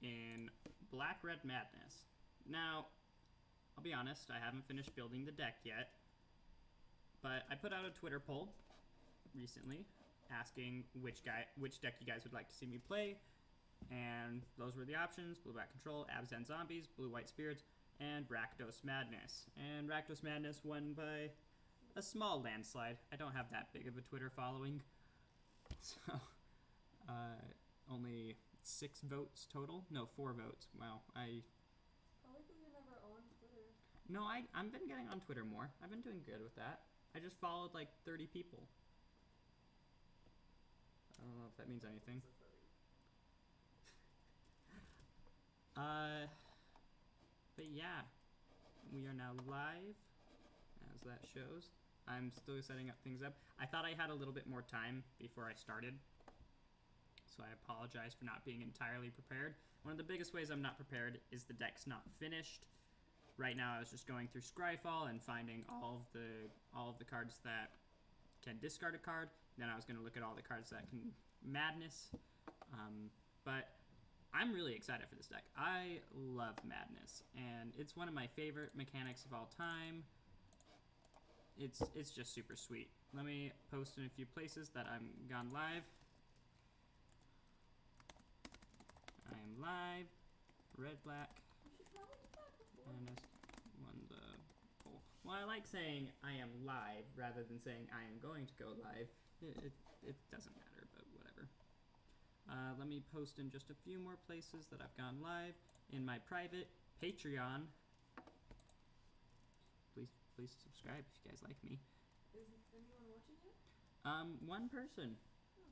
in Black-Red Madness. Now, I'll be honest, I haven't finished building the deck yet, but I put out a Twitter poll recently asking which deck you guys would like to see me play, and those were the options: Blue-Black Control, Abzan Zombies, Blue-White Spirits, and Rakdos Madness. And Rakdos Madness won by a small landslide. I don't have that big of a Twitter following, so only 6 votes total. No, 4 votes. Wow, Probably because you're never on Twitter. No, I've been getting on Twitter more. I've been doing good with that. I just followed like 30 people. I don't know if that means anything. But yeah, we are now live, as that shows. I'm still setting up things up. I thought I had a little bit more time before I started, so I apologize for not being entirely prepared. One of the biggest ways I'm not prepared is the deck's not finished. Right now, I was just going through Scryfall and finding all of the cards that can discard a card. Then I was going to look at all the cards that can Madness. But I'm really excited for this deck. I love Madness, and it's one of my favorite mechanics of all time. It's just super sweet. Let me post in a few places that I'm gone live. I am live. Red, black. Madness won the poll. Well, I like saying I am live rather than saying I am going to go live. It doesn't matter, but whatever. Let me post in just a few more places that I've gone live. In my private Patreon. Please subscribe if you guys like me. Is anyone watching it? One person. Oh.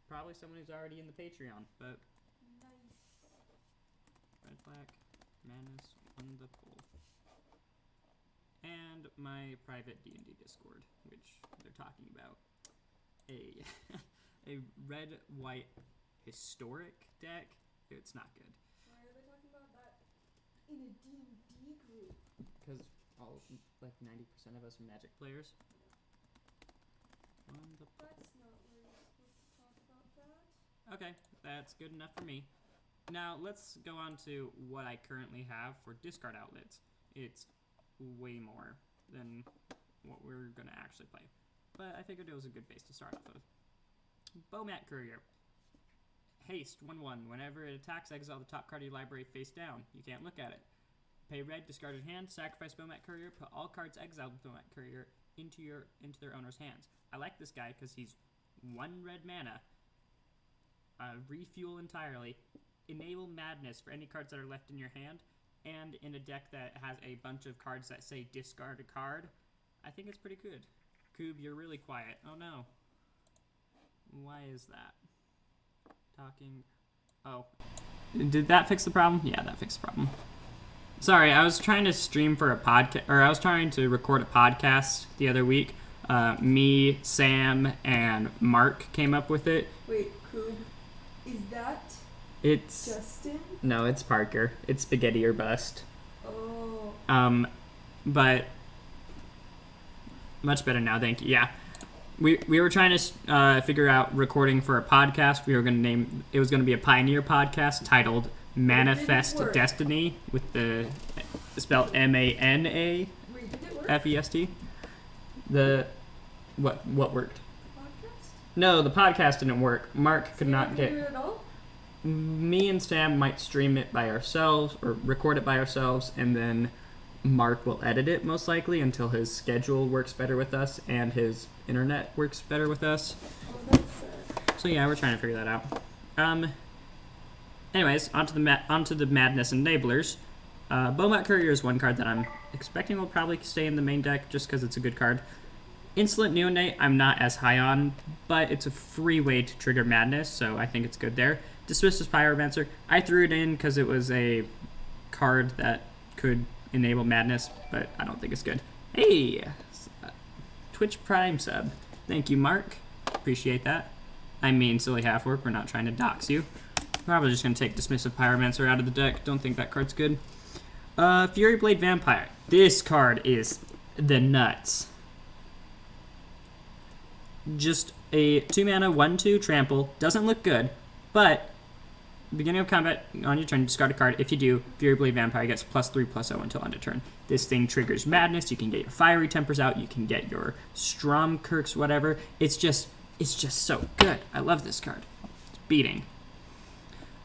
Probably someone who's already in the Patreon, but Nice. Red, black, Madness won the poll. And my private D&D Discord, which they're talking about a red-white historic deck. It's not good. Why are they talking about that in a D&D group? Because like 90% of us are Magic players. That's not where you're supposed to talk about that. Okay, that's good enough for me. Now let's go on to what I currently have for discard outlets. It's way more than what we're going to actually play, but I figured it was a good base to start off with. Bomat Courier. Haste, 1/1. Whenever it attacks, exile the top card of your library face down. You can't look at it. Pay red, discard your hand, sacrifice Bomat Courier, put all cards exiled with Bomat Courier into their owner's hands. I like this guy because he's 1 red mana, refuel entirely, enable Madness for any cards that are left in your hand, and in a deck that has a bunch of cards that say discard a card. I think it's pretty good. Coob, you're really quiet. Oh no. Why is that? Talking. Oh. Did that fix the problem? Yeah, that fixed the problem. Sorry, I was trying to stream for a podcast, or I was trying to record a podcast the other week. Me, Sam, and Mark came up with it. Wait, Coob, is that It's Justin? No, it's Parker. It's Spaghetti or Bust. Oh. But much better now, thank you. Yeah. We were trying to figure out recording for a podcast. We were going to name it was going to be a Pioneer podcast titled Manifest Destiny with the spelled MANAFEST. Wait, did it work? The what worked? The podcast? No, the podcast didn't work. Mark could So not you get. didn't do it at all? Me and Sam might stream it by ourselves or record it by ourselves, and then Mark will edit it most likely until his schedule works better with us and his internet works better with us. Oh, that's sad. So yeah, we're trying to figure that out. Anyways, onto the Madness Enablers. Bomat Courier is one card that I'm expecting will probably stay in the main deck just because it's a good card. Insolent Neonate I'm not as high on, but it's a free way to trigger Madness, so I think it's good there. Dismissive Pyromancer, I threw it in because it was a card that could enable Madness, but I don't think it's good. Hey! Twitch Prime sub. Thank you, Mark. Appreciate that. I mean, silly half-orc, we're not trying to dox you. Probably just going to take Dismissive Pyromancer out of the deck. Don't think that card's good. Fury Blade Vampire. This card is the nuts. Just a 2-mana 1/2 trample. Doesn't look good, but beginning of combat on your turn, discard a card. If you do, Fury Blade Vampire gets +3/+0 until end of turn. This thing triggers madness. You can get your fiery tempers out. You can get your Stromkirks, whatever. It's just so good. I love this card. It's beating.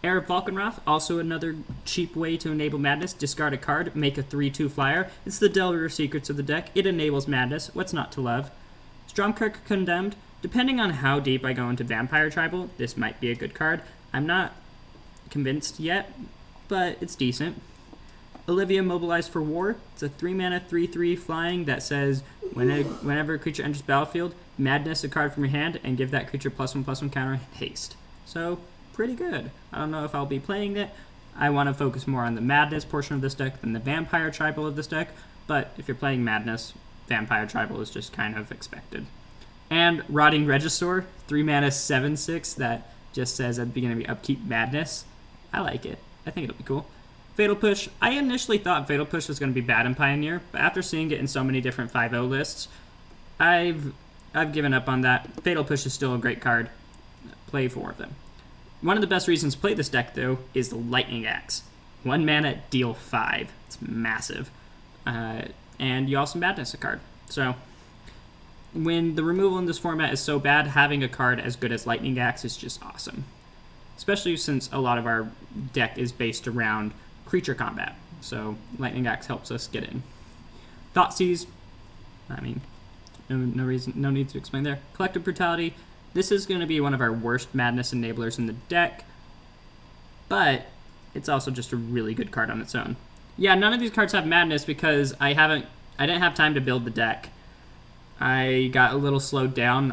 Heir of Valkenroth, also another cheap way to enable madness. Discard a card, make a 3/2 flyer. It's the Delver of Secrets of the deck. It enables madness. What's not to love? Stromkirk Condemned. Depending on how deep I go into Vampire Tribal, this might be a good card. I'm not convinced yet, but it's decent. Olivia Mobilized for War. It's a 3-mana 3/3 flying that says whenever a creature enters battlefield, madness a card from your hand and give that creature +1/+1 counter haste. So pretty good. I don't know if I'll be playing it. I want to focus more on the madness portion of this deck than the Vampire Tribal of this deck, but if you're playing madness, Vampire Tribal is just kind of expected. And Rotting Regisaur, 3-mana 7/6 that just says at the beginning of your upkeep madness. I like it. I think it'll be cool. Fatal Push. I initially thought Fatal Push was going to be bad in Pioneer, but after seeing it in so many different 5/0 lists, I've given up on that. Fatal Push is still a great card. Play 4 of them. One of the best reasons to play this deck, though, is the Lightning Axe. 1 mana, deal 5. It's massive. And you also madness a card. So when the removal in this format is so bad, having a card as good as Lightning Axe is just awesome. Especially since a lot of our deck is based around creature combat. So Lightning Axe helps us get in. Thoughtseize, I mean, no need to explain there. Collective Brutality. This is going to be one of our worst madness enablers in the deck, but it's also just a really good card on its own. Yeah, none of these cards have madness because I didn't have time to build the deck. I got a little slowed down.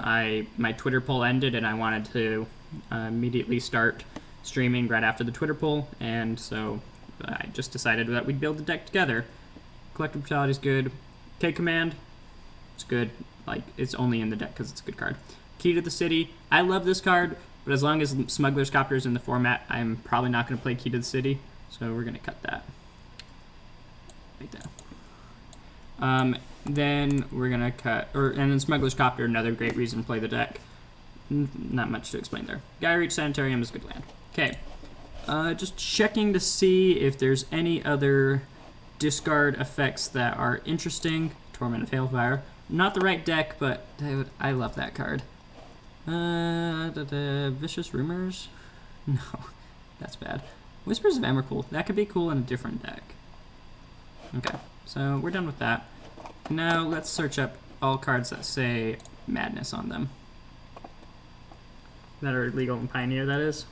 My Twitter poll ended, and I wanted to immediately start streaming right after the Twitter poll, and so I just decided that we'd build the deck together. Collective Brutality is good. K-Command, it's good. Like, it's only in the deck because it's a good card. Key to the City, I love this card, but as long as Smuggler's Copter is in the format, I'm probably not going to play Key to the City, so we're going to cut that. Right there. Then we're going to cut, and then Smuggler's Copter, another great reason to play the deck. Not much to explain there. Gyreach Sanitarium is good land. Okay. Just checking to see if there's any other discard effects that are interesting. Torment of Hailfire. Not the right deck, but I love that card. Vicious Rumors? No, that's bad. Whispers of Emrakul. That could be cool in a different deck. Okay, so we're done with that. Now let's search up all cards that say Madness on them. That are legal in Pioneer, that is.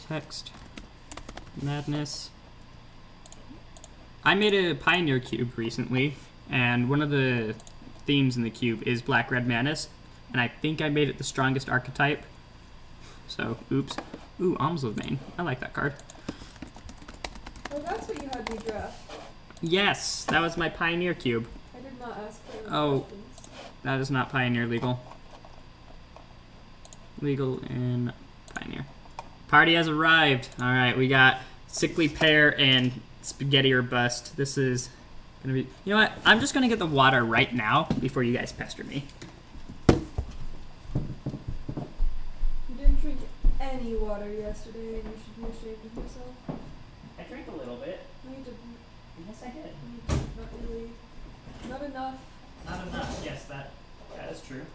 Text. Madness. I made a Pioneer cube recently, and one of the themes in the cube is Black-Red Madness, and I think I made it the strongest archetype. So, oops. Ooh, Alms of Maine. I like that card. Oh, that's what you had me draft. Yes, that was my Pioneer cube. I did not ask for any questions. That is not Pioneer legal. Legal in Pioneer. Party has arrived. Alright, we got Sickly Pear and Spaghetti or Bust. This is gonna be... You know what? I'm just gonna get the water right now before you guys pester me. You didn't drink any water yesterday and you should be ashamed of yourself. I drank a little bit. No, you didn't. Yes, I did. You didn't. Not really. Not enough. Not enough. Yes, that is true.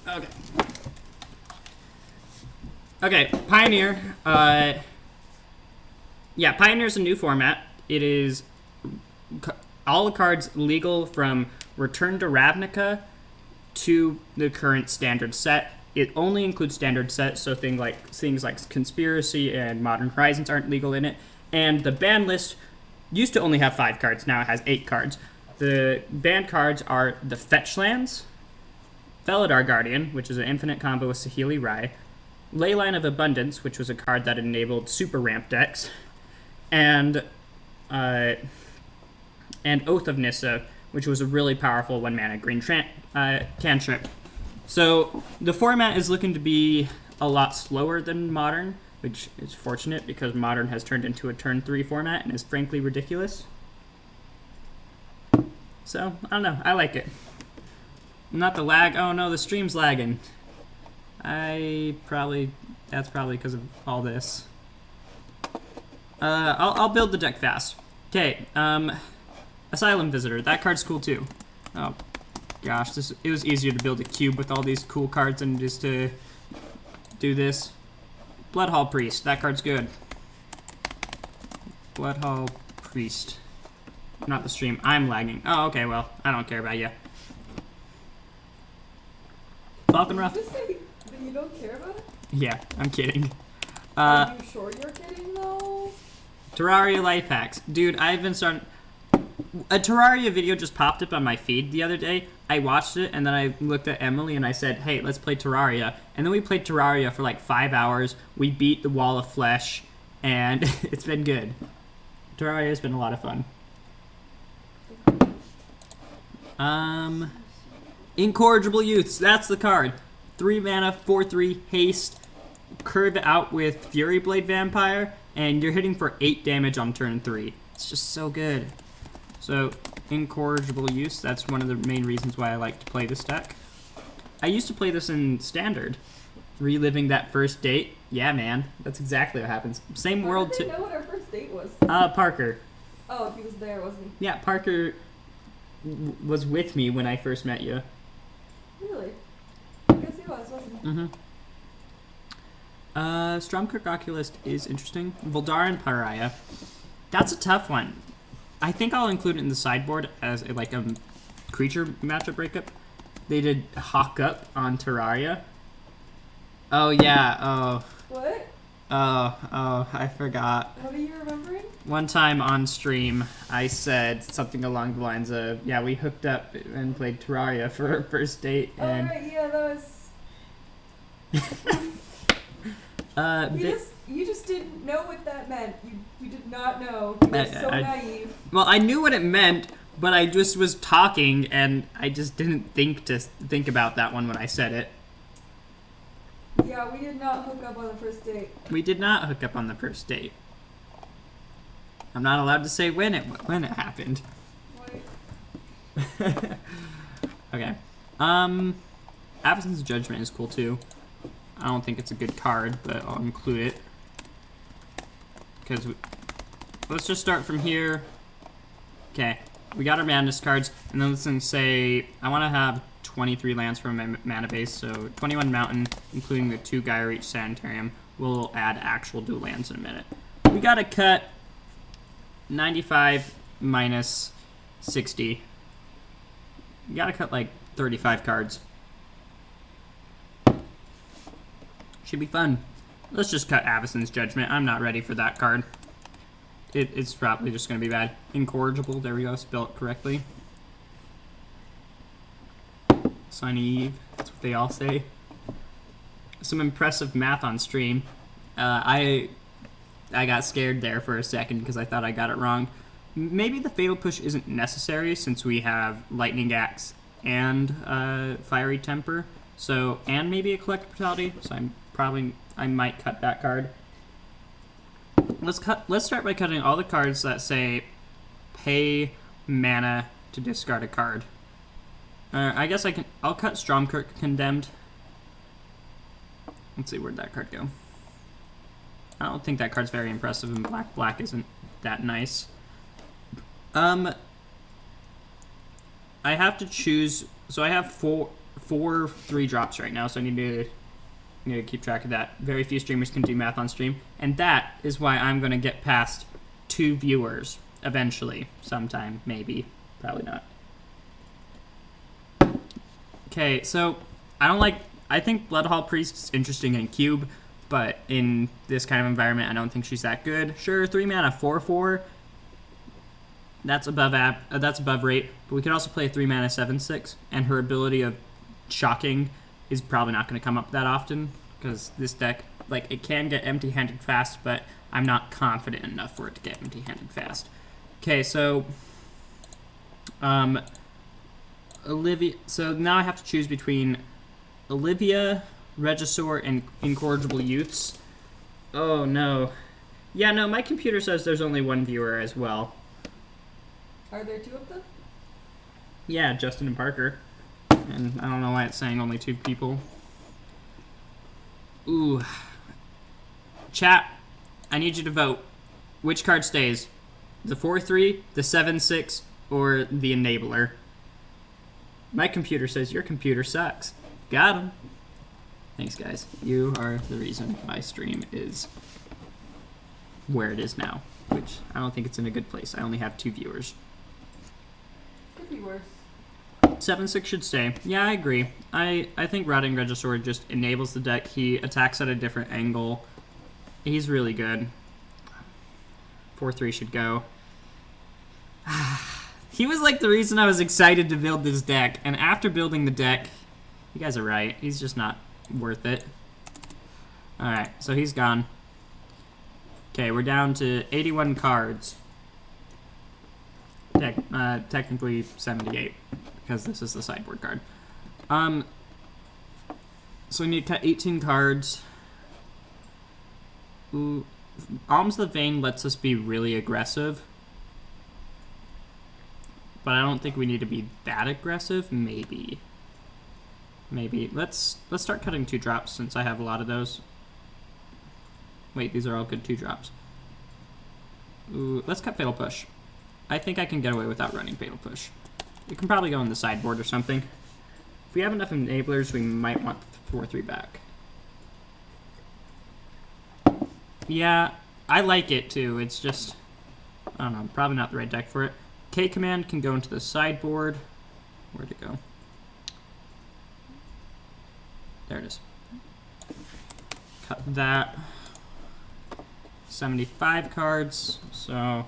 Okay. Okay, Pioneer. Yeah, Pioneer's a new format. It is all the cards legal from Return to Ravnica to the current standard set. It only includes standard set, so things like Conspiracy and Modern Horizons aren't legal in it. And the ban list used to only have 5 cards. Now it has 8 cards. The banned cards are the Fetch Lands, Felidar Guardian, which is an infinite combo with Saheeli Rai, Leyline of Abundance, which was a card that enabled super ramp decks, and and Oath of Nissa, which was a really powerful 1-mana green cantrip. So the format is looking to be a lot slower than Modern, which is fortunate because Modern has turned into a turn 3 format and is frankly ridiculous. So, I don't know, I like it. Not the lag, oh no, the stream's lagging. That's probably because of all this. I'll build the deck fast. Okay, Asylum Visitor, that card's cool too. Oh gosh, it was easier to build a cube with all these cool cards than just to do this. Bloodhall Priest, that card's good. Bloodhall Priest. Not the stream, I'm lagging. Oh, okay, well, I don't care about you. Falcon Ruff. Did you just say that you don't care about it? Yeah, I'm kidding. Are you sure you're kidding though? Terraria life hacks. Dude, I've been starting... A Terraria video just popped up on my feed the other day. I watched it, and then I looked at Emily, and I said, hey, let's play Terraria. And then we played Terraria for like 5 hours. We beat the Wall of Flesh, and it's been good. Terraria has been a lot of fun. Incorrigible Youths, that's the card. 3 mana, 4/3, haste, curve it out with Fury Blade Vampire, and you're hitting for 8 damage on turn 3. It's just so good. So, Incorrigible Youths, that's one of the main reasons why I like to play this deck. I used to play this in Standard. Reliving that first date. Yeah, man, that's exactly what happens. Same world too. How did they know what our first date was? Parker. Oh, he was there, wasn't he? Yeah, Parker was with me when I first met you. Really? I guess he was, wasn't he? Mm-hmm. Stromkirk Oculist is interesting. Voldaren Pariah. That's a tough one. I think I'll include it in the sideboard as a creature matchup breakup. They did Hawk Up on Terraria. Oh, yeah. Oh. What? Oh, I forgot. What are you remembering? One time on stream, I said something along the lines of, yeah, we hooked up and played Terraria for our first date. And right, yeah, that was... You just didn't know what that meant. You did not know. You were so naive. Well, I knew what it meant, but I just was talking, and I just didn't think about that one when I said it. Yeah, we did not hook up on the first date. We did not hook up on the first date. I'm not allowed to say when it happened. Wait. Okay. Absence of Judgment is cool too. I don't think it's a good card, but I'll include it. Because let's just start from here. Okay, we got our madness cards, and then let's say I want to have 23 lands from my mana base, so 21 mountain, including the 2 Gaia Reach Sanitarium. We'll add actual dual lands in a minute. We gotta cut 95 minus 60. You gotta cut like 35 cards. Should be fun. Let's just cut Avacyn's Judgment. I'm not ready for that card. It's probably just going to be bad. Incorrigible, there we go, spell it correctly. Sunny Eve, that's what they all say. Some impressive math on stream. I got scared there for a second because I thought I got it wrong. Maybe the Fatal Push isn't necessary since we have Lightning Axe and Fiery Temper. So, and maybe a Collective Brutality, so I might cut that card. Let's start by cutting all the cards that say pay mana to discard a card. I guess I'll cut Stromkirk Condemned. Let's see, where'd that card go? I don't think that card's very impressive, and black isn't that nice. I have to choose, so I have four 3-drops right now, so I need to keep track of that. Very few streamers can do math on stream, and that is why I'm going to get past 2 viewers eventually, sometime, maybe, probably not. Okay, so I think Bloodhall Priest is interesting in Cube, but in this kind of environment, I don't think she's that good. Sure, 3 mana, 4/4. That's above rate, but we could also play a 3 mana 7/6, and her ability of shocking is probably not going to come up that often because this deck, it can get empty-handed fast, but I'm not confident enough for it to get empty-handed fast. Okay, so Olivia. So now I have to choose between Olivia, Regisaur, and Incorrigible Youths. Oh no. Yeah, no, my computer says there's only one viewer as well. Are there two of them? Yeah, Justin and Parker. And I don't know why it's saying only 2 people. Ooh. Chat, I need you to vote. Which card stays? The 4-3, the 7-6, or the Enabler? My computer says your computer sucks. Got him. Thanks, guys. You are the reason my stream is where it is now, which I don't think it's in a good place. I only have 2 viewers. Could be worse. 7-6 should stay. Yeah, I agree. I think Routing Regisaur just enables the deck. He attacks at a different angle. He's really good. 4-3 should go. He was like the reason I was excited to build this deck, and after building the deck, you guys are right. He's just not worth it. Alright, so he's gone. Okay, we're down to 81 cards. Technically 78, because this is the sideboard card. So we need to cut 18 cards. Ooh, Alms of the Vein lets us be really aggressive. But I don't think we need to be that aggressive. Maybe. Let's start cutting 2-drops since I have a lot of those. Wait, these are all good 2-drops. Ooh, let's cut Fatal Push. I think I can get away without running Fatal Push. We can probably go on the sideboard or something. If we have enough enablers, we might want 4-3 back. Yeah, I like it too. It's just, I don't know, probably not the right deck for it. K command can go into the sideboard. Where'd it go? There it is. Cut that. 75 cards, so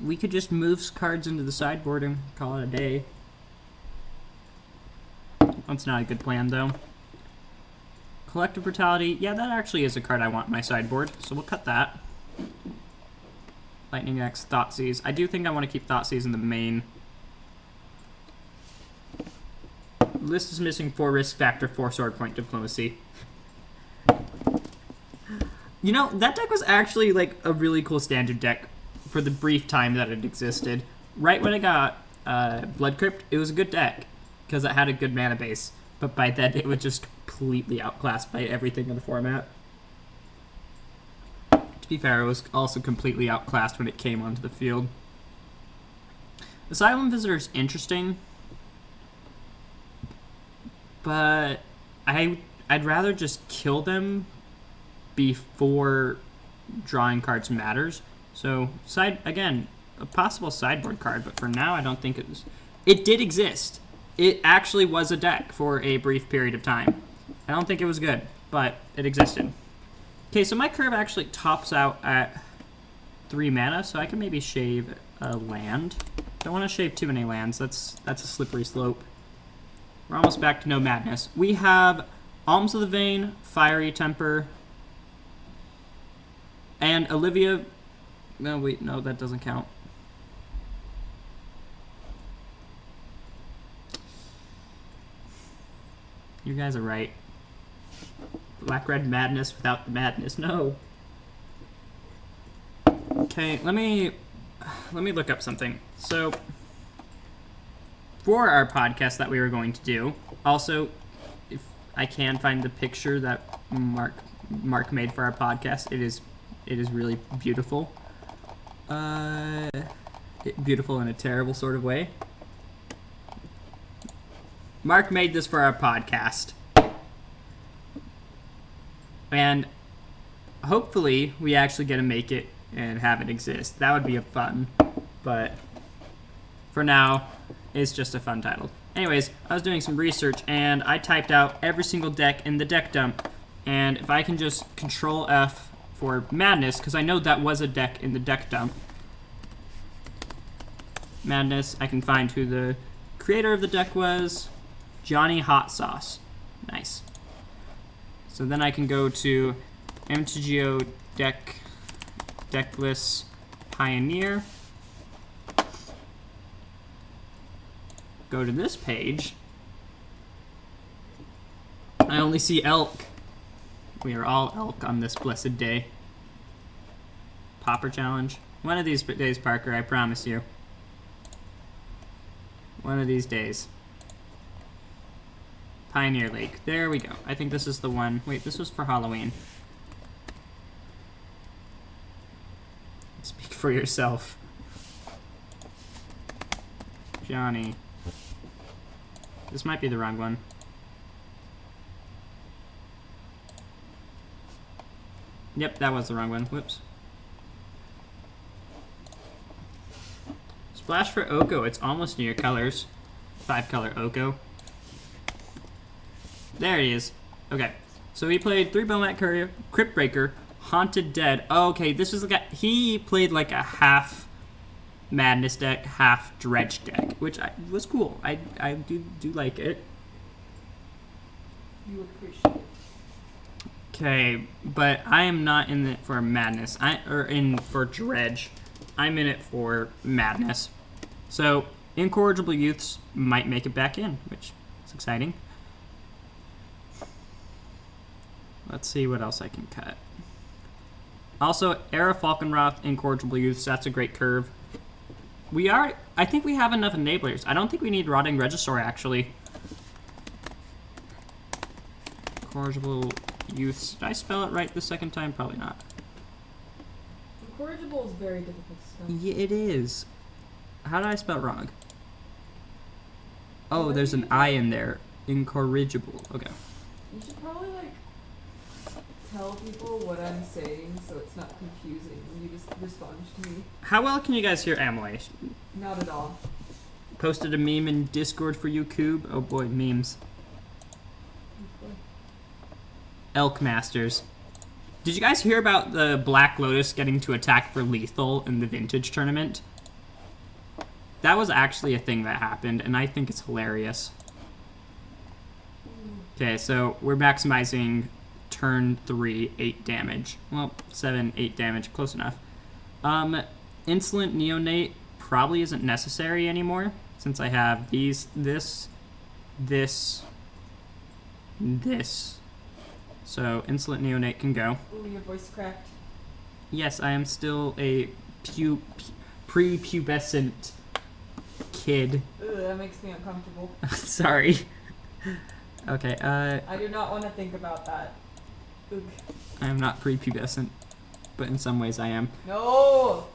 we could just move cards into the sideboard and call it a day. That's not a good plan, though. Collective Brutality, yeah, that actually is a card I want in my sideboard, so we'll cut that. Lightning X, Thoughtseize. I do think I want to keep Thoughtseize in the main. List is missing 4 risk factor, 4 sword point diplomacy. You know, that deck was actually like a really cool standard deck for the brief time that it existed. Right when it got Blood Crypt, it was a good deck because it had a good mana base. But by then, it was just completely outclassed by everything in the format. To be fair, it was also completely outclassed when it came onto the field. Asylum Visitor is interesting, but I'd rather just kill them before drawing cards matters. So again, a possible sideboard card, but for now I don't think it did exist. It actually was a deck for a brief period of time. I don't think it was good, but it existed. Okay, so my curve actually tops out at 3 mana, so I can maybe shave a land. Don't want to shave too many lands. That's a slippery slope. We're almost back to no madness. We have Alms of the Vein, Fiery Temper, and Olivia. No, wait, no, that doesn't count. You guys are right. Black-red madness without the madness. No. Okay, let me look up something. So, for our podcast that we were going to do, also, if I can find the picture that Mark made for our podcast, it is really beautiful. Beautiful in a terrible sort of way. Mark made this for our podcast. And hopefully we actually get to make it and have it exist. That would be a fun. But for now, it's just a fun title. Anyways, I was doing some research and I typed out every single deck in the deck dump. And if I can just Control F for Madness, because I know that was a deck in the deck dump. Madness, I can find who the creator of the deck was. Johnny Hot Sauce. Nice. So then I can go to MTGO deck lists, Pioneer. Go to this page. I only see elk. We are all elk on this blessed day. Popper challenge. One of these days, Parker, I promise you. One of these days. Pioneer Lake. There we go. I think this is the one. Wait, this was for Halloween. Speak for yourself. Johnny. This might be the wrong one. Yep, that was the wrong one. Whoops. Splash for Oko. It's almost near colors. 5-color Oko. There he is. Okay. So he played 3 Bowmat Courier, Crypt Breaker, Haunted Dead. Oh, okay, this was like he played like a half Madness deck, half Dredge deck, which was cool. I do like it. You appreciate it. Okay, but I am not in it for Madness. For Dredge. I'm in it for Madness. So Incorrigible Youths might make it back in, which is exciting. Let's see what else I can cut. Also, Era Falconroth, Incorrigible Youths, that's a great curve. I think we have enough enablers. I don't think we need Rotting Regisaur, actually. Incorrigible Youths. Did I spell it right the second time? Probably not. Incorrigible is very difficult to spell. Yeah, it is. How did I spell it wrong? Oh, there's an I in there. Incorrigible. Okay. You should probably, like, tell people what I'm saying so it's not confusing when you just respond to me. How well can you guys hear Amelie? Not at all. Posted a meme in Discord for you, Coob. Oh boy, memes. Elk Masters. Did you guys hear about the Black Lotus getting to attack for lethal in the Vintage tournament? That was actually a thing that happened, and I think it's hilarious. Okay, so we're maximizing turn 3, 8 damage. Well, 7, 8 damage, close enough. Insolent Neonate probably isn't necessary anymore, since I have this. So Insolent Neonate can go. Ooh, your voice cracked. Yes, I am still a prepubescent kid. Ugh, that makes me uncomfortable. Sorry. Okay, I do not want to think about that. Ugh. I am not prepubescent, but in some ways I am. No!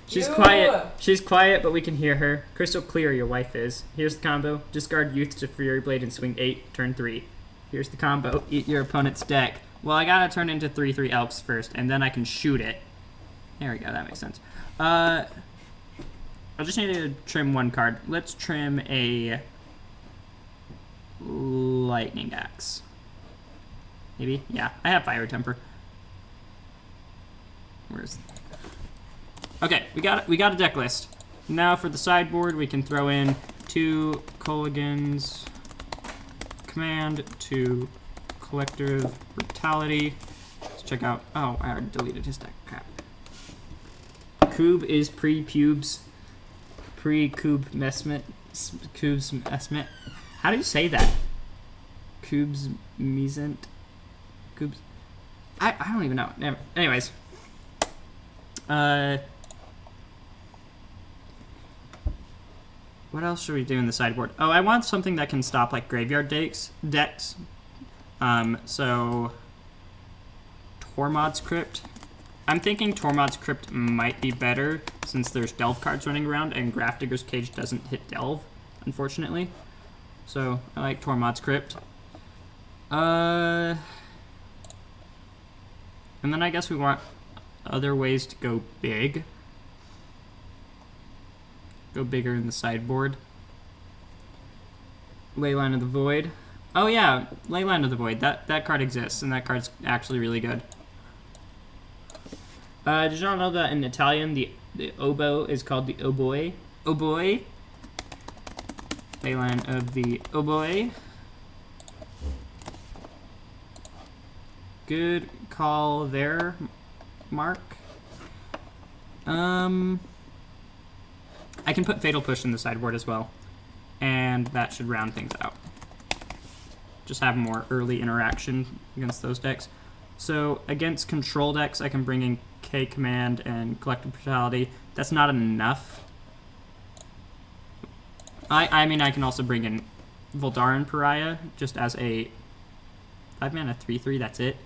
She's Ew. quiet. She's quiet, but we can hear her. Crystal clear, your wife is. Here's the combo. Discard Youth to Fury Blade and swing 8, turn 3. Here's the combo. Eat your opponent's deck. Well, I gotta turn into 3/3 Elks first, and then I can shoot it. There we go, that makes sense. I just need to trim one card. Let's trim a Lightning Axe. Maybe? Yeah, I have Fire Temper. Where's... Okay, we got a deck list. Now for the sideboard, we can throw in 2 Colligan's Command, 2 Collective Brutality. Let's check out... Oh, I already deleted his deck. Crap. Coob is pre-pubes. Pre-Coob Mesmet. Coob's Mesmet. How do you say that? Coob's Mesent? Coob's... I don't even know. Never. Anyways. What else should we do in the sideboard? Oh, I want something that can stop, like, graveyard decks. So... Tormod's Crypt. I'm thinking Tormod's Crypt might be better, since there's Delve cards running around, and Grafdigger's Cage doesn't hit Delve, unfortunately. So, I like Tormod's Crypt. And then I guess we want other ways to go big. Go bigger in the sideboard. Leyline of the Void. Oh yeah, Leyline of the Void. That card exists, and that card's actually really good. Did y'all know that in Italian the oboe is called the oboe? Oboe. Leyline of the Oboe. Good call there, Mark. I can put Fatal Push in the sideboard as well, and that should round things out. Just have more early interaction against those decks. So against control decks, I can bring in K Command and Collective Brutality. That's not enough. I mean, I can also bring in Voldaren Pariah just as a 5-mana 3/3. That's it.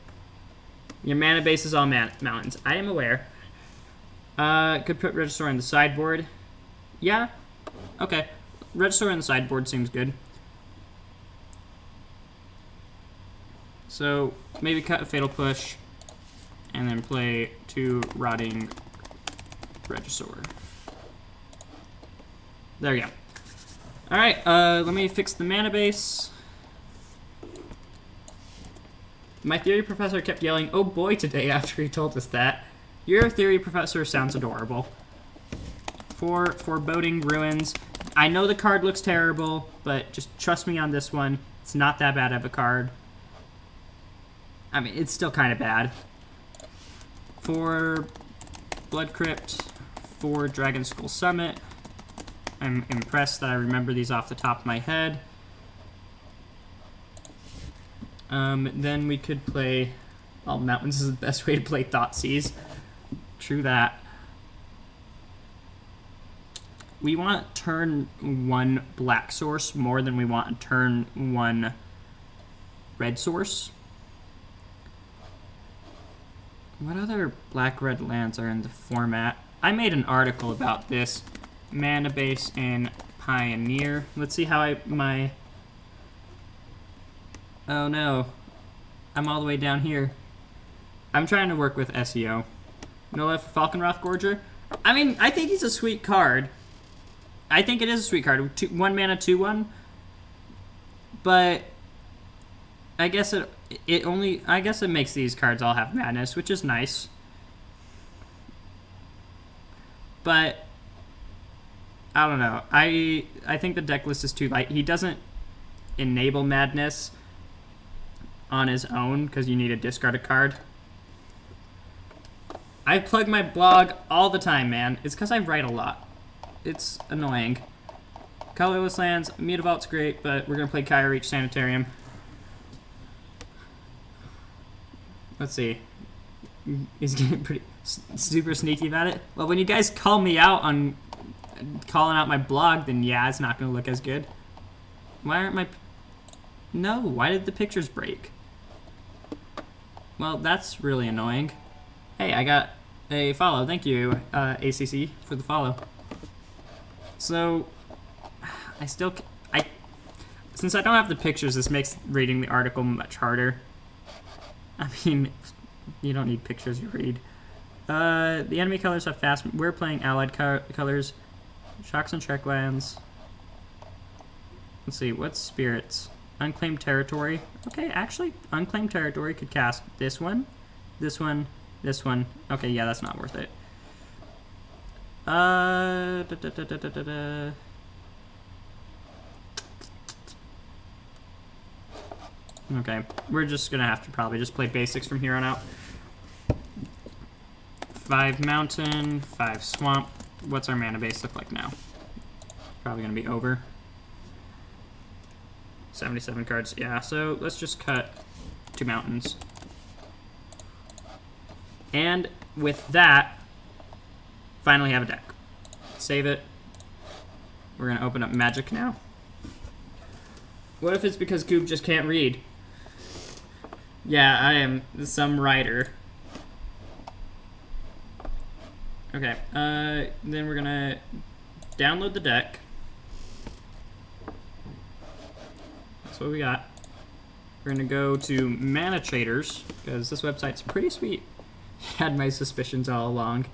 Your mana base is all mountains. I am aware. Could put Regisaur in the sideboard. Yeah. Okay. Regisaur in the sideboard seems good. So maybe cut a Fatal Push and then play 2 Rotting Regisaur. There we go. Alright, let me fix the mana base. My theory professor kept yelling, "Oh boy," today after he told us that. Your theory professor sounds adorable. For Foreboding Ruins. I know the card looks terrible, but just trust me on this one. It's not that bad of a card. I mean, it's still kind of bad. For Blood Crypt, for Dragon Skull Summit. I'm impressed that I remember these off the top of my head. Then we could play... All Mountains is the best way to play Thoughtseize. True that. We want turn 1 black source more than we want turn 1 red source. What other black-red lands are in the format? I made an article about this. Mana base in Pioneer. Let's see how my... Oh no. I'm all the way down here. I'm trying to work with SEO. No love for Falkenrath Gorger? I mean, I think he's a sweet card. I think it is a sweet card. 1 mana, 2/1. But I guess I guess it makes these cards all have madness, which is nice. But I don't know. I think the deck list is too light. He doesn't enable madness on his own because you need to discard a card. I plug my blog all the time, man. It's because I write a lot. It's annoying. Colorless lands, Mutavault's great, but we're going to play Kaya Reach Sanitarium. Let's see. He's getting pretty super sneaky about it. Well, when you guys call me out on calling out my blog, then yeah, it's not going to look as good. Why aren't my... No, why did the pictures break? Well, that's really annoying. Hey, I got a follow. Thank you, ACC, for the follow. So, since I don't have the pictures, this makes reading the article much harder. I mean, you don't need pictures, you read. The enemy colors have fast... We're playing allied colors. Shocks and Trek lands. Let's see, what's spirits? Unclaimed territory. Okay, actually, unclaimed territory could cast this one, this one, this one. Okay, yeah, that's not worth it. Okay, we're just gonna have to probably just play basics from here on out. 5 mountain, 5 swamp. What's our mana base look like now? Probably gonna be over 77 cards. Yeah, so let's just cut 2 mountains. And with that, finally have a deck. Save it. We're gonna open up Magic now. What if it's because Goob just can't read? Yeah, I am some writer. Okay, then we're gonna download the deck. That's what we got. We're gonna go to Mana Traders, because this website's pretty sweet. Had my suspicions all along.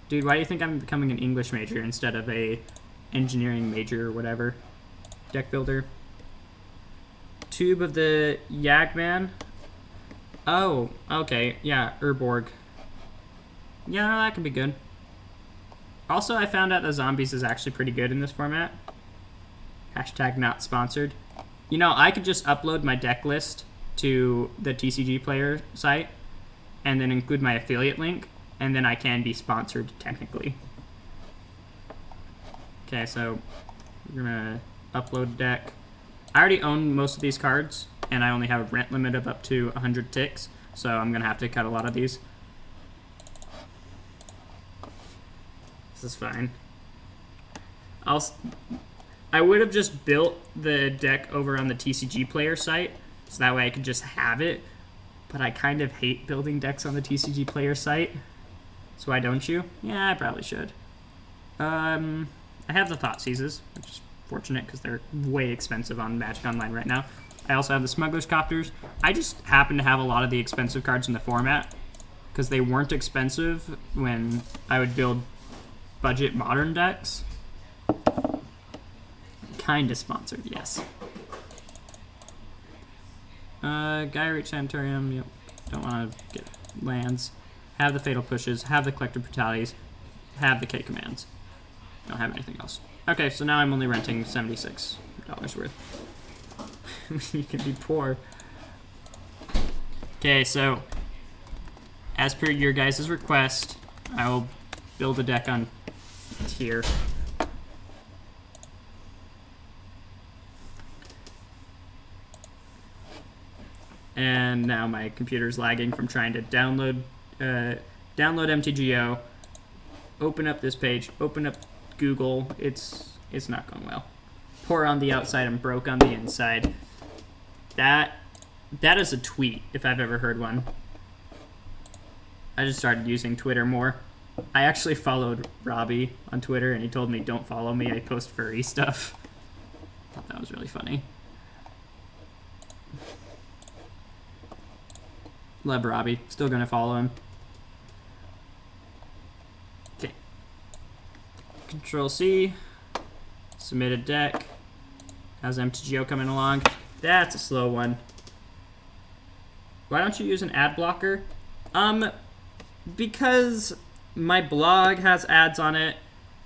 Dude, why do you think I'm becoming an English major instead of a engineering major or whatever? Deck builder. Tube of the Yagman. Oh, okay. Yeah, Urborg. Yeah, no, that can be good. Also, I found out that Zombies is actually pretty good in this format. Hashtag not sponsored. You know, I could just upload my deck list to the TCG Player site and then include my affiliate link, and then I can be sponsored technically. Okay, so we're gonna upload deck. I already own most of these cards, and I only have a rent limit of up to 100 ticks, so I'm gonna have to cut a lot of these. This is fine. I would have just built the deck over on the TCG player site, so that way I could just have it, but I kind of hate building decks on the TCG player site. So why don't you? Yeah, I probably should. I have the Thoughtseizes, which is fortunate because they're way expensive on Magic Online right now. I also have the Smuggler's Copters. I just happen to have a lot of the expensive cards in the format because they weren't expensive when I would build budget modern decks. Kinda sponsored, yes. Gaia Reach Sanitarium, yep. Don't want to get lands. Have the Fatal Pushes, have the Collective Brutalities, have the K commands. Don't have anything else. Okay, so now I'm only renting $76 worth. You can be poor. Okay, so as per your guys' request, I will build a deck on tier. And now my computer's lagging from trying to download MTGO, open up this page, open up Google. It's not going well. Poor on the outside and broke on the inside. That is a tweet, if I've ever heard one. I just started using Twitter more. I actually followed Robbie on Twitter, and he told me, don't follow me, I post furry stuff. I thought that was really funny. Love Robbie. Still gonna follow him. Okay. Control C. Submit a deck. How's MTGO coming along? That's a slow one. Why don't you use an ad blocker? Because my blog has ads on it,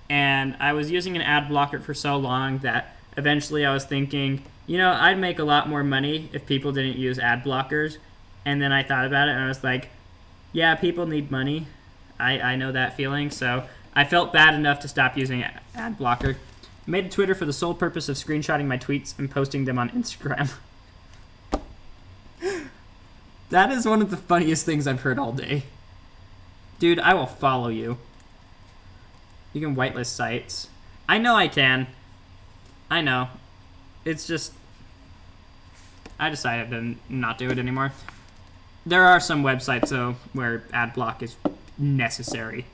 and I was using an ad blocker for so long that eventually I was thinking, you know, I'd make a lot more money if people didn't use ad blockers. And then I thought about it, and I was like, yeah, people need money. I know that feeling, so I felt bad enough to stop using ad blocker. Made a Twitter for the sole purpose of screenshotting my tweets and posting them on Instagram. That is one of the funniest things I've heard all day. Dude, I will follow you. You can whitelist sites. I know I can. I know. It's just, I decided to not do it anymore. There are some websites, though, where ad block is necessary.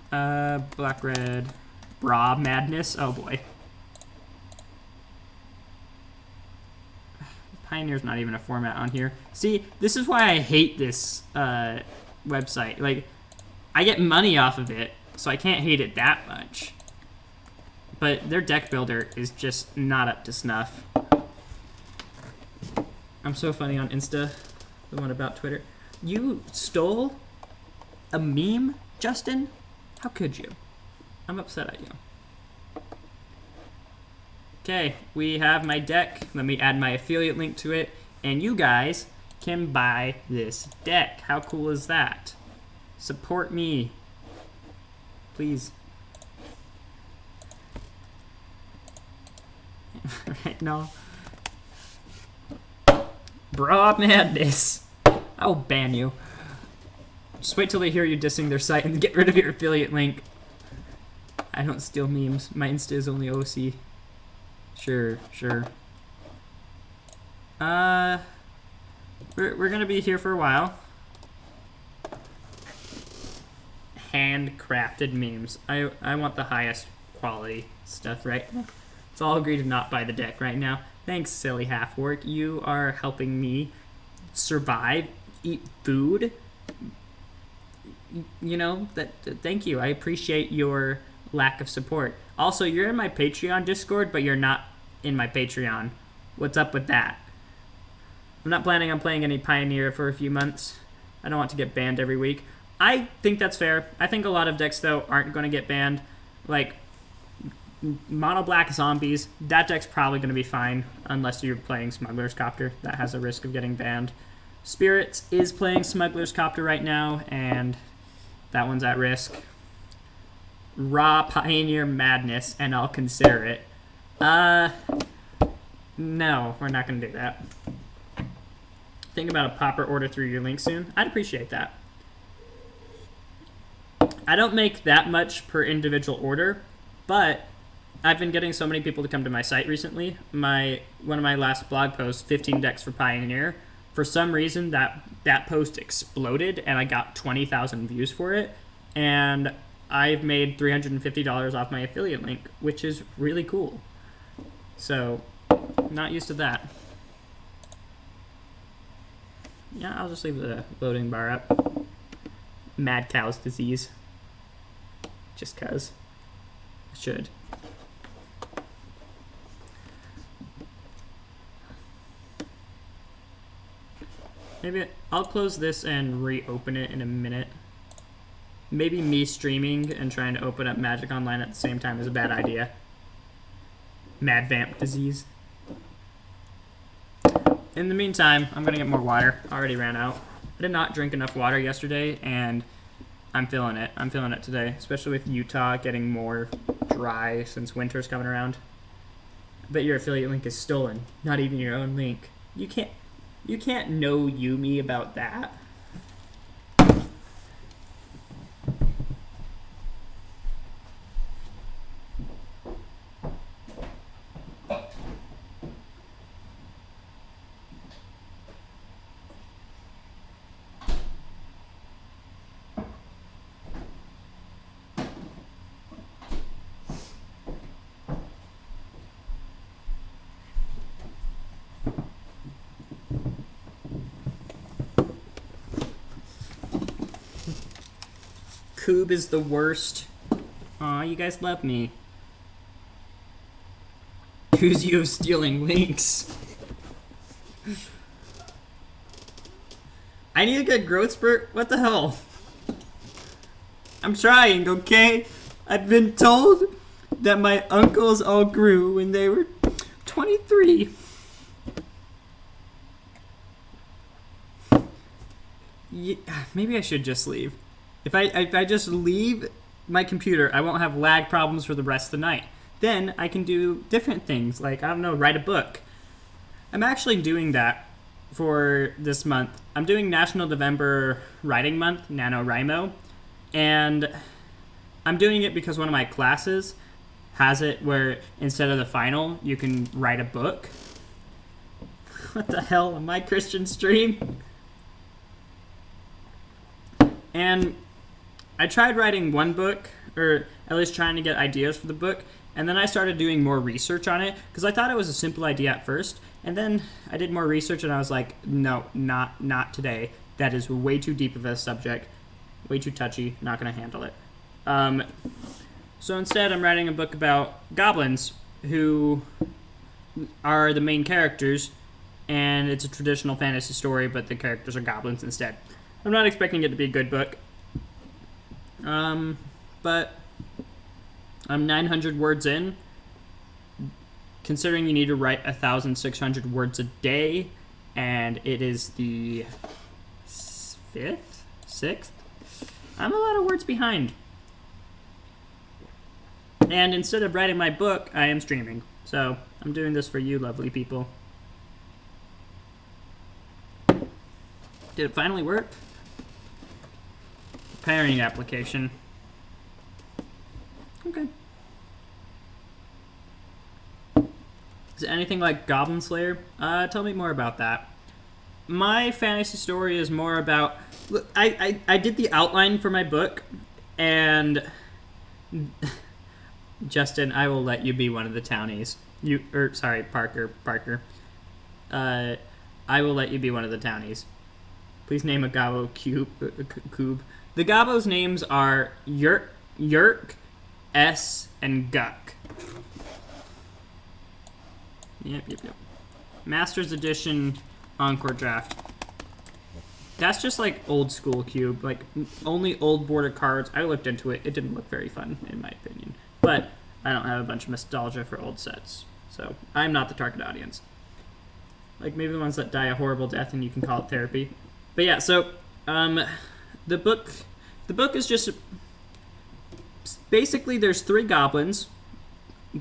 Black, red, bra madness. Oh, boy. Pioneer's not even a format on here. See, this is why I hate this website. Like, I get money off of it, so I can't hate it that much. But their deck builder is just not up to snuff. I'm so funny on Insta. The one about Twitter. You stole a meme, Justin? How could you? I'm upset at you. Okay, we have my deck. Let me add my affiliate link to it. And you guys can buy this deck. How cool is that? Support me. Please. Right now. Bra madness. I will ban you. Just wait till they hear you dissing their site and get rid of your affiliate link. I don't steal memes. My Insta is only OC. Sure. We're gonna be here for a while. Handcrafted memes. I want the highest quality stuff, right? Let's all agree to not buy the deck right now. Thanks, silly half-orc. You are helping me survive, eat food. You know, thank you. I appreciate your lack of support. Also, you're in my Patreon Discord, but you're not in my Patreon. What's up with that? I'm not planning on playing any Pioneer for a few months. I don't want to get banned every week. I think that's fair. I think a lot of decks, though, aren't going to get banned. Like, Mono Black Zombies, that deck's probably going to be fine unless you're playing Smuggler's Copter. That has a risk of getting banned. Spirits is playing Smuggler's Copter right now, and that one's at risk. Raw Pioneer Madness, and I'll consider it. No, we're not going to do that. Think about a popper order through your link soon. I'd appreciate that. I don't make that much per individual order, but I've been getting so many people to come to my site recently. One of my last blog posts, 15 decks for Pioneer, for some reason that post exploded and I got 20,000 views for it, and I've made $350 off my affiliate link, which is really cool. So, not used to that. Yeah, I'll just leave the loading bar up. Mad cow's disease. Just cuz. I should. Maybe I'll close this and reopen it in a minute. Maybe me streaming and trying to open up Magic Online at the same time is a bad idea. Mad vamp disease. In the meantime, I'm gonna get more water. I already ran out. I did not drink enough water yesterday, and I'm feeling it. I'm feeling it today, especially with Utah getting more dry since winter's coming around. I bet your affiliate link is stolen. Not even your own link. You can't know me about that. Coob is the worst. Aw, you guys love me. Accuse you of stealing links. I need a good growth spurt? What the hell? I'm trying, okay? I've been told that my uncles all grew when they were 23. Yeah, maybe I should just leave. If I just leave my computer, I won't have lag problems for the rest of the night. Then I can do different things, like, I don't know, write a book. I'm actually doing that for this month. I'm doing National November Writing Month, NaNoWriMo, and I'm doing it because one of my classes has it where instead of the final, you can write a book. What the hell, am I Christian stream? And I tried writing one book, or at least trying to get ideas for the book, and then I started doing more research on it, because I thought it was a simple idea at first, and then I did more research and I was like, no, not today. That is way too deep of a subject, way too touchy, not going to handle it. So instead I'm writing a book about goblins, who are the main characters, and it's a traditional fantasy story, but the characters are goblins instead. I'm not expecting it to be a good book. But I'm 900 words in. Considering you need to write 1,600 words a day, and it is the 5th? 6th? I'm a lot of words behind. And instead of writing my book, I am streaming. So I'm doing this for you, lovely people. Did it finally work? Pairing application. Okay. Is it anything like Goblin Slayer? Tell me more about that. My fantasy story is more about... Look, I did the outline for my book, and... Justin, I will let you be one of the townies. Parker. I will let you be one of the townies. Please name a Gabo Cube. The Gabos' names are Yerk, S, and Guck. Yep. Masters Edition Encore Draft. That's just like old school Cube, like only old border cards. I looked into it. It didn't look very fun, in my opinion. But I don't have a bunch of nostalgia for old sets, so I'm not the target audience. Like maybe the ones that die a horrible death and you can call it therapy. But yeah, so the book is just basically there's 3 goblins,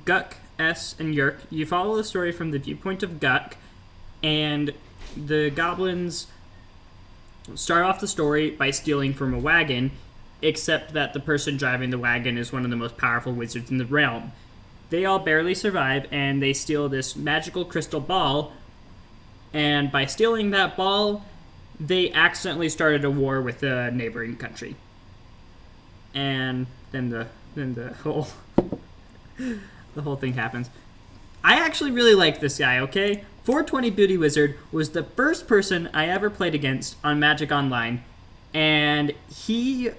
Guck, S, and Yerk. You follow the story from the viewpoint of Guck, and the goblins start off the story by stealing from a wagon, except that the person driving the wagon is one of the most powerful wizards in the realm. They all barely survive, and they steal this magical crystal ball, and by stealing that ball, they accidentally started a war with a neighboring country. And then the whole the whole thing happens. I actually really like this guy, okay? 420 Beauty Wizard was the first person I ever played against on Magic Online, and he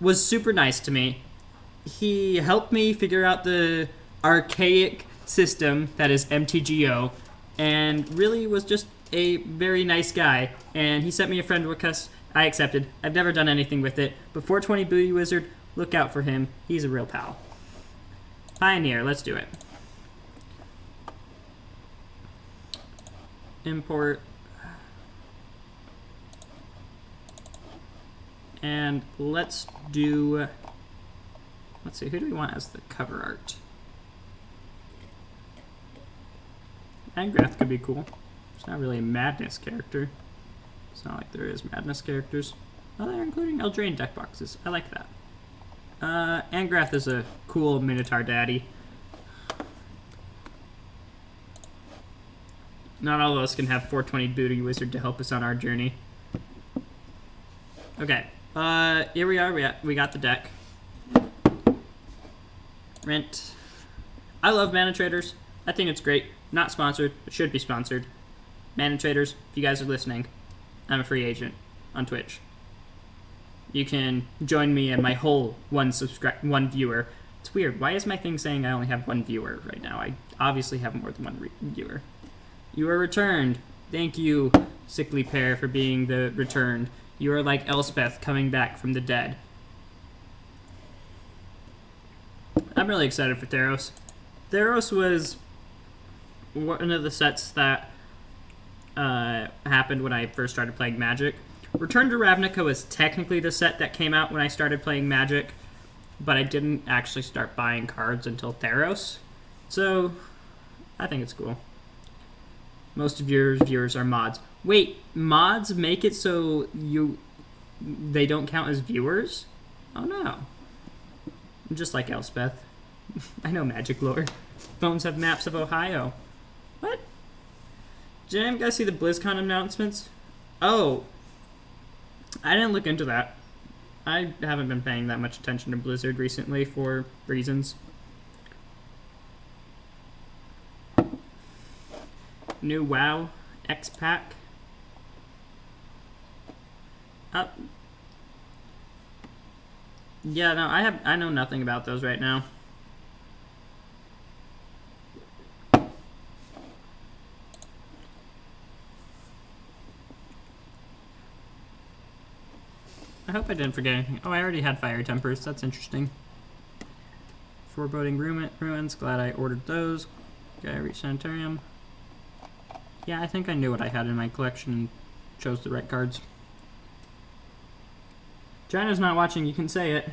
was super nice to me. He helped me figure out the archaic system that is MTGO, and really was just a very nice guy. And he sent me a friend request. I accepted. I've never done anything with it, but 420 Beauty Wizard, look out for him. He's a real pal. Pioneer, let's do it. Import. And let's do, let's see, who do we want as the cover art? Angrath could be cool. It's not really a Madness character. It's not like there is Madness characters. Oh, they're including Eldraine deck boxes. I like that. Angrath is a cool Minotaur daddy. Not all of us can have 420 Beauty Wizard to help us on our journey. Okay, here we are. We got the deck. Rent. I love Mana Traders. I think it's great. Not sponsored, but should be sponsored. Mana Traders, if you guys are listening, I'm a free agent on Twitch. You can join me and my whole one viewer. It's weird. Why is my thing saying I only have 1 viewer right now? I obviously have more than 1 viewer. You are returned. Thank you, Sickly Pair, for being the returned. You are like Elspeth coming back from the dead. I'm really excited for Theros. Theros was one of the sets that happened when I first started playing Magic. Return to Ravnica was technically the set that came out when I started playing Magic, but I didn't actually start buying cards until Theros. So, I think it's cool. Most of your viewers are mods. Wait, mods make it so they don't count as viewers? Oh no. I'm just like Elspeth. I know Magic lore. Phones have maps of Ohio. What? Did any of you guys see the BlizzCon announcements? Oh. I didn't look into that. I haven't been paying that much attention to Blizzard recently for reasons. New WoW X pack. Yeah, no, I know nothing about those right now. I hope I didn't forget anything. Oh, I already had Fire Tempers. That's interesting. Foreboding Ruins. Glad I ordered those. Okay, reach Sanitarium. Yeah, I think I knew what I had in my collection and chose the right cards. China's not watching, you can say it.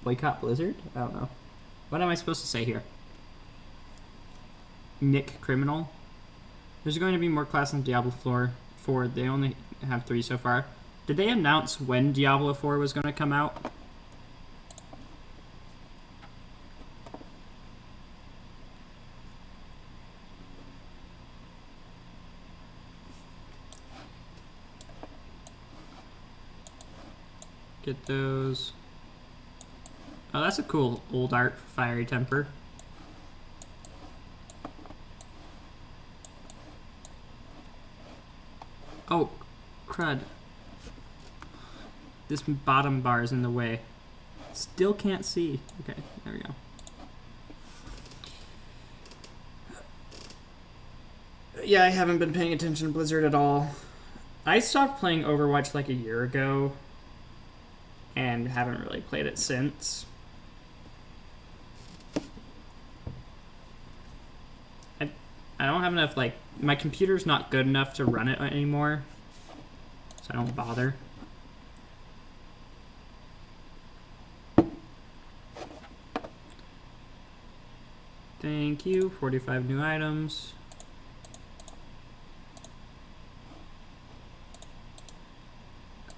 Boycott Blizzard? I don't know. What am I supposed to say here? Nick Criminal? There's going to be more classes in Diablo 4. They only have 3 so far. Did they announce when Diablo 4 was going to come out? Get those. Oh, that's a cool old art Fiery Temper. Oh, crud. This bottom bar is in the way. Still can't see. Okay, there we go. Yeah, I haven't been paying attention to Blizzard at all. I stopped playing Overwatch like a year ago and haven't really played it since. I I don't have enough, like, my computer's not good enough to run it anymore, so I don't bother. Thank you. 45 new items.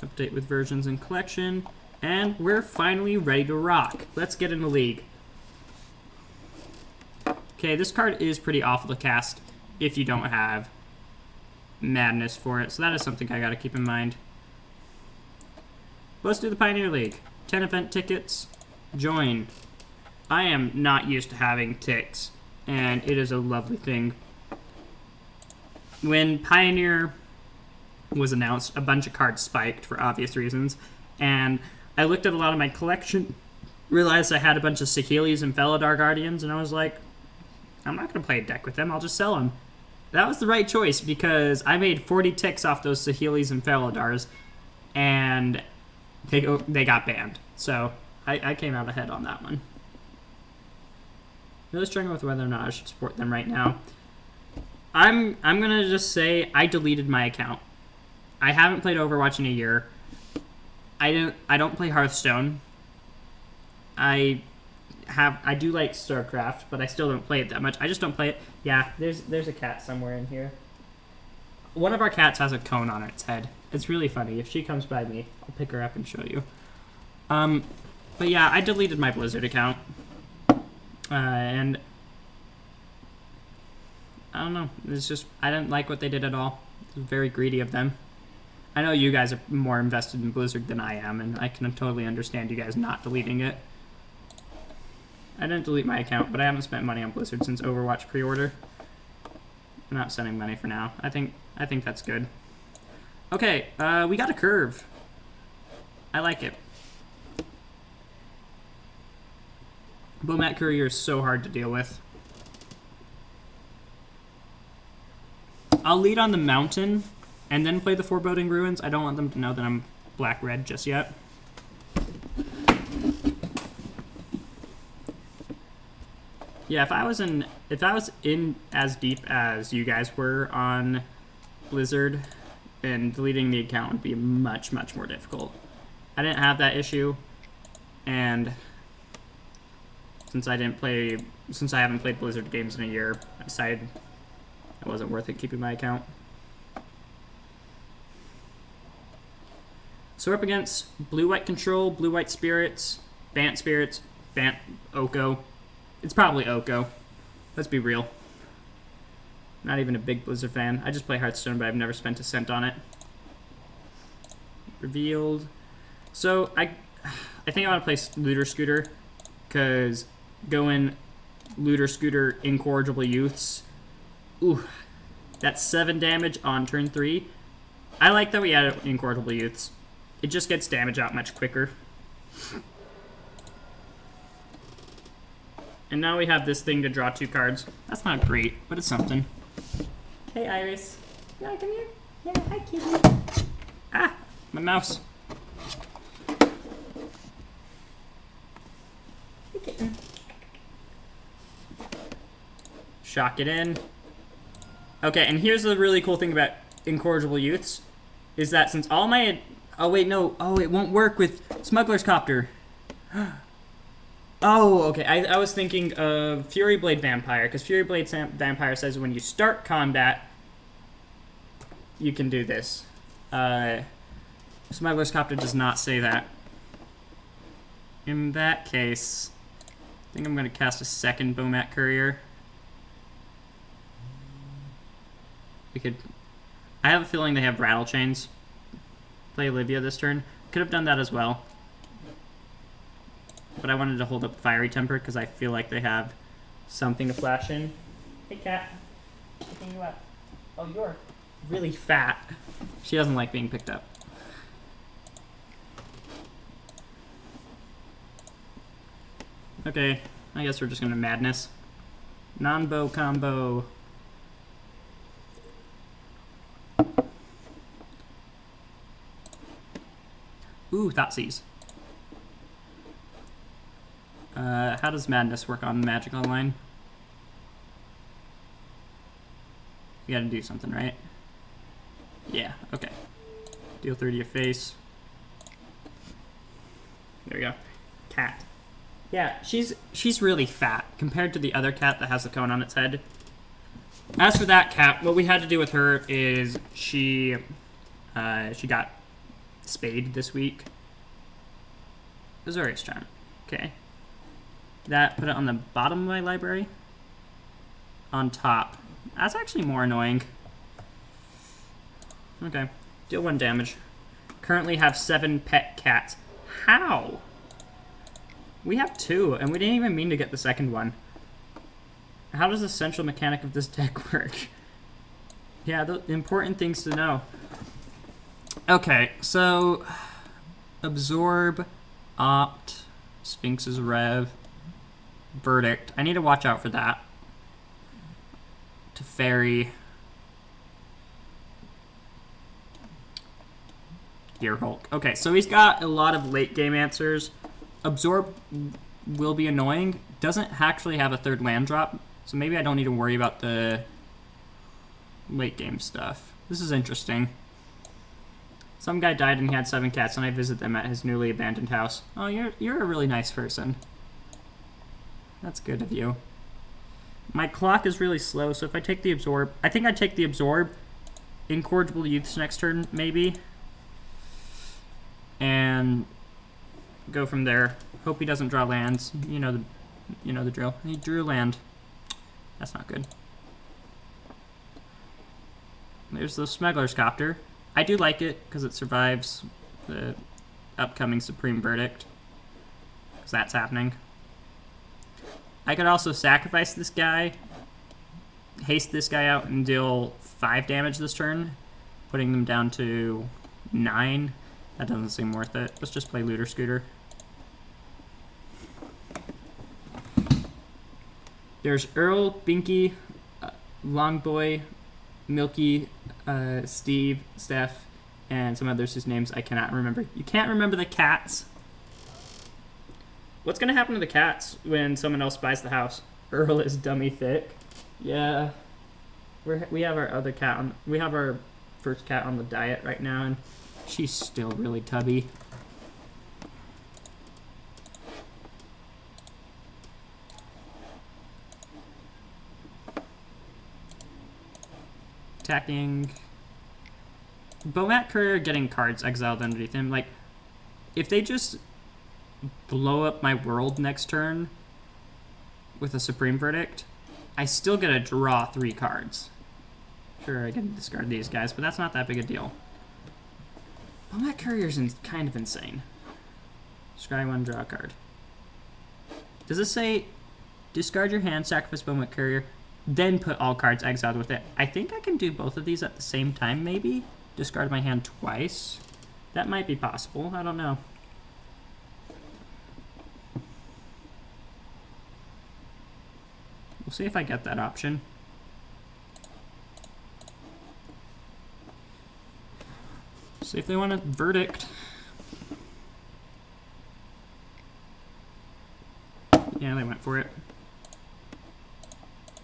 Update with versions and collection. And we're finally ready to rock. Let's get in the league. Okay, this card is pretty awful to cast if you don't have Madness for it. So that is something I gotta keep in mind. Let's do the Pioneer League. 10 event tickets. Join. I am not used to having ticks, and it is a lovely thing. When Pioneer was announced, a bunch of cards spiked for obvious reasons, and I looked at a lot of my collection, realized I had a bunch of Sahelis and Felidar Guardians, and I was like, I'm not going to play a deck with them, I'll just sell them. That was the right choice, because I made 40 ticks off those Sahelis and Felidars, and they got banned. So I came out ahead on that one. Really struggling with whether or not I should support them right now. I'm gonna just say I deleted my account. I haven't played Overwatch in a year. I don't play Hearthstone. I do like StarCraft, but I still don't play it that much. I just don't play it. Yeah, there's a cat somewhere in here. One of our cats has a cone on its head. It's really funny. If she comes by me, I'll pick her up and show you. But yeah, I deleted my Blizzard account. And I don't know. It's just, I didn't like what they did at all. It was very greedy of them. I know you guys are more invested in Blizzard than I am, and I can totally understand you guys not deleting it. I didn't delete my account, but I haven't spent money on Blizzard since Overwatch pre-order. I'm not sending money for now. I think that's good. Okay, we got a curve. I like it. Bomat Courier is so hard to deal with. I'll lead on the mountain and then play the Foreboding Ruins. I don't want them to know that I'm black-red just yet. Yeah, if I was in as deep as you guys were on Blizzard, then deleting the account would be much, much more difficult. I didn't have that issue, and since I haven't played Blizzard games in a year, I decided it wasn't worth it keeping my account. So we're up against Blue-White Control, Blue-White Spirits, Bant Spirits, Bant Oko. It's probably Oko. Let's be real. Not even a big Blizzard fan. I just play Hearthstone, but I've never spent a cent on it. Revealed. So I think I want to play Looter Scooter, because going Looter Scooter Incorrigible Youths. Ooh, that's 7 damage on turn 3. I like that we added Incorrigible Youths. It just gets damage out much quicker. And now we have this thing to draw 2 cards. That's not great, but it's something. Hey, Iris. You wanna come here? Yeah, hi, kitty. Ah, my mouse. Hey, kitten. Shock it in. Okay, and here's the really cool thing about Incorrigible Youths, is that since all my... Oh, wait, no. Oh, it won't work with Smuggler's Copter. Oh, okay. I was thinking of Fury Blade Vampire, because Fury Blade Vampire says when you start combat, you can do this. Smuggler's Copter does not say that. In that case, I think I'm going to cast a second Bomat Courier. I have a feeling they have Rattle Chains. Play Olivia this turn. Could have done that as well. But I wanted to hold up Fiery Temper because I feel like they have something to flash in. Hey, cat. Picking you up. Oh, you're really fat. She doesn't like being picked up. Okay, I guess we're just gonna Madness. Non-bow combo. Ooh, Thoughtseize. How does Madness work on Magic Online? You gotta do something, right? Yeah, okay. Deal 3 to your face. There we go. Cat. Yeah, she's really fat compared to the other cat that has the cone on its head. As for that cat, what we had to do with her is she got spayed this week. Azorius charm. Okay. That, put it on the bottom of my library. On top. That's actually more annoying. Okay. Deal 1 damage. Currently have 7 pet cats. How? We have 2, and we didn't even mean to get the second one. How does the central mechanic of this deck work? Yeah, the important things to know. Okay, so absorb, opt, Sphinx's Rev, verdict. I need to watch out for that. To fairy. Gear Hulk. Okay, so he's got a lot of late game answers. Absorb will be annoying. Doesn't actually have a 3rd land drop, so maybe I don't need to worry about the late game stuff. This is interesting. Some guy died and he had 7 cats, and I visit them at his newly abandoned house. Oh, you're a really nice person. That's good of you. My clock is really slow, so if I take the absorb, I think I'd take the absorb, incorrigible youths next turn, maybe, and go from there. Hope he doesn't draw lands. You know the drill. He drew land. That's not good. There's the Smuggler's Copter. I do like it because it survives the upcoming Supreme Verdict, because that's happening. I could also sacrifice this guy, haste this guy out, and deal 5 damage this turn, putting them down to 9. That doesn't seem worth it. Let's just play Looter Scooter. There's Earl, Binky, Longboy, Milky, Steve, Steph, and some others whose names I cannot remember. You can't remember the cats? What's gonna happen to the cats when someone else buys the house? Earl is dummy thick. Yeah. We have our other cat on, we have our first cat on the diet right now, and she's still really tubby. Attacking. Bomat Courier getting cards exiled underneath him. Like, if they just blow up my world next turn with a Supreme Verdict, I still get to draw 3 cards. Sure, I can discard these guys, but that's not that big a deal. Bomat Courier's kind of insane. Scry 1, draw a card. Does it say discard your hand, sacrifice Bomat Courier, then put all cards exiled with it? I think I can do both of these at the same time, maybe? Discard my hand twice? That might be possible. I don't know. We'll see if I get that option. See if they want a verdict. Yeah, they went for it.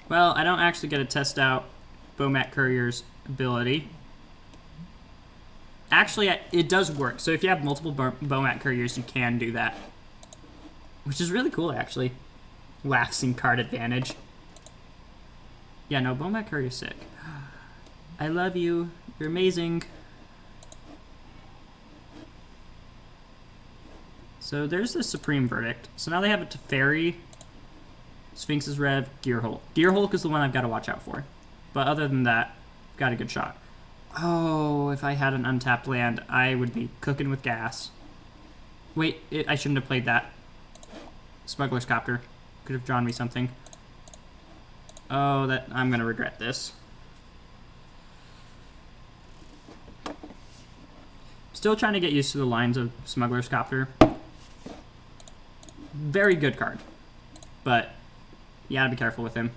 Well, I don't actually get to test out Bomat Courier's ability. Actually, it does work. So if you have multiple Bomat Couriers, you can do that. Which is really cool, actually. Laughing card advantage. Yeah, no, Bomat Courier's sick. I love you. You're amazing. So there's the Supreme Verdict. So now they have a Teferi, Sphinx's Rev, Gear Hulk. Gear Hulk is the one I've got to watch out for. But other than that, got a good shot. Oh, if I had an untapped land, I would be cooking with gas. Wait, I shouldn't have played that. Smuggler's Copter. Could have drawn me something. Oh, I'm gonna regret this. Still trying to get used to the lines of Smuggler's Copter. Very good card. But you gotta be careful with him.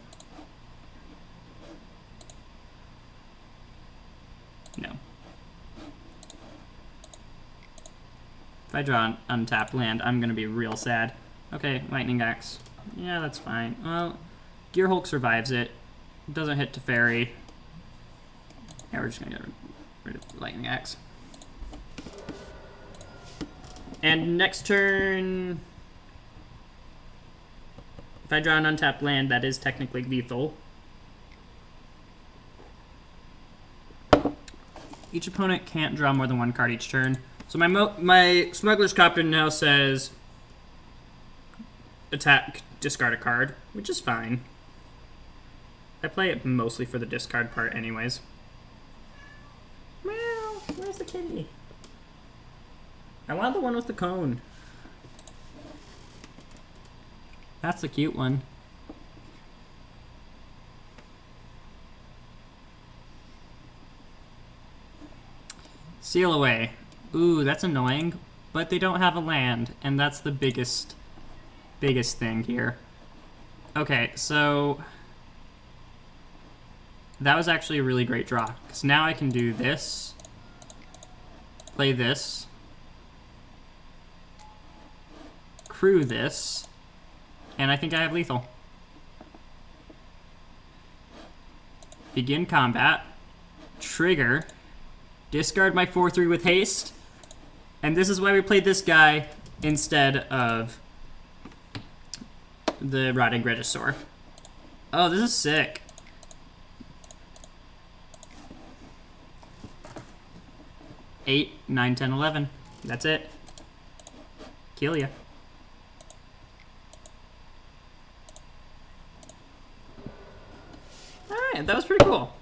No. If I draw an untapped land, I'm gonna be real sad. Okay, Lightning Axe. Yeah, that's fine. Well, Gear Hulk survives it. Doesn't hit Teferi. Yeah, we're just gonna get rid of the Lightning Axe. And next turn, if I draw an untapped land, that is technically lethal. Each opponent can't draw more than one card each turn. So my Smuggler's Copter now says attack, discard a card, which is fine. I play it mostly for the discard part anyways. Meow, where's the kitty? I want the one with the cone. That's the cute one. Seal away. Ooh, that's annoying. But they don't have a land, and that's the biggest thing here. Okay, so that was actually a really great draw, because now I can do this, play this, crew this, and I think I have lethal. Begin combat, trigger, discard my 4/3 with haste, and this is why we played this guy instead of the Rotting Regisaur. Oh, this is sick. Eight, 9, 10, 11. That's it. Kill ya. Alright, that was pretty cool.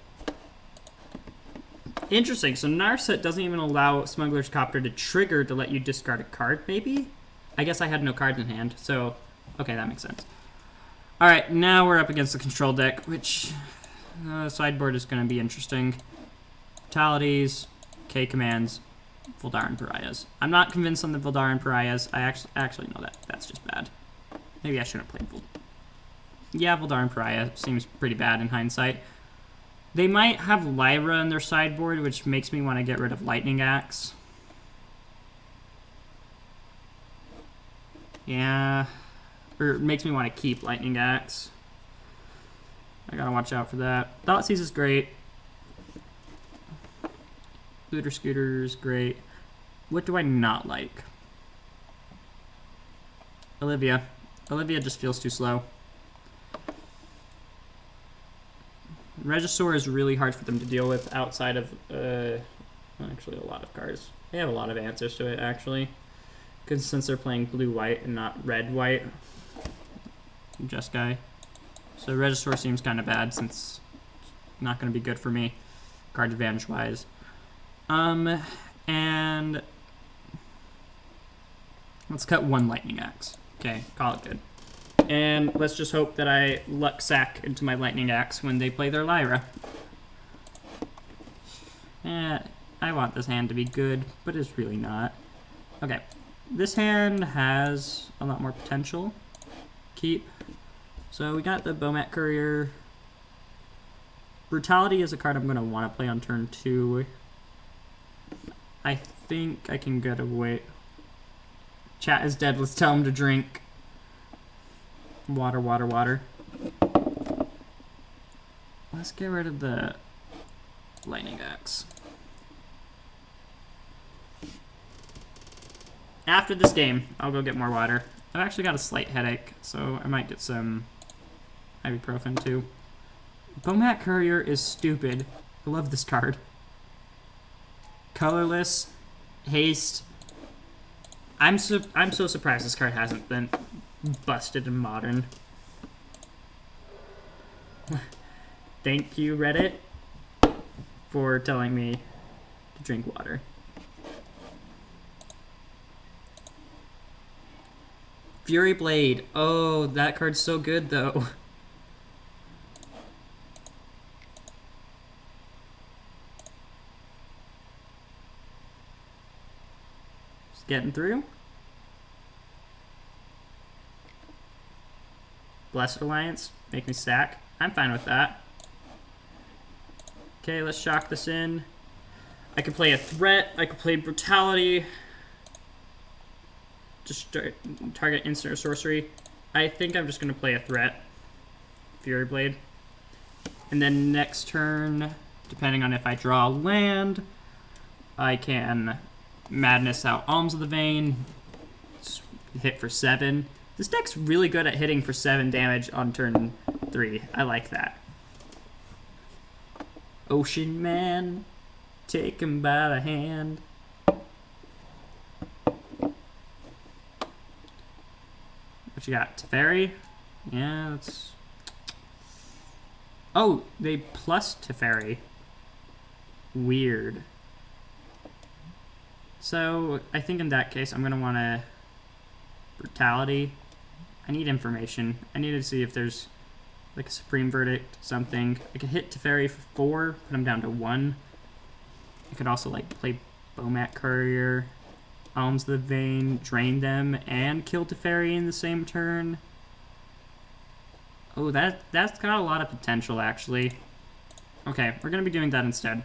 Interesting, so Narset doesn't even allow Smuggler's Copter to trigger to let you discard a card, maybe? I guess I had no cards in hand, so okay, that makes sense. Alright, now we're up against the control deck, which sideboard is going to be interesting. Fatalities, K commands, Voldaren Pariahs. I'm not convinced on the Voldaren Pariahs. I actually know that. That's just bad. Maybe I shouldn't have played Voldaren. Yeah, Voldaren Pariah seems pretty bad in hindsight. They might have Lyra in their sideboard, which makes me want to get rid of Lightning Axe. Yeah. Or it makes me want to keep Lightning Axe. I gotta watch out for that. Thoughtseize is great. Looter Scooter is great. What do I not like? Olivia. Olivia just feels too slow. Regisaur is really hard for them to deal with outside of, actually a lot of cards. They have a lot of answers to it, actually. Because since they're playing blue-white and not red-white. Just guy. So Regisaur seems kind of bad since it's not going to be good for me, card advantage-wise. And let's cut one Lightning Axe. Okay, call it good. And let's just hope that I luck sack into my Lightning Axe when they play their Lyra. I want this hand to be good, but it's really not. Okay, this hand has a lot more potential. Keep. So we got the Bomat Courier. Brutality is a card I'm going to want to play on turn 2. I think I can get away. Chat is dead. Let's tell him to drink. Water, water, water. Let's get rid of the Lightning Axe. After this game, I'll go get more water. I've actually got a slight headache, so I might get some ibuprofen too. Bomat Courier is stupid. I love this card. Colorless, haste. I'm so surprised this card hasn't been busted in Modern. Thank you, Reddit, for telling me to drink water. Fury Blade. Oh, that card's so good, though. Just getting through. Blessed Alliance. Make me sack. I'm fine with that. Okay, let's shock this in. I could play a threat. I could play Brutality. Just target instant or sorcery. I think I'm just going to play a threat. Fury Blade. And then next turn, depending on if I draw land, I can Madness out Alms of the Vein, hit for 7. This deck's really good at hitting for 7 damage on turn 3. I like that. Ocean Man, take him by the hand. What you got? Teferi? Yeah, that's... Oh, they plus Teferi. Weird. So, I think in that case, I'm going to want to... Brutality. I need information. I need to see if there's like a Supreme Verdict, something. I could hit Teferi for 4, put him down to 1. I could also like play Bomat Courier, Alms of the Vein, drain them, and kill Teferi in the same turn. Oh, that's got a lot of potential, actually. Okay, we're going to be doing that instead.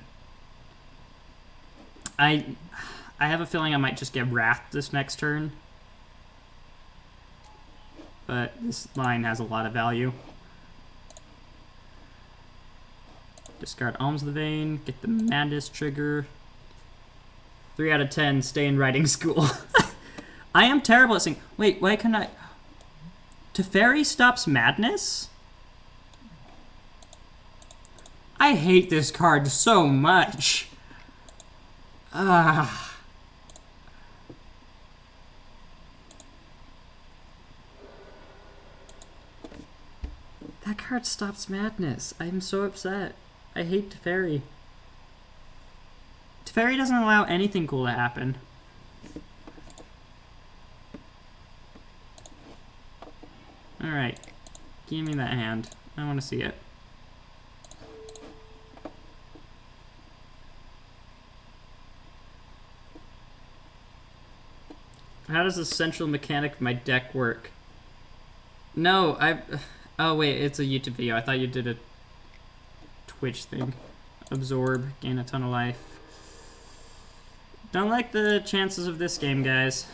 I have a feeling I might just get Wrath this next turn. But this line has a lot of value. Discard Alms of the Vein, get the Madness trigger. 3 out of 10, stay in writing school. I am terrible at saying, wait, why can I... Teferi stops Madness? I hate this card so much. Ah. That card stops Madness. I'm so upset. I hate Teferi. Teferi doesn't allow anything cool to happen. Alright. Give me that hand. I want to see it. How does the central mechanic of my deck work? No, oh wait, it's a YouTube video. I thought you did a Twitch thing. Absorb, gain a ton of life. Don't like the chances of this game, guys.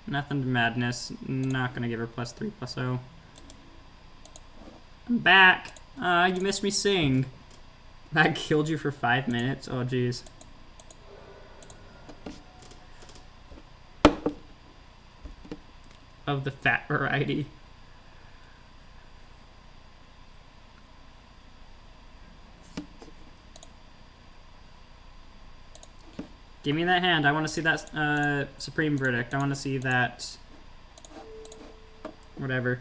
Nothing to Madness. Not gonna give her +3/+0. I'm back. You missed me sing. That killed you for 5 minutes. Oh, jeez. Of the fat variety. Give me that hand. I want to see that Supreme Verdict. I want to see that... Whatever.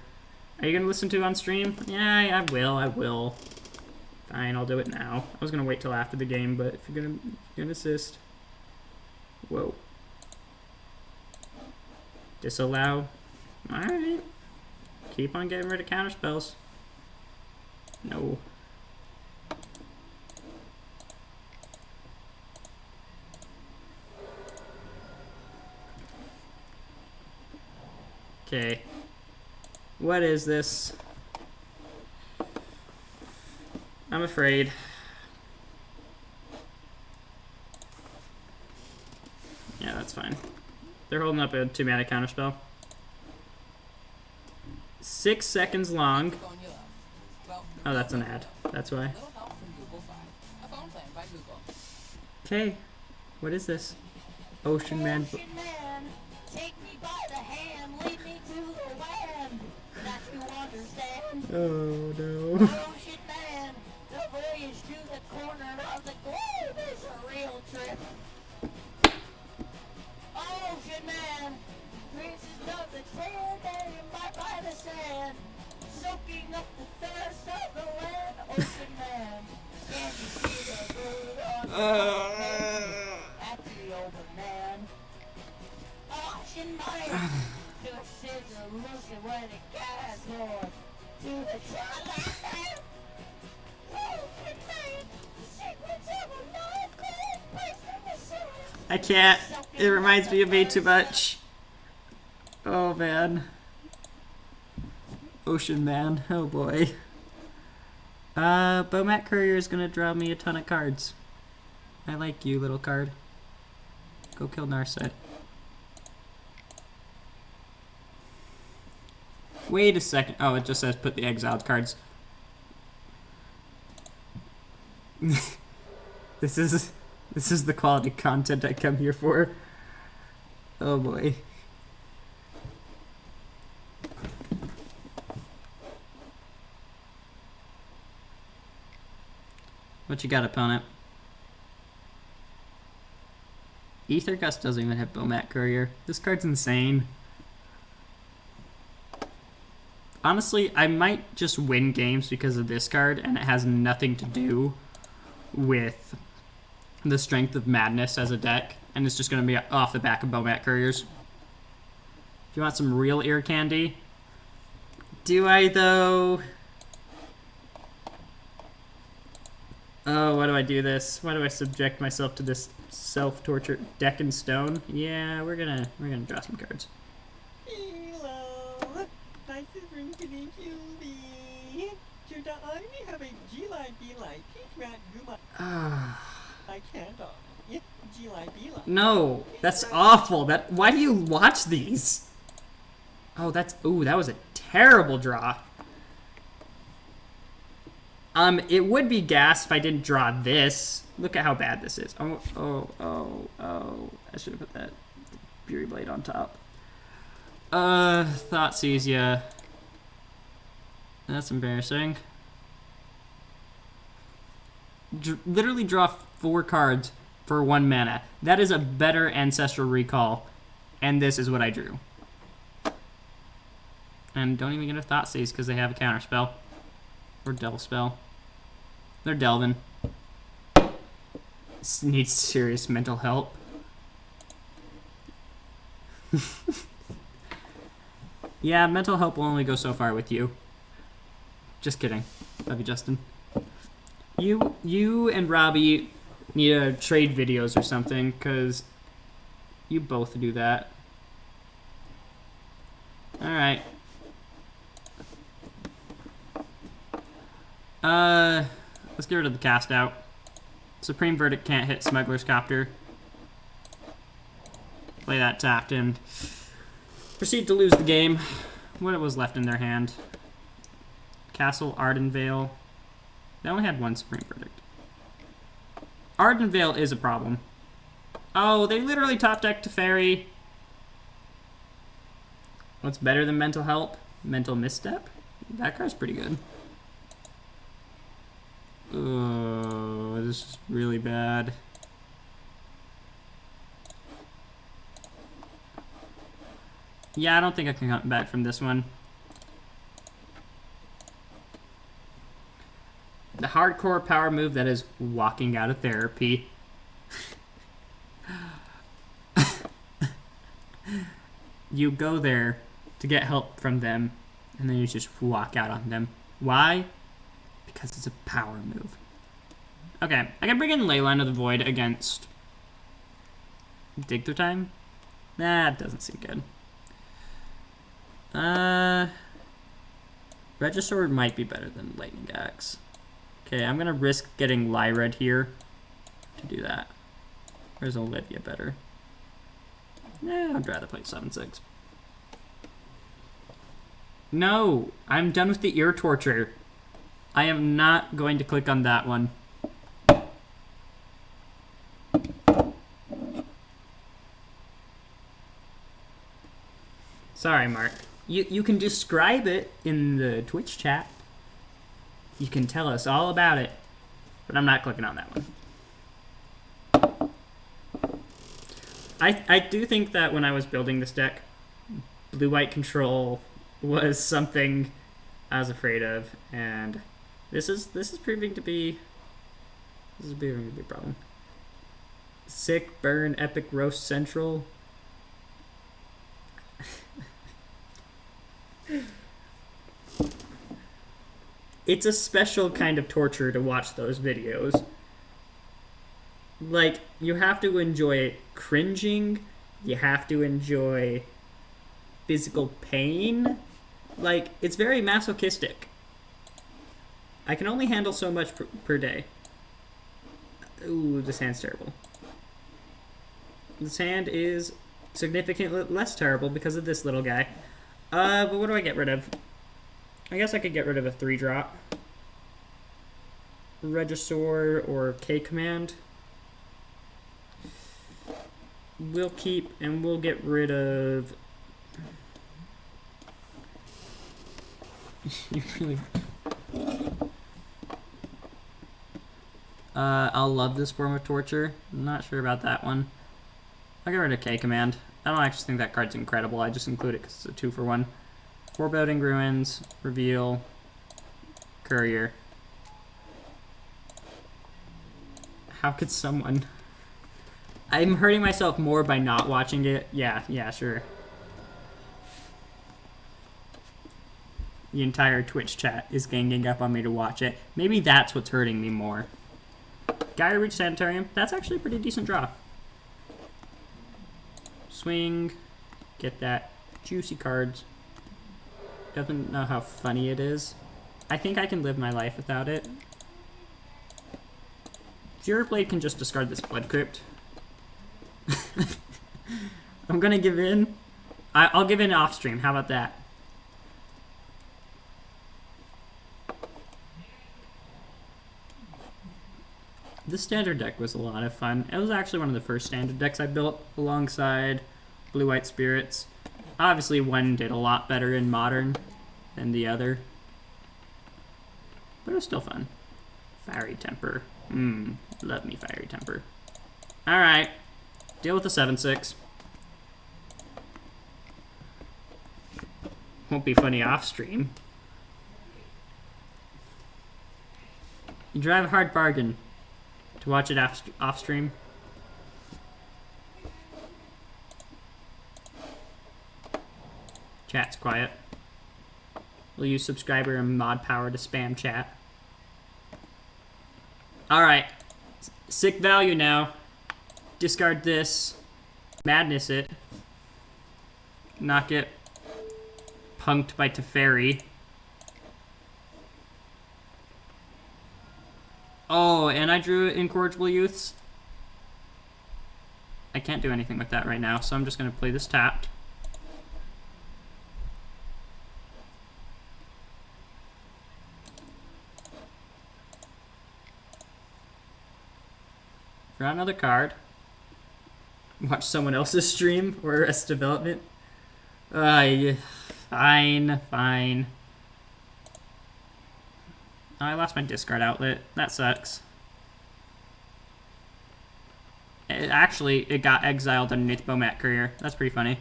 Are you going to listen to it on stream? Yeah, I will. Fine, I'll do it now. I was going to wait till after the game, but if you're going to assist... Whoa. Disallow. Alright. Keep on getting rid of counter spells. No. Okay. What is this? I'm afraid. Yeah, that's fine. They're holding up a 2-mana counterspell. 6 seconds long. Oh, that's an ad. That's why. Okay. What is this? Ocean Man. Ocean Man, take me by the hand, lead me to the land. That you understand. Oh no. Ocean Man, the voyage to the corner of the globe is a real trip. Ocean Man, princes of the sand, they might by the sand, soaking up the thirst of the land. Ocean Man, can you see the good on the at the open man? Ocean Man, to a scissor, loosen where the gas more to the twilight. Ocean Man, the secrets of a life placed in the sand. I can't. It reminds me of me too much. Oh man. Ocean Man. Oh boy. Bomat Courier is gonna draw me a ton of cards. I like you, little card. Go kill Narset. Wait a second. Oh, it just says put the exiled cards. This is the quality content I come here for. Oh boy. What you got, opponent? Ether Gust doesn't even have Bomat Courier. This card's insane. Honestly, I might just win games because of this card, and it has nothing to do with the strength of Madness as a deck, and it's just going to be off the back of Bomat Couriers. If you want some real ear candy, do I though? Oh, why do I do this? Why do I subject myself to this self-torture deck in stone? Yeah, we're gonna draw some cards. Hello, nice to meet you. Should I have a G-line, B-line, peach rat, guma? I can't. G-line, B-line. No, that's awful. Why do you watch these? Oh, that was a terrible draw. It would be gas if I didn't draw this. Look at how bad this is. Oh. I should have put that Fury Blade on top. Thought sees ya. That's embarrassing. Literally draw 4 cards for 1 mana. That is a better Ancestral Recall. And this is what I drew. And don't even get a Thought Seize because they have a counter spell. Or Delve spell. They're delving. This needs serious mental help. Yeah, mental help will only go so far with you. Just kidding. Love you, Justin. You and Robbie need to trade videos or something, because you both do that. Alright. Let's get rid of the cast out. Supreme Verdict can't hit Smuggler's Copter. Play that tapped and proceed to lose the game. What was left in their hand? Castle, Ardenvale. They only had 1 Supreme Verdict. Ardenvale is a problem. Oh, they literally top decked Teferi. What's better than Mental Help? Mental Misstep? That card's pretty good. Oh, this is really bad. Yeah, I don't think I can come back from this one. The hardcore power move that is walking out of therapy. You go there to get help from them, and then you just walk out on them. Why? Because it's a power move. Okay, I can bring in Leyline of the Void against Dig Through Time. That doesn't seem good. Regisword might be better than Lightning Axe. Okay, I'm gonna risk getting Lyred here to do that. Where's Olivia better? Nah, I'd rather play 7/6. No, I'm done with the ear torture. I am not going to click on that one. Sorry, Mark. You can describe it in the Twitch chat. You can tell us all about it. But I'm not clicking on that one. I do think that when I was building this deck, blue-white control was something I was afraid of, and this is proving to be a problem. Sick, burn, epic, roast, central. It's a special kind of torture to watch those videos. Like, you have to enjoy cringing, you have to enjoy physical pain. Like, it's very masochistic. I can only handle so much per day. Ooh, this hand's terrible. This hand is significantly less terrible because of this little guy. But what do I get rid of? I guess I could get rid of a 3-drop. Regisaur or K command. We'll keep and we'll get rid of. You really. I'll love this form of torture. I'm not sure about that one. I'll get rid of K command. I don't actually think that card's incredible. I just include it because it's a 2-for-1. Foreboding Ruins, Reveal, Courier. How could someone... I'm hurting myself more by not watching it. Yeah, sure. The entire Twitch chat is ganging up on me to watch it. Maybe that's what's hurting me more. Gaia Reach Sanitarium. That's actually a pretty decent draw. Swing. Get that. Juicy cards. Doesn't know how funny it is. I think I can live my life without it. Fury Blade can just discard this Blood Crypt. I'm gonna give in. I'll give in off stream. How about that? This standard deck was a lot of fun. It was actually one of the first standard decks I built alongside Blue-White Spirits. Obviously, one did a lot better in Modern than the other. But it was still fun. Fiery Temper. Love me Fiery Temper. Alright. Deal with the 7/6. Won't be funny off stream. You drive a hard bargain to watch it off stream. Chat's quiet. We'll use subscriber and mod power to spam chat. Alright. Sick value now. Discard this. Madness it. Not get punked by Teferi. Oh, and I drew Incorrigible Youths. I can't do anything with that right now, so I'm just going to play this tapped. Draw another card. Watch someone else's stream or Arrested Development. Yeah. Fine. Oh, I lost my discard outlet. That sucks. It got exiled underneath Bomat Courier. That's pretty funny.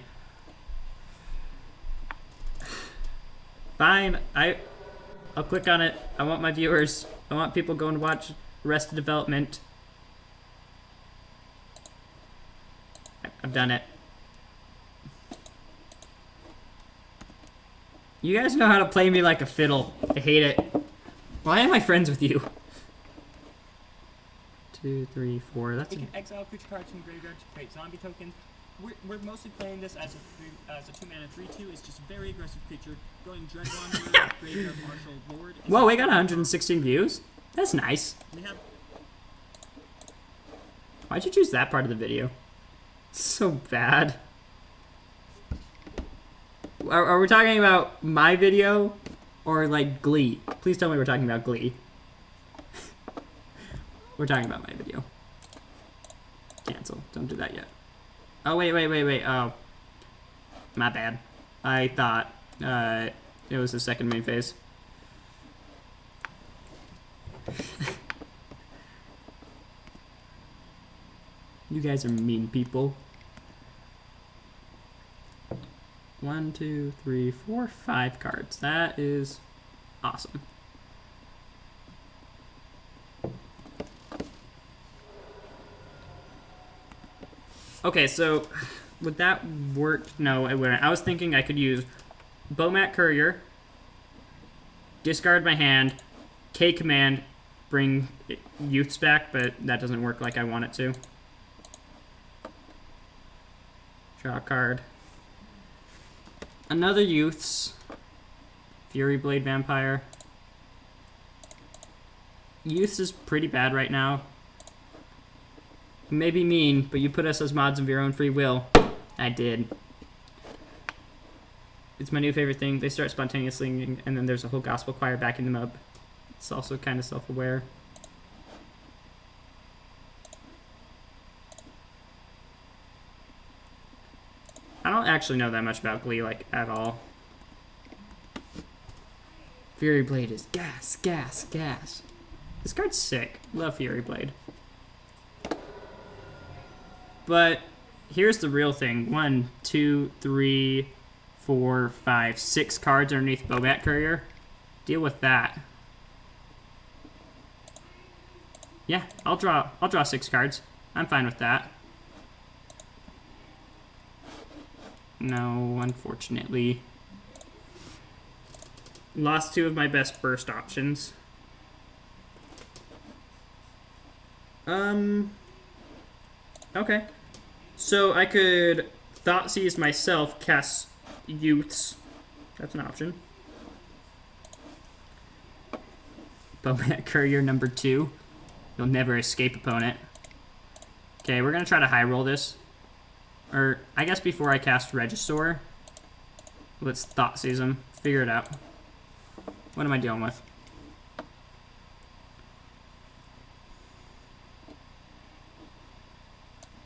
Fine. I'll click on it. I want my viewers. I want people going to watch Arrested Development. I've done it. You guys know how to play me like a fiddle. I hate it. Why am I friends with you? 2, 3, 4. That's You can exile creature cards from graveyard to create zombie tokens. We're mostly playing this as a 2-mana 3/2. It's just a very aggressive creature. Going Dread Wanderer, Graveyard Marshal, Lord. Whoa, we got 116 views? That's nice. We have Why'd you choose that part of the video? So bad. Are we talking about my video or like Glee? Please tell me we're talking about Glee. We're talking about my video. Cancel. Don't do that yet. Oh, wait. Oh. My bad. I thought it was the second main phase. You guys are mean people. 1, 2, 3, 4, 5 cards. That is awesome. Okay, so would that work? No, it wouldn't. I was thinking I could use Bomat Courier, discard my hand, K command, bring Youths back, but that doesn't work like I want it to. Draw a card. Another Youths. Fury Blade Vampire. Youths is pretty bad right now. You may be mean, but you put us as mods of your own free will. I did. It's my new favorite thing. They start spontaneously, and then there's a whole gospel choir backing them up. It's also kind of self-aware. actually know that much about Glee, like, at all. Fury Blade is gas, gas, gas. This card's sick. Love Fury Blade. But here's the real thing. 1, 2, 3, 4, 5, 6 cards underneath Bobat Courier. Deal with that. Yeah, I'll draw 6 cards. I'm fine with that. No, unfortunately. Lost 2 of my best burst options. Okay. So I could Thoughtseize myself, cast Youths. That's an option. Bobat Courier number 2. You'll never escape opponent. Okay, we're gonna try to high roll this. Or, I guess before I cast Regisaur, let's Thoughtseize him. Figure it out. What am I dealing with?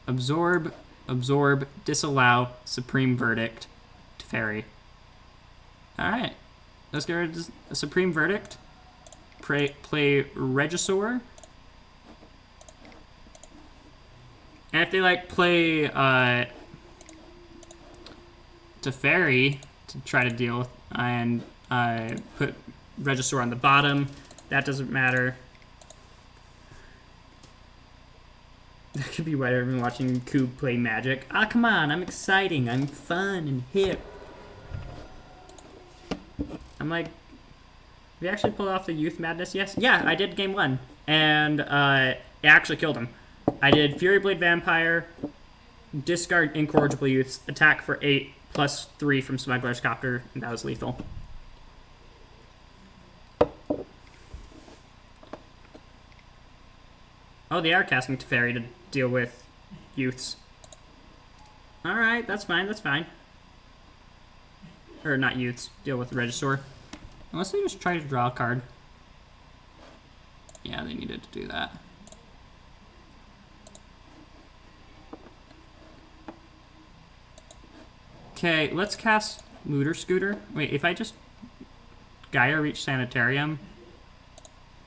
Absorb, absorb, disallow, Supreme Verdict, Teferi. Alright. Let's go to a Supreme Verdict. Play Regisaur. And if they like play Teferi to try to deal with, and put Regisaur on the bottom, that doesn't matter. That could be why I've been watching Coob play Magic. Ah, come on, I'm exciting, I'm fun and hip. I'm like, we actually pulled off the Youth Madness, yes? Yeah, I did game 1, and it actually killed him. I did Fury Blade Vampire, discard Incorrigible Youths, attack for 8, plus 3 from Smuggler's Copter, and that was lethal. Oh, they are casting Teferi to deal with Youths. Alright, that's fine, that's fine. Or not Youths, deal with Regisaur. Unless they just try to draw a card. Yeah, they needed to do that. Okay, let's cast Looter Scooter. Wait, if I just Gaia Reach Sanitarium?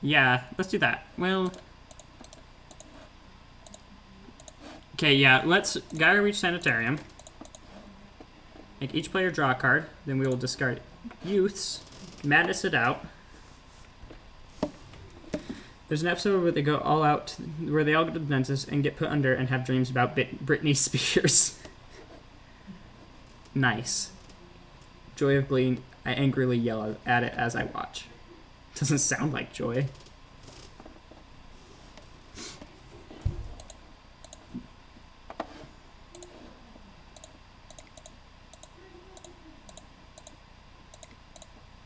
Yeah, let's do that. Well... Okay, yeah, let's Gaia Reach Sanitarium. Make each player draw a card. Then we will discard Youths. Madness it out. There's an episode where they go all out, where they all go to the dentist and get put under and have dreams about Britney Spears. Nice. Joy of Glee. I angrily yell at it as I watch. Doesn't sound like joy.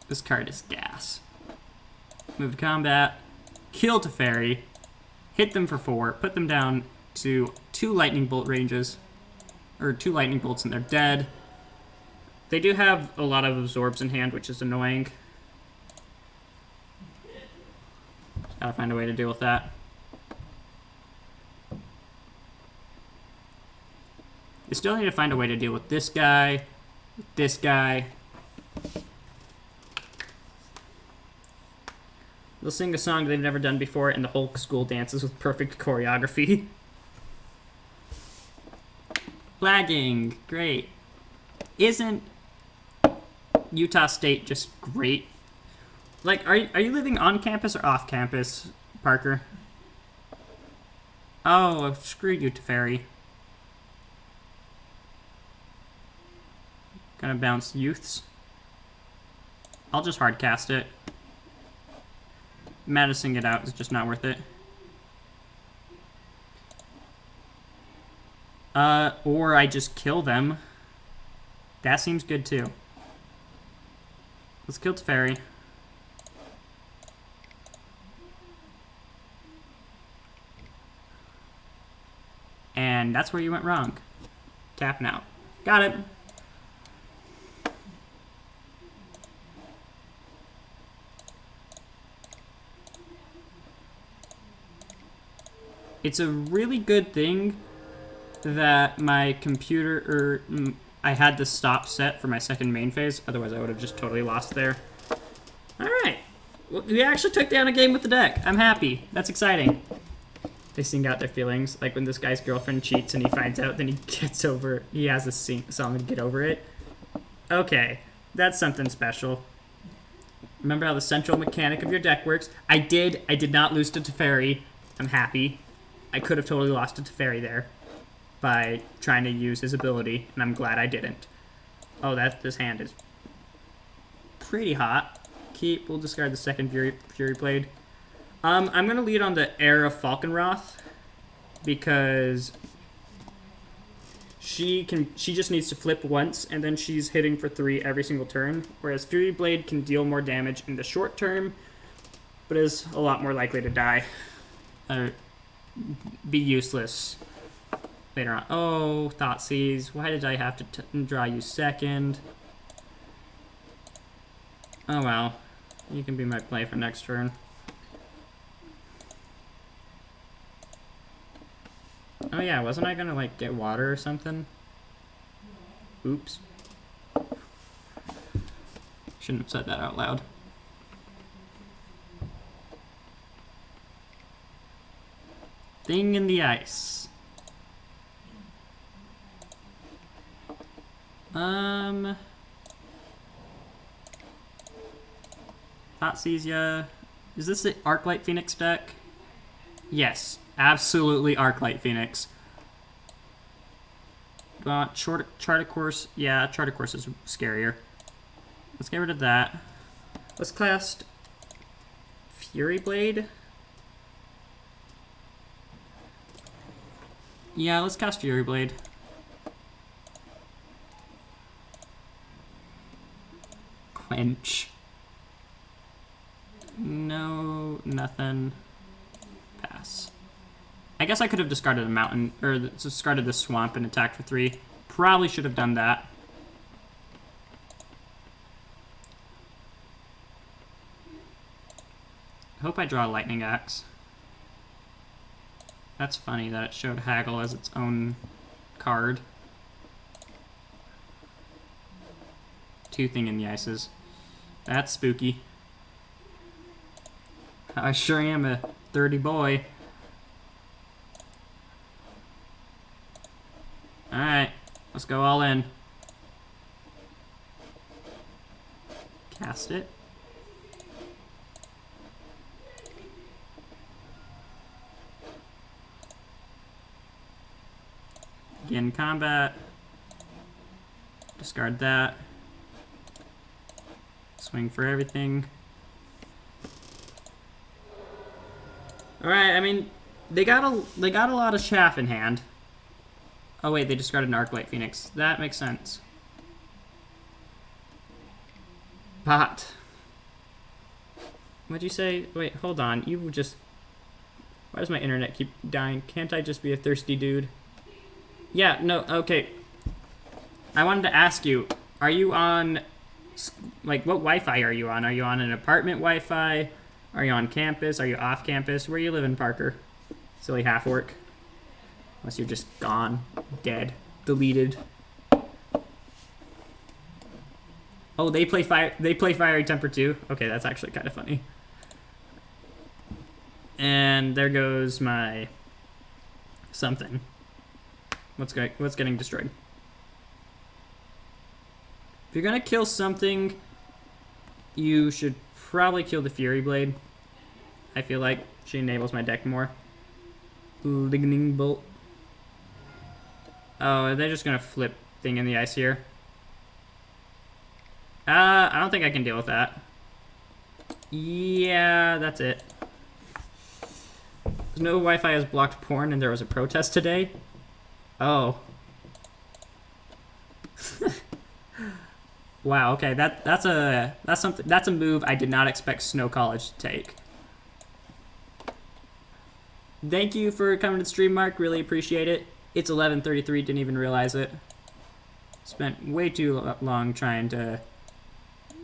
This card is gas. Move to combat. Kill Teferi. Hit them for 4. Put them down to 2 lightning bolt ranges. Or 2 lightning bolts and they're dead. They do have a lot of absorbs in hand, which is annoying. Just gotta find a way to deal with that. You still need to find a way to deal with this guy, with this guy. They'll sing a song they've never done before, and the whole school dances with perfect choreography. Lagging, great. Isn't Utah State just great? Like, are you living on campus or off campus, Parker? Oh, screw you, Teferi. Gonna bounce Youths. I'll just hardcast it. Madising it out is just not worth it. Or I just kill them. That seems good too. Let's kill Teferi. And that's where you went wrong. Tapping out. Got it. It's a really good thing that my computer, I had the stop set for my second main phase. Otherwise, I would have just totally lost there. All right. Well, we actually took down a game with the deck. I'm happy. That's exciting. They sing out their feelings. Like when this guy's girlfriend cheats and he finds out, then he gets over... He has a song to get over it. Okay. That's something special. Remember how the central mechanic of your deck works? I did not lose to Teferi. I'm happy. I could have totally lost to Teferi there by trying to use his ability, and I'm glad I didn't. Oh, this hand is pretty hot. We'll discard the second Fury Blade. I'm going to lead on the Heir of Falkenroth because she just needs to flip once, and then she's hitting for 3 every single turn, whereas Fury Blade can deal more damage in the short term, but is a lot more likely to die. Or be useless later on. Oh, Thoughtseize. Why did I have to draw you second? Oh well. You can be my play for next turn. Oh yeah, wasn't I gonna like get water or something? Oops. Shouldn't have said that out loud. Thing in the ice. Thoughtseize. Is this the Arclight Phoenix deck? Yes, absolutely Arclight Phoenix. Chart of Course. Yeah, Chart of Course is scarier. Let's get rid of that. Let's cast Fury Blade. Yeah, let's cast Fury Blade. Quench. No, nothing. Pass. I guess I could have discarded a mountain, or discarded the swamp and attacked for 3. Probably should have done that. I hope I draw a Lightning Axe. That's funny that it showed Haggle as its own card. 2 Thing in the Ices. That's spooky. I sure am a 30 boy. Alright, let's go all in. Cast it. Begin combat. Discard that. Swing for everything. Alright, I mean, they got a lot of chaff in hand. Oh wait, they discarded an Arclight Phoenix. That makes sense. But what'd you say? Wait, hold on. You just... Why does my internet keep dying? Can't I just be a thirsty dude? Yeah, no, okay. I wanted to ask you, are you on... Like, what Wi-Fi are you on? Are you on an apartment Wi-Fi? Are you on campus? Are you off campus? Where you living, Parker? Silly half-orc. Unless you're just gone, dead, deleted. Oh, they play fire. They play Fiery Temper too. Okay, that's actually kind of funny. And there goes my something. What's getting destroyed? If you're gonna kill something, you should probably kill the Fury Blade. I feel like she enables my deck more. Lightning Bolt. Oh, they're just gonna flip Thing in the Ice here. I don't think I can deal with that. Yeah, that's it. No Wi-Fi has blocked porn, and there was a protest today. Oh. Wow. Okay, that's a move I did not expect Snow College to take. Thank you for coming to the stream, Mark. Really appreciate it. It's 11:33. Didn't even realize it. Spent way too long trying to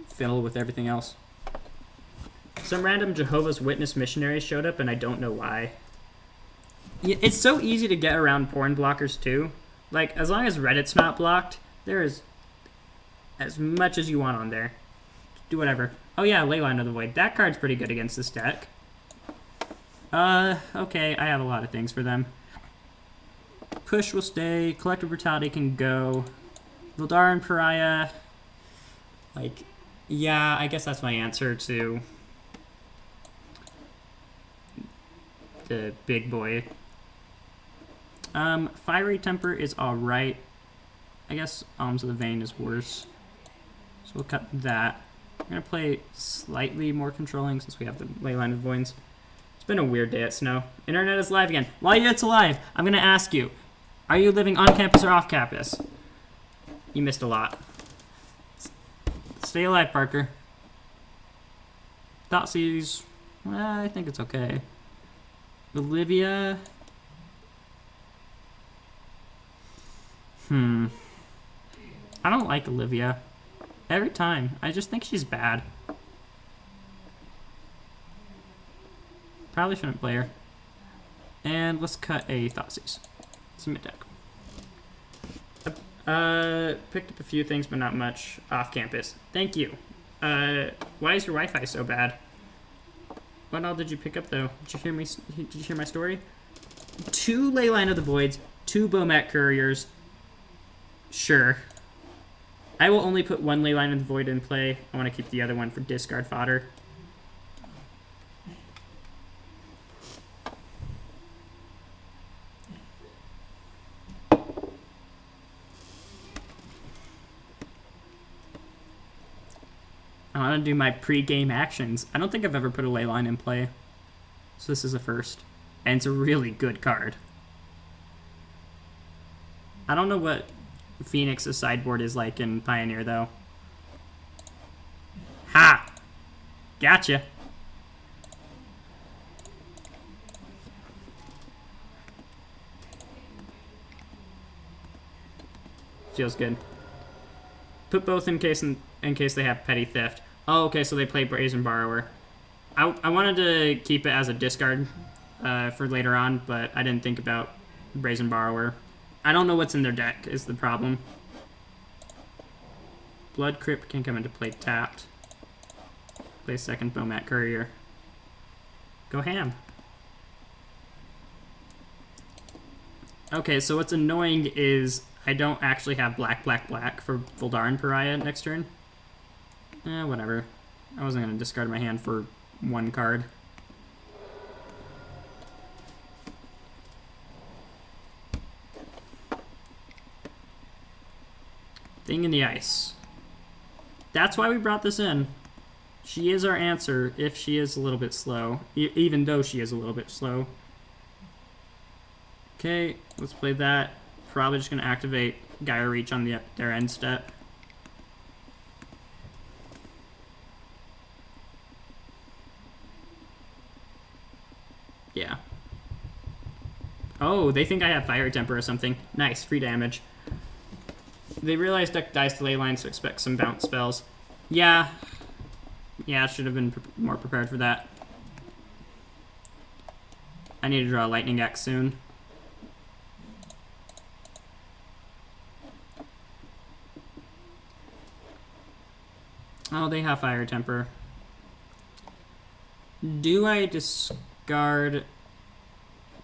fiddle with everything else. Some random Jehovah's Witness missionary showed up, and I don't know why. It's so easy to get around porn blockers too. Like, as long as Reddit's not blocked, There is as much as you want on there. Do whatever. Oh yeah, Leyline of the Void. That card's pretty good against this deck. Okay, I have a lot of things for them. Push will stay. Collective Brutality can go. Vildaran Pariah. Like, yeah, I guess that's my answer to the big boy. Fiery Temper is alright. I guess Alms of the Vein is worse. So we'll cut that. I'm going to play slightly more controlling since we have the Leyline of Voids. It's been a weird day at Snow. Internet is live again. While it's alive, I'm going to ask you, are you living on campus or off campus? You missed a lot. Stay alive, Parker. Thoughtseize, I think it's okay. Olivia. I don't like Olivia. Every time. I just think she's bad. Probably shouldn't play her. And let's cut a Thoughtseize. It's a mid-deck. Picked up a few things, but not much off campus. Thank you. Why is your Wi-Fi so bad? What all did you pick up, though? Did you hear me? Did you hear my story? 2 Leyline of the Voids, 2 Bomat Couriers. Sure. I will only put 1 Leyline of the Void in play. I want to keep the other one for discard fodder. I want to do my pre-game actions. I don't think I've ever put a Leyline in play. So this is a first. And it's a really good card. I don't know what Phoenix's sideboard is like in Pioneer, though. Ha! Gotcha. Feels good. Put both in case they have Petty Theft. Oh, okay, so they play Brazen Borrower. I wanted to keep it as a discard for later on, but I didn't think about Brazen Borrower. I don't know what's in their deck is the problem. Blood Crypt can come into play tapped. Play second Bomat Courier. Go ham. Okay, so what's annoying is I don't actually have black for Vildaran Pariah next turn. Whatever. I wasn't going to discard my hand for 1 card. Thing in the Ice. That's why we brought this in. She is our answer if she is a little bit slow. Even though she is a little bit slow. Okay, let's play that. Probably just going to activate Gaia Reach on their end step. Yeah. Oh, they think I have Fire Temper or something. Nice, free damage. They realize deck dies to Leyline, so expect some bounce spells. Yeah. Yeah, I should have been more prepared for that. I need to draw a Lightning Axe soon. Oh, they have Fire Temper. Do I discard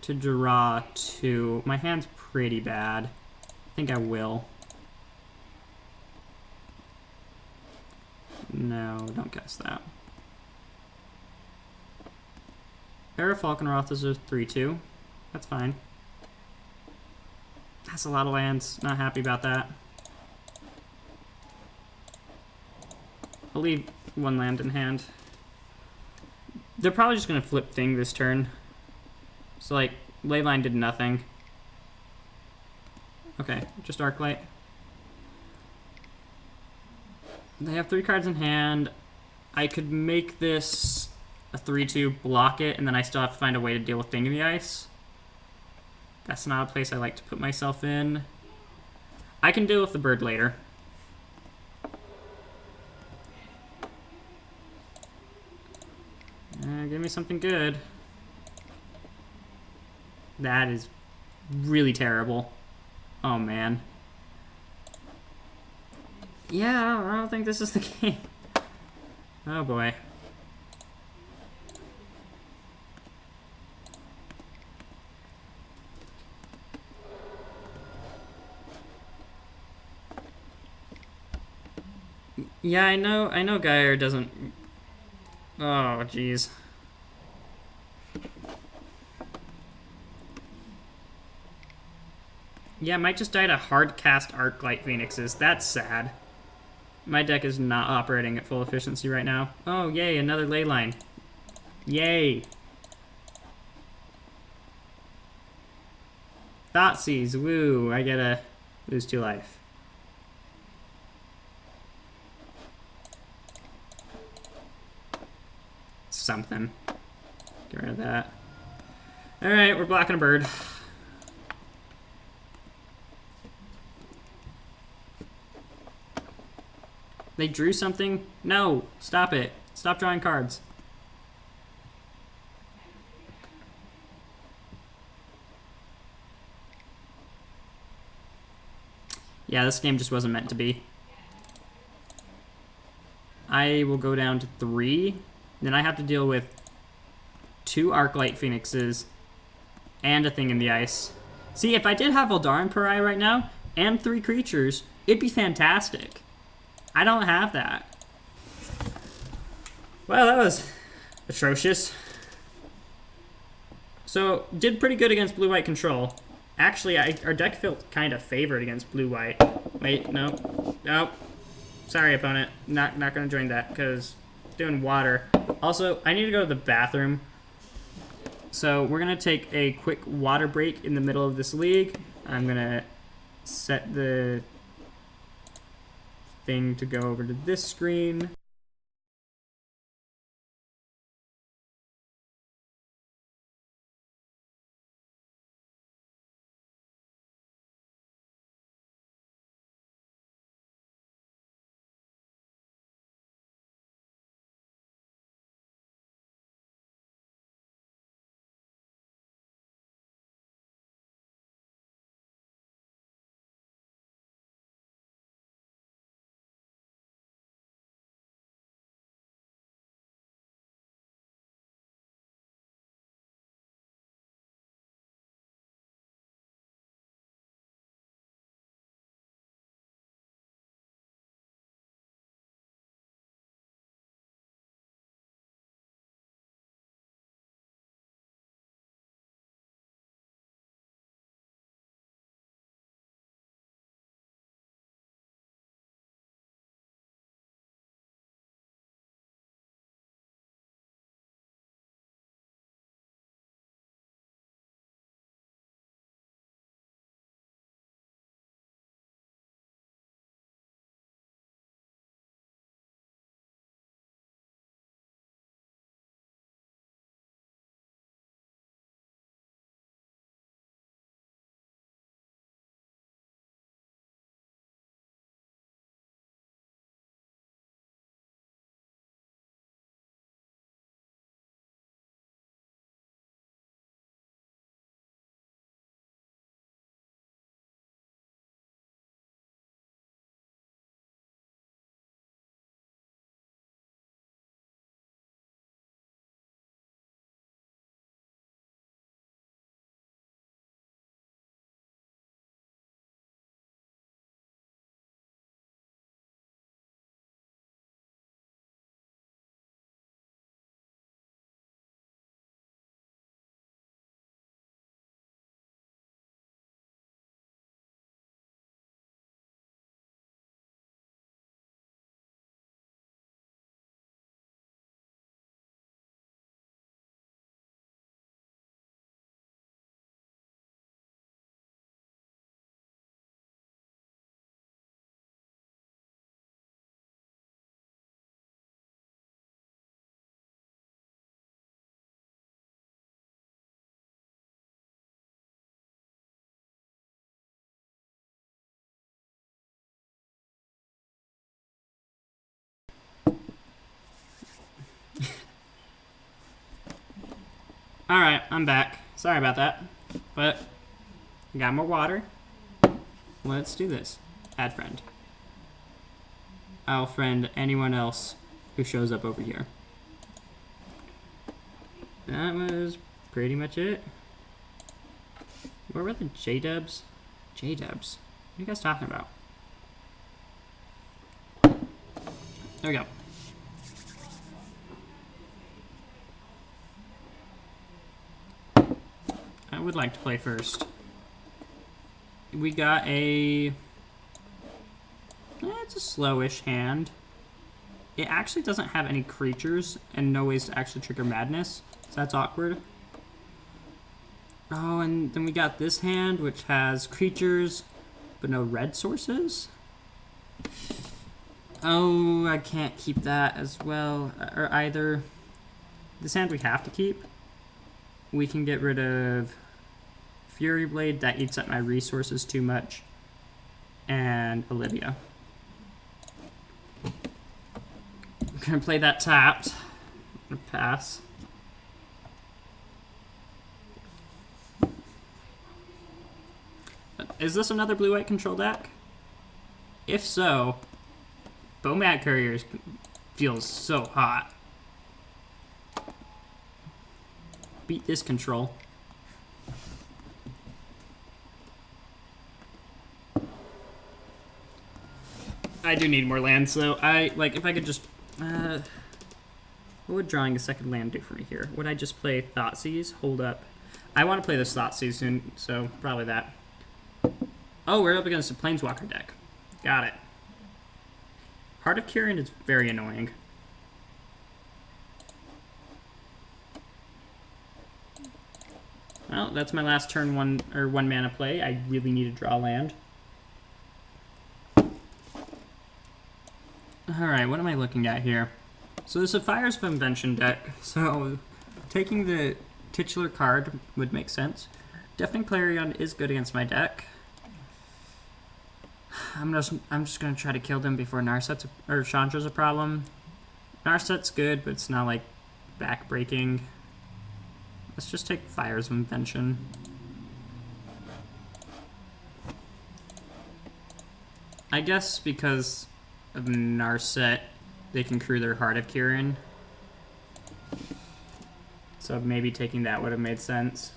to draw 2? My hand's pretty bad. I think I will. No, don't guess that. Era Falconroth is a 3/2. That's fine. That's a lot of lands. Not happy about that. I'll leave 1 land in hand. They're probably just going to flip Thing this turn. So, like, Leyline did nothing. Okay, just Arclight. They have 3 cards in hand. I could make this a 3/2, block it, and then I still have to find a way to deal with Thing in the Ice. That's not a place I like to put myself in. I can deal with the bird later. Give me something good. That is really terrible. Oh, man. Yeah, I don't think this is the game. Oh boy. Yeah, I know Geyer doesn't... Oh, jeez. Yeah, might just die to hard cast Arclight Phoenixes. That's sad. My deck is not operating at full efficiency right now. Oh, yay, another ley line. Yay. Thoughtseize, woo, I gotta lose 2 life. Something. Get rid of that. Alright, we're blocking a bird. They drew something? No, stop it. Stop drawing cards. Yeah, this game just wasn't meant to be. I will go down to 3. Then I have to deal with 2 Arclight Phoenixes and a thing in the ice. See, if I did have Eldarin Pariah right now and 3 creatures, it'd be fantastic. I don't have that. Well, that was atrocious. So, did pretty good against blue-white control. Actually, our deck felt kind of favored against blue-white. Wait, no. No. Sorry, opponent. Not going to join that, because doing water. Also, I need to go to the bathroom. So, we're going to take a quick water break in the middle of this league. I'm going to set the thing to go over to this screen. Alright, I'm back. Sorry about that. But, got more water. Let's do this. Add friend. I'll friend anyone else who shows up over here. That was pretty much it. What were the J-dubs? J-dubs? What are you guys talking about? There we go. I would like to play first. We got a... it's a slowish hand. It actually doesn't have any creatures and no ways to actually trigger madness, so that's awkward. Oh, and then we got this hand, which has creatures, but no red sources. Oh, I can't keep that as well, or either. This hand we have to keep. We can get rid of Fury Blade, that eats up my resources too much, and Olivia. I'm gonna play that tapped. I'm gonna pass. Is this another blue-white control deck? If so, Bomat Couriers feels so hot. Beat this control. I do need more lands, though. If I could just... what would drawing a second land do for me here? Would I just play Thoughtseize? Hold up. I want to play this Thoughtseize soon, so probably that. Oh, we're up against a Planeswalker deck. Got it. Heart of Kirin is very annoying. Well, that's my last turn one mana play. I really need to draw land. Alright, what am I looking at here? So this is a Fires of Invention deck, so taking the titular card would make sense. Deafening Clarion is good against my deck. I'm just gonna try to kill them before Chandra's a problem. Narset's good, but it's not like backbreaking. Let's just take Fires of Invention. I guess because of Narset, they can crew their Heart of Kirin. So maybe taking that would have made sense.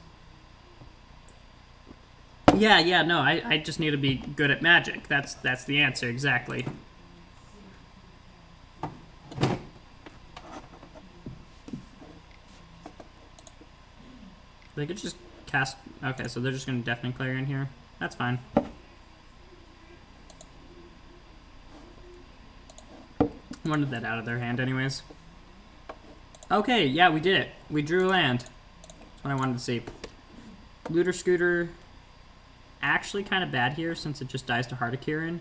Yeah, no, I just need to be good at Magic. That's the answer, exactly. They could just cast... Okay, so they're just going to Deafening Clarion here. That's fine. Wanted that out of their hand anyways. Okay, yeah, we did it. We drew a land. That's what I wanted to see. Looter Scooter... actually kind of bad here since it just dies to Heart of Kirin.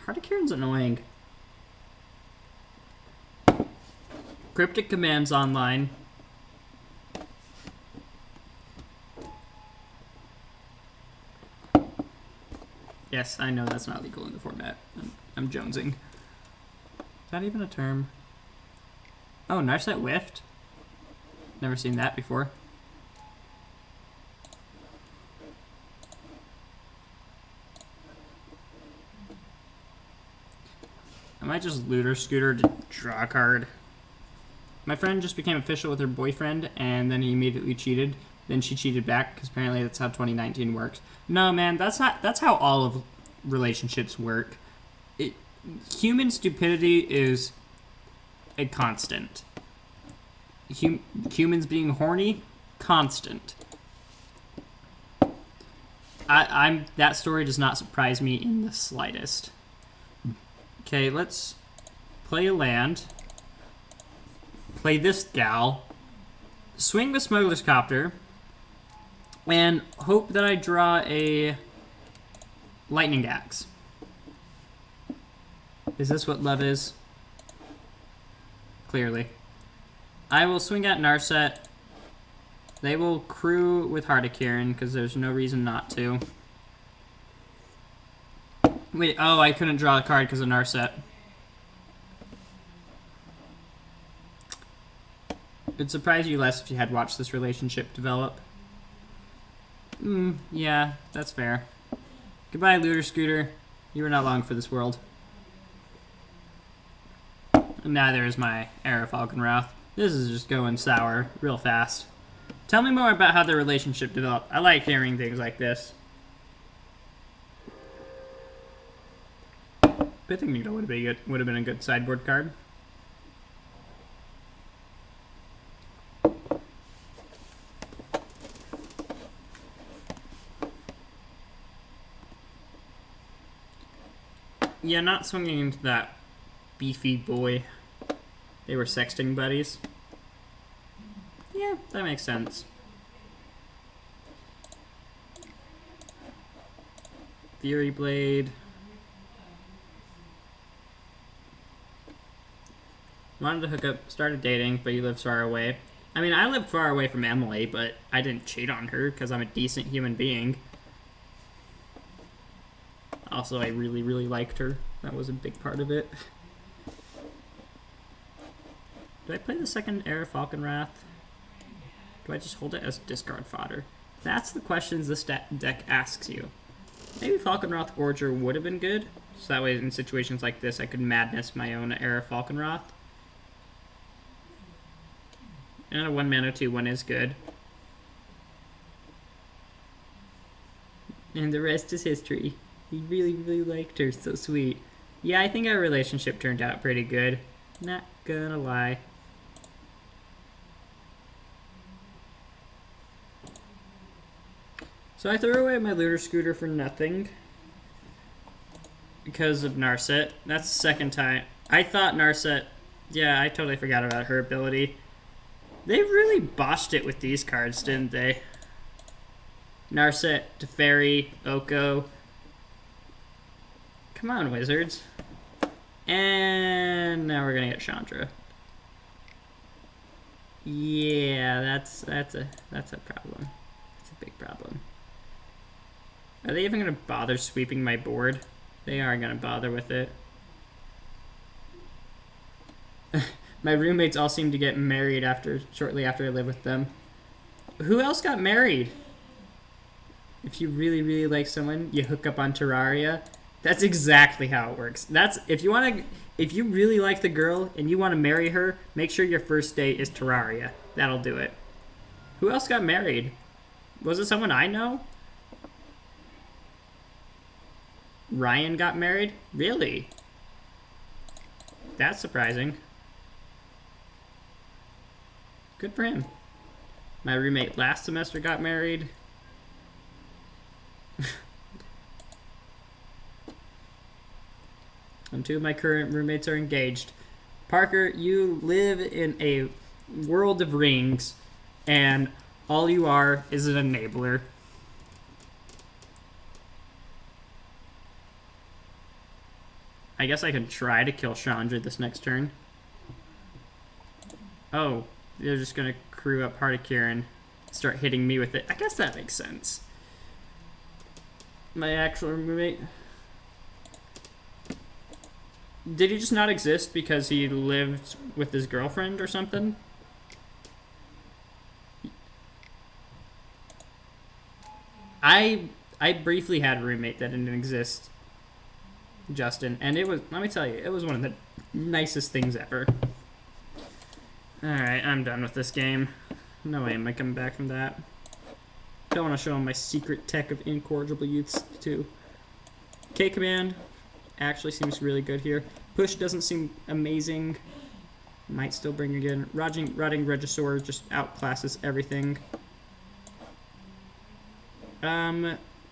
Heart of Kirin's annoying. Cryptic Commands online. Yes, I know that's not legal in the format. I'm jonesing. Is that even a term? Oh, Narset whiffed? Never seen that before. I might just Looter Scooter to draw a card. My friend just became official with her boyfriend, and then he immediately cheated. Then she cheated back, because apparently that's how 2019 works. No, man, that's how all of relationships work. Human stupidity is a constant. Humans being horny, constant. That story does not surprise me in the slightest. Okay, let's play a land. Play this gal. Swing the Smuggler's Copter. And hope that I draw a Lightning Axe. Is this what love is? Clearly. I will swing at Narset. They will crew with Heart of Kirin because there's no reason not to. Wait, oh, I couldn't draw a card because of Narset. It'd surprise you less if you had watched this relationship develop. Yeah, that's fair. Goodbye, Looter Scooter. You were not long for this world. Neither is my Era Falconwrath. This is just going sour real fast. Tell me more about how their relationship developed. I like hearing things like this. Pithing Needle would have been a good sideboard card. Yeah, not swinging into that beefy boy. They were sexting buddies. Yeah, that makes sense. Fury Blade. Wanted to hook up, started dating, but you live far away. I mean, I lived far away from Emily, but I didn't cheat on her because I'm a decent human being. Also, I really, really liked her. That was a big part of it. Do I play the second Era Falconwrath? Do I just hold it as discard fodder? That's the questions this deck asks you. Maybe Falconwrath Gorger would have been good, so that way in situations like this I could madness my own Era Falconwrath. And a 1-mana 2/1 is good. And the rest is history. He really, really liked her, so sweet. Yeah, I think our relationship turned out pretty good. Not gonna lie. So I threw away my looter scooter for nothing. Because of Narset. That's the second time. I thought Narset... Yeah, I totally forgot about her ability. They really botched it with these cards, didn't they? Narset, Teferi, Oko. Come on, Wizards. And now we're gonna get Chandra. Yeah, that's a problem. That's a big problem. Are they even gonna bother sweeping my board? They are gonna bother with it. My roommates all seem to get married shortly after I live with them. Who else got married? If you really, really like someone, you hook up on Terraria. That's exactly how it works. That's if you really like the girl and you want to marry her, make sure your first date is Terraria. That'll do it. Who else got married? Was it someone I know? Ryan got married? Really? That's surprising. Good for him. My roommate last semester got married. And 2 of my current roommates are engaged. Parker, you live in a world of rings, and all you are is an enabler. I guess I can try to kill Chandra this next turn. Oh, they're just gonna crew up Heart of Kirin, start hitting me with it. I guess that makes sense. My actual roommate. Did he just not exist because he lived with his girlfriend or something? I briefly had a roommate that didn't exist, Justin, and it was, let me tell you, it was one of the nicest things ever. Alright, I'm done with this game. No way am I coming back from that. Don't want to show him my secret tech of incorrigible youths too. K-Command actually seems really good here. Push doesn't seem amazing. Might still bring again. Rotting Regisaur just outclasses everything.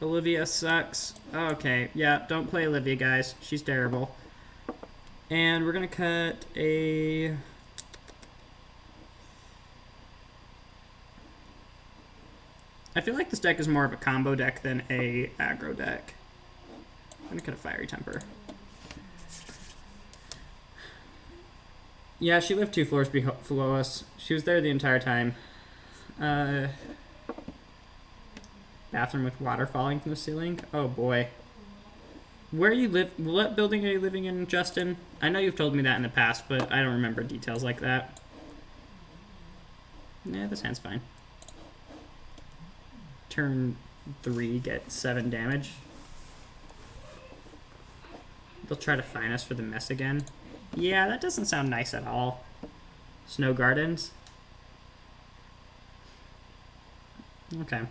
Olivia sucks. Okay, yeah, don't play Olivia, guys. She's terrible. And we're gonna cut a... I feel like this deck is more of a combo deck than a aggro deck. I'm gonna cut a Fiery Temper. Yeah, she lived 2 floors below us. She was there the entire time. Bathroom with water falling from the ceiling? Oh boy. Where you live? What building are you living in, Justin? I know you've told me that in the past, but I don't remember details like that. Nah, this hand's fine. Turn 3, get 7 damage. They'll try to fine us for the mess again. Yeah, that doesn't sound nice at all. Snow Gardens. Okay.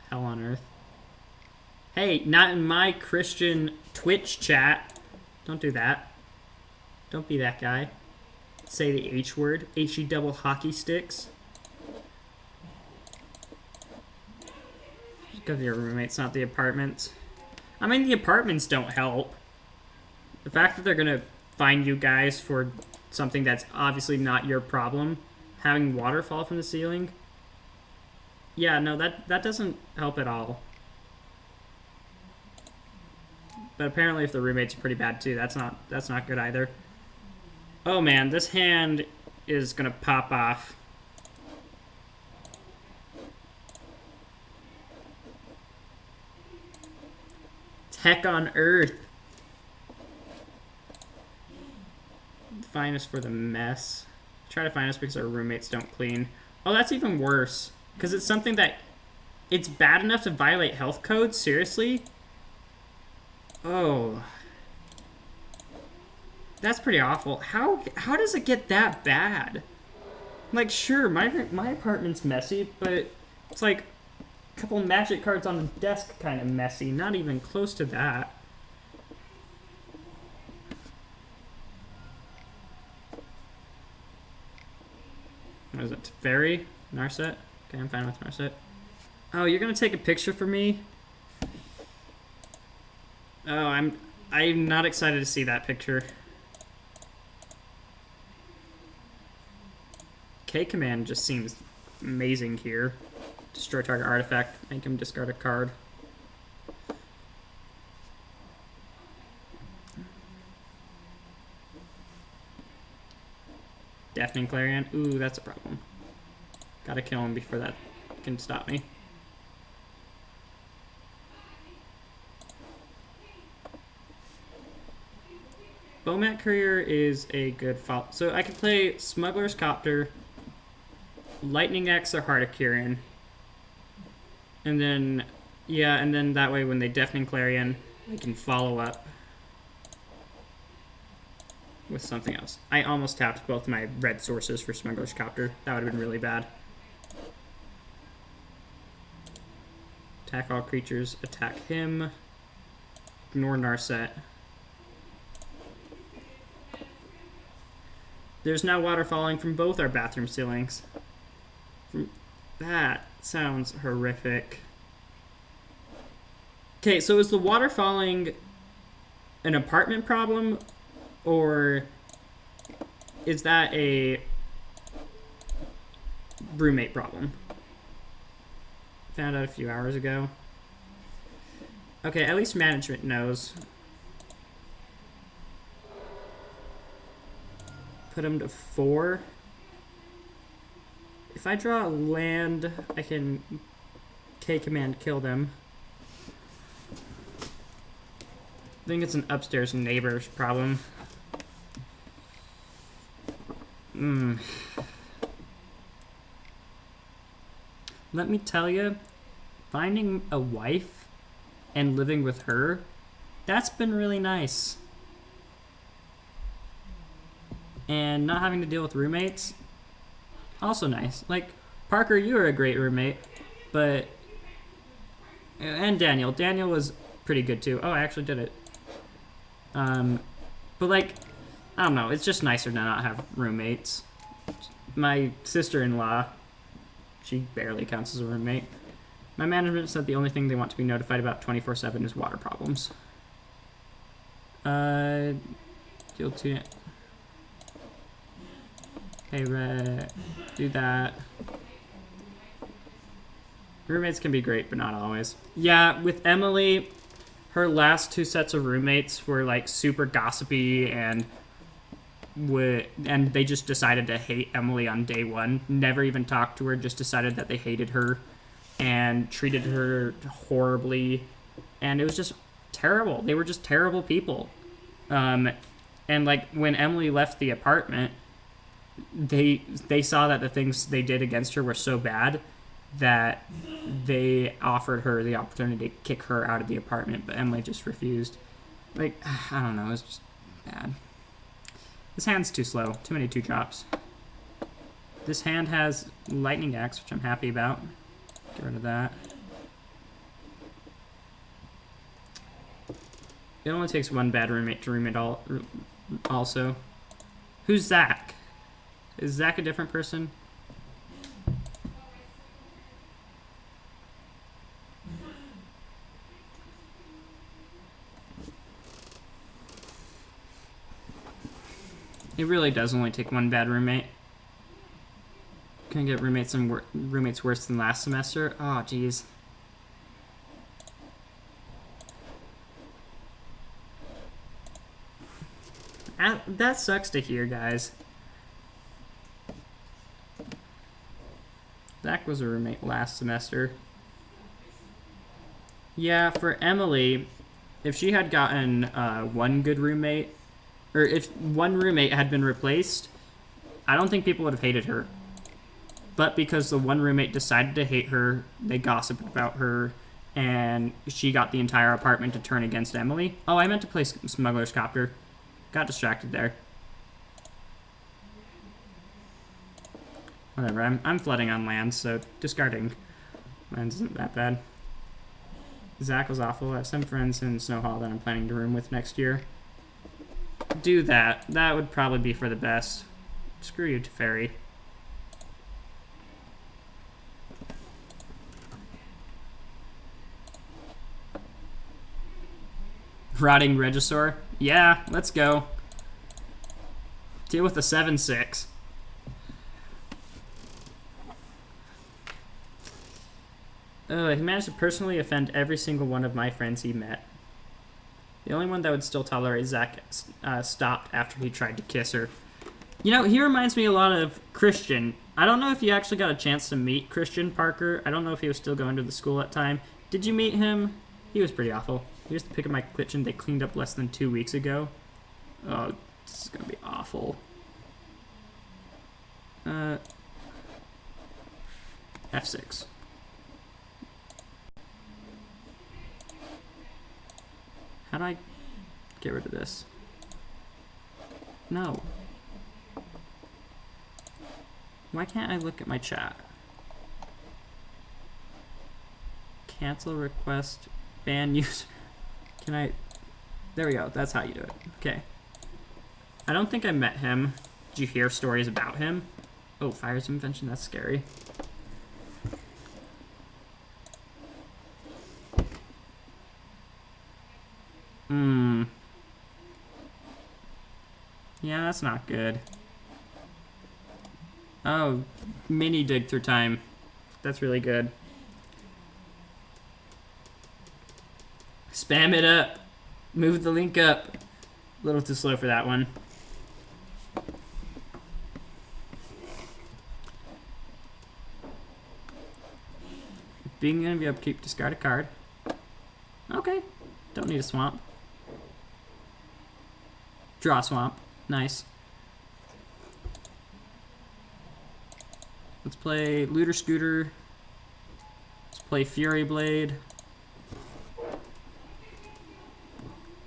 Hell on earth. Hey, not in my Christian Twitch chat. Don't do that. Don't be that guy. Say the H word. H-E double hockey sticks. Just because your roommate's not the apartments. I mean, the apartments don't help. The fact that they're gonna fine you guys for something that's obviously not your problem, having water fall from the ceiling. Yeah, no, that doesn't help at all. But apparently, if the roommates are pretty bad too, that's not good either. Oh man, this hand is gonna pop off. Heck on earth. Fine us for the mess. Try to fine us because our roommates don't clean. Oh, that's even worse. Because it's something that... It's bad enough to violate health codes? Seriously? Oh. That's pretty awful. How does it get that bad? Like, sure, my apartment's messy, but it's like... A couple magic cards on the desk kind of messy. Not even close to that. What is it? Fairy? Narset? Okay, I'm fine with Narset. Oh, you're gonna take a picture for me? Oh, I'm not excited to see that picture. K command just seems amazing here. Destroy target artifact, make him discard a card. Deafening Clarion. Ooh, that's a problem. Gotta kill him before that can stop me. Bowmat Courier is a good follow. So I can play Smuggler's Copter, Lightning Axe, or Heart of Kirin. And then, yeah, and then that way when they Deafening Clarion, I can follow up with something else. I almost tapped both my red sources for Smuggler's Copter. That would have been really bad. Attack all creatures, attack him. Ignore Narset. There's now water falling from both our bathroom ceilings. That sounds horrific. Okay, so is the water falling an apartment problem, or is that a roommate problem? Found out a few hours ago. Okay, at least management knows. Put him to 4. If I draw a land, I can K-command kill them. I think it's an upstairs neighbor's problem. Let me tell you, finding a wife and living with her, that's been really nice. And not having to deal with roommates, also nice. Like, Parker, you were a great roommate, but... And Daniel. Daniel was pretty good, too. Oh, I actually did it. But, like, I don't know. It's just nicer to not have roommates. My sister-in-law, she barely counts as a roommate. My management said the only thing they want to be notified about 24/7 is water problems. Deal 2... Hey, Red, do that. Roommates can be great, but not always. Yeah, with Emily, her last 2 sets of roommates were like super gossipy and they just decided to hate Emily on day 1. Never even talked to her, just decided that they hated her and treated her horribly. And it was just terrible. They were just terrible people. And like when Emily left the apartment, they saw that the things they did against her were so bad that they offered her the opportunity to kick her out of the apartment, but Emily just refused. Like, I don't know, it's just bad. This hand's too slow. Too many 2-drops. This hand has Lightning Axe, which I'm happy about. Get rid of that. It only takes one bad roommate to roommate also. Who's Zach? Is Zach a different person? It really does only take one bad roommate. Can I get roommates worse than last semester? Oh, jeez. That sucks to hear, guys. Zach was a roommate last semester. Yeah, for Emily, if she had gotten one good roommate, or if one roommate had been replaced, I don't think people would have hated her. But because the one roommate decided to hate her, they gossiped about her, and she got the entire apartment to turn against Emily. Oh, I meant to play Smuggler's Copter. Got distracted there. Whatever, I'm flooding on land, so discarding lands isn't that bad. Zach was awful. I have some friends in Snow Hall that I'm planning to room with next year. Do that. That would probably be for the best. Screw you, Teferi. Rotting Regisaur? Yeah, let's go. Deal with the 7/6. He managed to personally offend every single one of my friends he met. The only one that would still tolerate Zach stopped after he tried to kiss her. You know, he reminds me a lot of Christian. I don't know if you actually got a chance to meet Christian Parker. I don't know if he was still going to the school at the time. Did you meet him? He was pretty awful. He used to pick up my kitchen they cleaned up less than 2 weeks ago. Oh, this is going to be awful. F6. How do I get rid of this? No. Why can't I look at my chat? Cancel request, ban user. Can I? There we go. That's how you do it. Okay. I don't think I met him. Did you hear stories about him? Oh, Fire's Invention. That's scary. Yeah, that's not good. Oh, mini dig through time. That's really good. Spam it up. Move the link up. A little too slow for that one. Being gonna be upkeep, discard a card. Okay. Don't need a swamp. Draw a swamp. Nice. Let's play Looter Scooter. Let's play Fury Blade.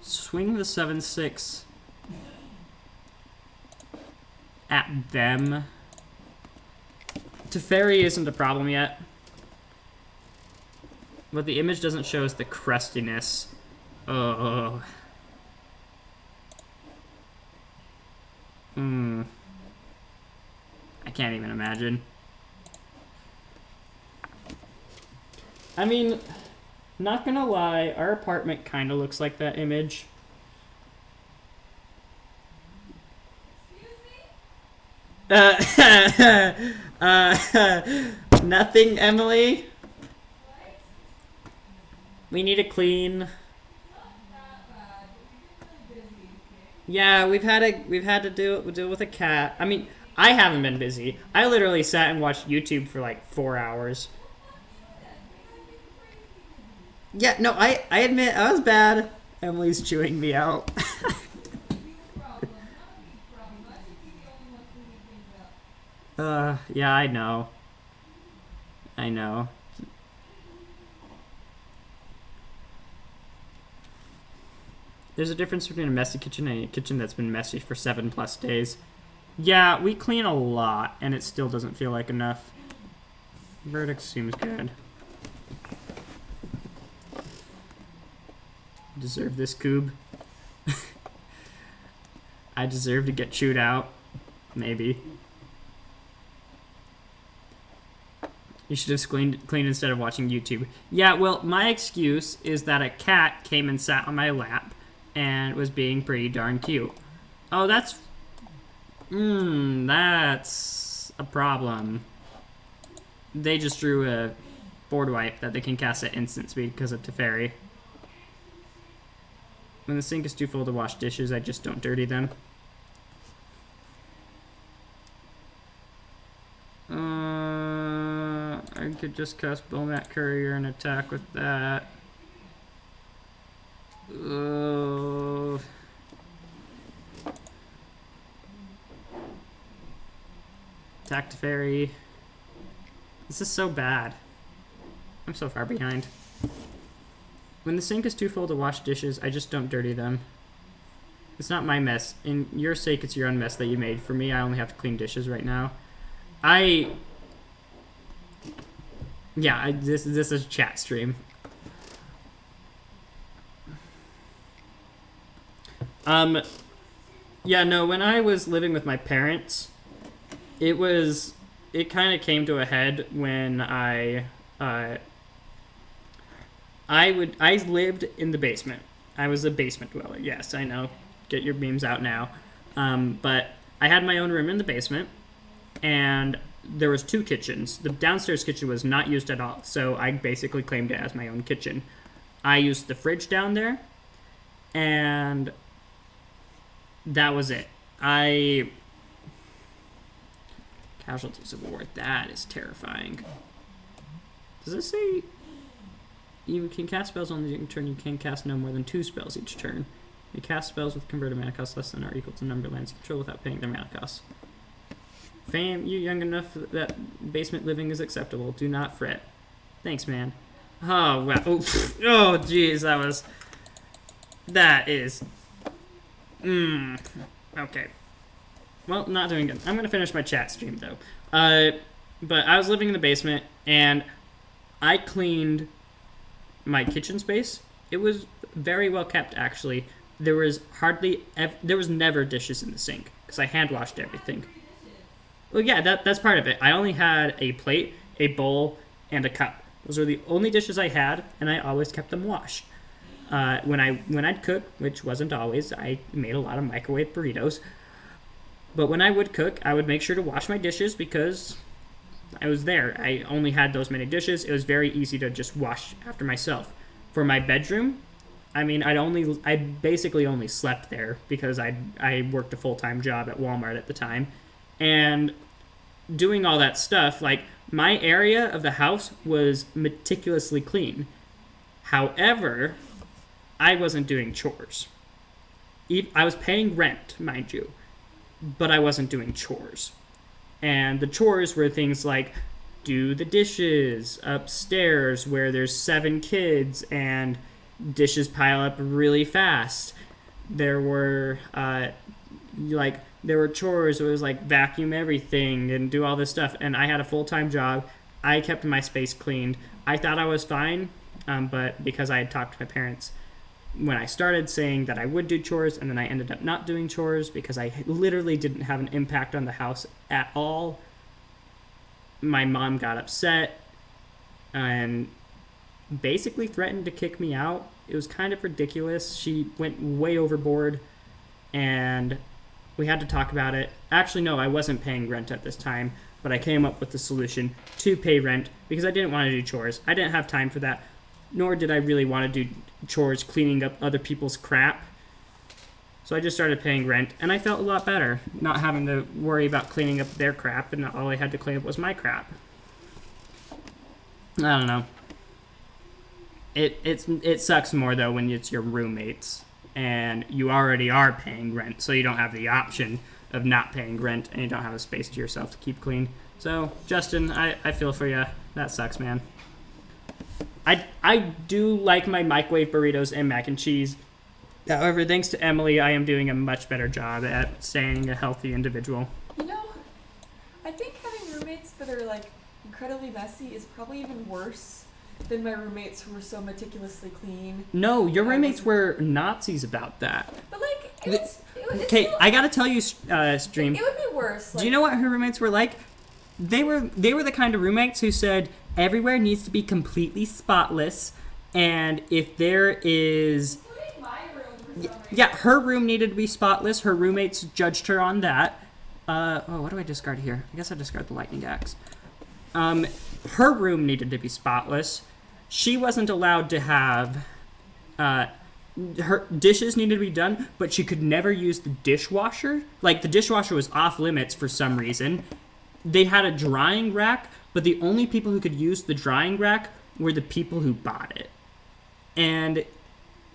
Swing the 7/6 at them. Teferi isn't a problem yet. What the image doesn't show is the crustiness. Oh. I can't even imagine. I mean, not gonna lie, our apartment kind of looks like that image. Nothing, Emily. We need to clean. Yeah, we've had to deal with a cat. I mean, I haven't been busy. I literally sat and watched YouTube for like 4 hours. Yeah, no, I admit I was bad. Emily's chewing me out. Yeah, I know. I know. There's a difference between a messy kitchen and a kitchen that's been messy for 7+ days. Yeah, we clean a lot, and it still doesn't feel like enough. Verdict seems good. Deserve this coob. I deserve to get chewed out. Maybe. You should have cleaned instead of watching YouTube. Yeah, well, my excuse is that a cat came and sat on my lap and was being pretty darn cute. Oh, that's a problem. They just drew a board wipe that they can cast at instant speed because of Teferi. When the sink is too full to wash dishes, I just don't dirty them. I could just cast Bomat Courier and attack with that. Attack Teferi. This is so bad. I'm so far behind. When the sink is too full to wash dishes, I just don't dirty them. It's not my mess. In your sake, it's your own mess that you made. For me, I only have to clean dishes right now. This is a chat stream. Yeah, no, when I was living with my parents, it kind of came to a head when I lived in the basement. I was a basement dweller. Yes, I know. Get your beams out now. But I had my own room in the basement, and there was 2 kitchens. The downstairs kitchen was not used at all, so I basically claimed it as my own kitchen. I used the fridge down there, and that was it. Casualties of war. That is terrifying. Does it say you can cast spells on the turn? You can cast no more than 2 spells each turn. You cast spells with converted mana costs less than or equal to the number of lands you control without paying their mana costs. Fam, you young enough that basement living is acceptable. Do not fret. Thanks, man. Oh, wow. Oh, jeez, that is... Okay. Well, not doing good. I'm going to finish my chat stream, though. But I was living in the basement, and I cleaned my kitchen space. It was very well kept, actually. There was never dishes in the sink, because I hand washed everything. Well, yeah, that's part of it. I only had a plate, a bowl, and a cup. Those were the only dishes I had, and I always kept them washed. When I'd cook, which wasn't always, I made a lot of microwave burritos. But when I would cook, I would make sure to wash my dishes because I was there. I only had those many dishes. It was very easy to just wash after myself. For my bedroom, I mean, I basically only slept there because I worked a full-time job at Walmart at the time. And doing all that stuff, like, my area of the house was meticulously clean. However, I wasn't doing chores. I was paying rent, mind you, but I wasn't doing chores. And the chores were things like do the dishes upstairs where there's 7 kids and dishes pile up really fast. There were there were chores. It was like vacuum everything and do all this stuff. And I had a full-time job. I kept my space cleaned. I thought I was fine, but because I had talked to my parents when I started saying that I would do chores, and then I ended up not doing chores because I literally didn't have an impact on the house at all, my mom got upset and basically threatened to kick me out. It was kind of ridiculous. She went way overboard, and we had to talk about it. Actually, no, I wasn't paying rent at this time, but I came up with the solution to pay rent because I didn't want to do chores. I didn't have time for that, nor did I really want to do chores cleaning up other people's crap. So I just started paying rent, and I felt a lot better not having to worry about cleaning up their crap, and all I had to clean up was my crap. I don't know. It sucks more, though, when it's your roommates, and you already are paying rent, so you don't have the option of not paying rent, and you don't have a space to yourself to keep clean. So, Justin, I feel for you. That sucks, man. I do like my microwave burritos and mac and cheese, However, thanks to Emily, I am doing a much better job at staying a healthy individual. You know, I think having roommates that are like incredibly messy is probably even worse than my roommates who were so meticulously clean. No, your roommates were Nazis about that. But like, it's Okay, still, I gotta tell you, Stream. it would be worse. Do you know what her roommates were like? They were the kind of roommates who said everywhere needs to be completely spotless, and if there is, Including my room for some reason. yeah, her room needed to be spotless. Her roommates judged her on that. Oh, what do I discard here? I guess I discard the lightning axe. Her room needed to be spotless. She wasn't allowed to have, her dishes needed to be done, but she could never use the dishwasher. Like, the dishwasher was off limits for some reason. They had a drying rack, but the only people who could use the drying rack were the people who bought it. And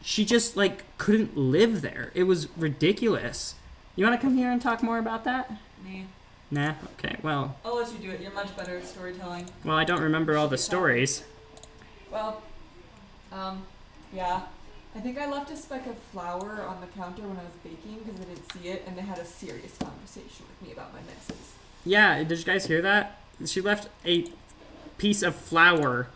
she just, like, couldn't live there. It was ridiculous. You want to come here and talk more about that? Nah. Nah? Okay, well, I'll let you do it. You're much better at storytelling. I don't remember all the stories. Well, yeah. I think I left a speck of flour on the counter when I was baking because I didn't see it, and they had a serious conversation with me about my messes. Yeah, did you guys hear that? She left a piece of flour,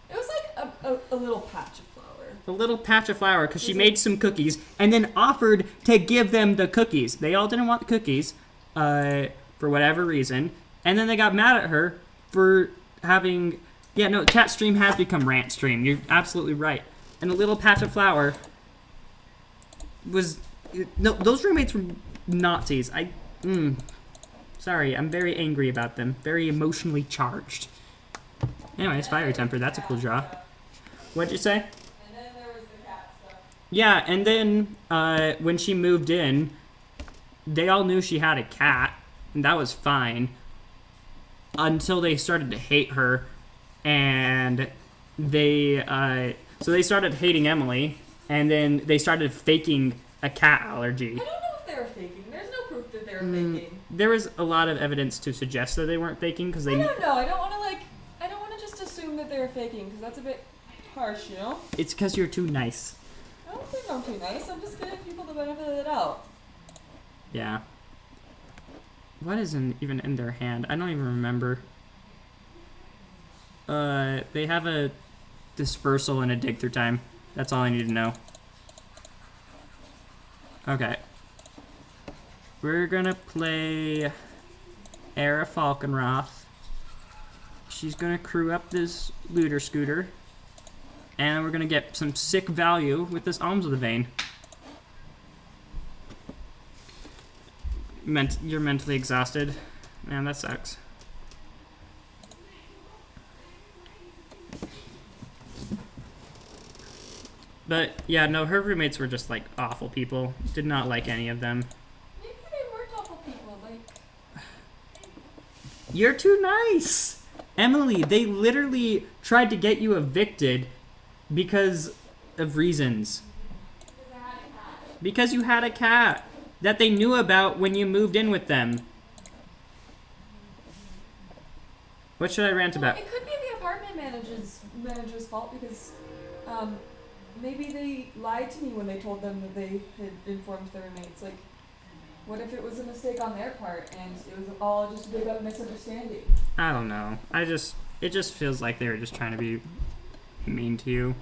It was like a little patch of flour. a little patch of flour, because she made some cookies and then offered to give them the cookies. They all didn't want the cookies, for whatever reason, and then they got mad at her for having. Yeah, no, chat stream has become rant stream. You're absolutely right. And a little patch of flour was. No, those roommates were Nazis. Sorry, I'm very angry about them. Very emotionally charged. Anyways, fire temper. That's a cool draw. What'd you say? And then there was the cat stuff. Yeah, and then when she moved in, they all knew she had a cat, and that was fine. Until they started to hate her, and they started hating Emily, and then they started faking a cat allergy. I don't know if they were faking. There's no proof that they were faking. There was a lot of evidence to suggest that they weren't faking because I they. don't know. I don't want to just assume that they were faking because that's a bit harsh, you know? It's because you're too nice. I don't think I'm too nice. I'm just giving people the benefit of the doubt. Yeah. What is even in their hand? I don't even remember. They have a dispersal and a dig through time. That's all I need to know. Okay. We're gonna play Era Falkenroth. She's gonna crew up this looter scooter. And we're gonna get some sick value with this Alms of the Vein. You're mentally exhausted. Man, that sucks. But, yeah, no, her roommates were just, like, awful people. Did not like any of them. Maybe they weren't awful people. Like, You're too nice! Emily, they literally tried to get you evicted because of reasons. Because you had a cat that they knew about when you moved in with them. What should I rant about? it could be the apartment manager's fault because, maybe they lied to me when they told them that they had informed their roommates. Like, what if it was a mistake on their part and it was all just a big misunderstanding? I don't know. It just feels like they were just trying to be mean to you.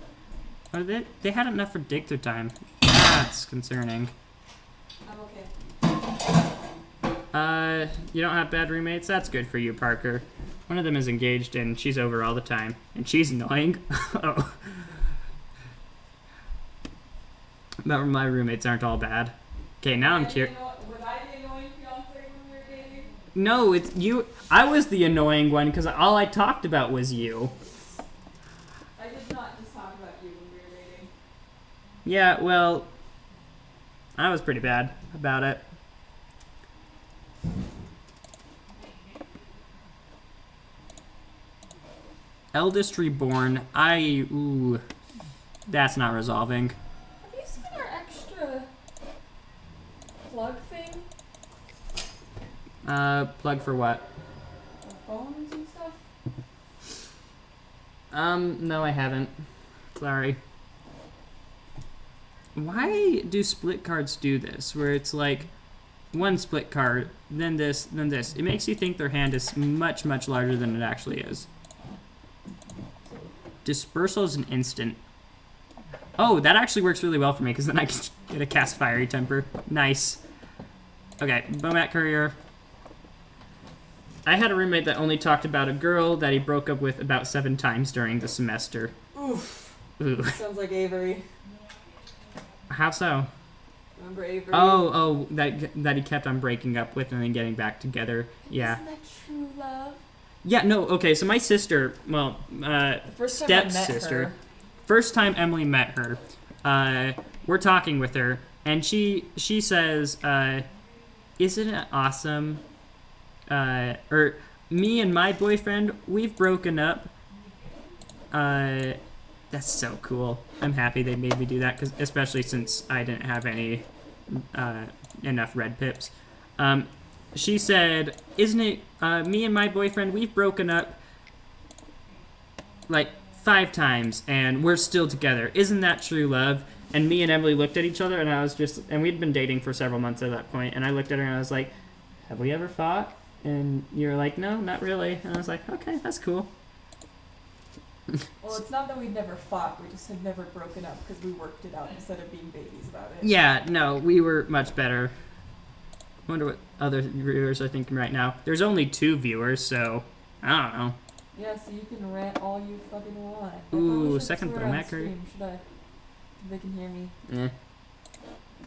Oh, they had enough for dig through time. That's concerning. I'm okay. You don't have bad roommates? That's good for you, Parker. One of them is engaged and she's over all the time. And she's annoying. Oh. But my roommates aren't all bad. Okay, now I'm curious. Was I the annoying fiance when we were dating? No, it's you. I was the annoying one because all I talked about was you. I did not just talk about you when we were dating. Yeah, well, I was pretty bad about it. Eldest Reborn. That's not resolving. Have you seen our extra plug thing? Plug for what? The phones and stuff? No, I haven't. Sorry. Why do split cards do this? Where it's like one split card, then this, then this. It makes you think their hand is much, much larger than it actually is. Dispersal is an instant. Oh, that actually works really well for me because then I can get a cast Fiery Temper. Nice. Okay, Bomat Courier. I had a roommate that only talked about a girl that he broke up with about 7 times during the semester. Oof. Ooh. Sounds like Avery. How so? Remember Avery? Oh, that he kept on breaking up with and then getting back together. Yeah. Isn't that true love? Yeah, no, okay, so my sister, well, The first time I met stepsister, her. first time Emily met her, we're talking with her, and she says, isn't it awesome, or me and my boyfriend, we've broken up. That's so cool. I'm happy they made me do that, 'cause especially since I didn't have any enough red pips. She said, isn't it, me and my boyfriend, we've broken up like 5 times and we're still together. Isn't that true love? And me and Emily looked at each other and I was just, and we'd been dating for several months at that point, and I looked at her and I was like, have we ever fought? And you were like, no, not really. And I was like, okay, that's cool. Well, it's not that we'd never fought, we just had never broken up because we worked it out instead of being babies about it. Yeah, no, we were much better. I wonder what other viewers are thinking right now. There's only 2 viewers, so I don't know. Yeah, so you can rant all you fucking want. I Ooh, probably should second swear on Bomat Courier. stream, should I? They can hear me. Eh.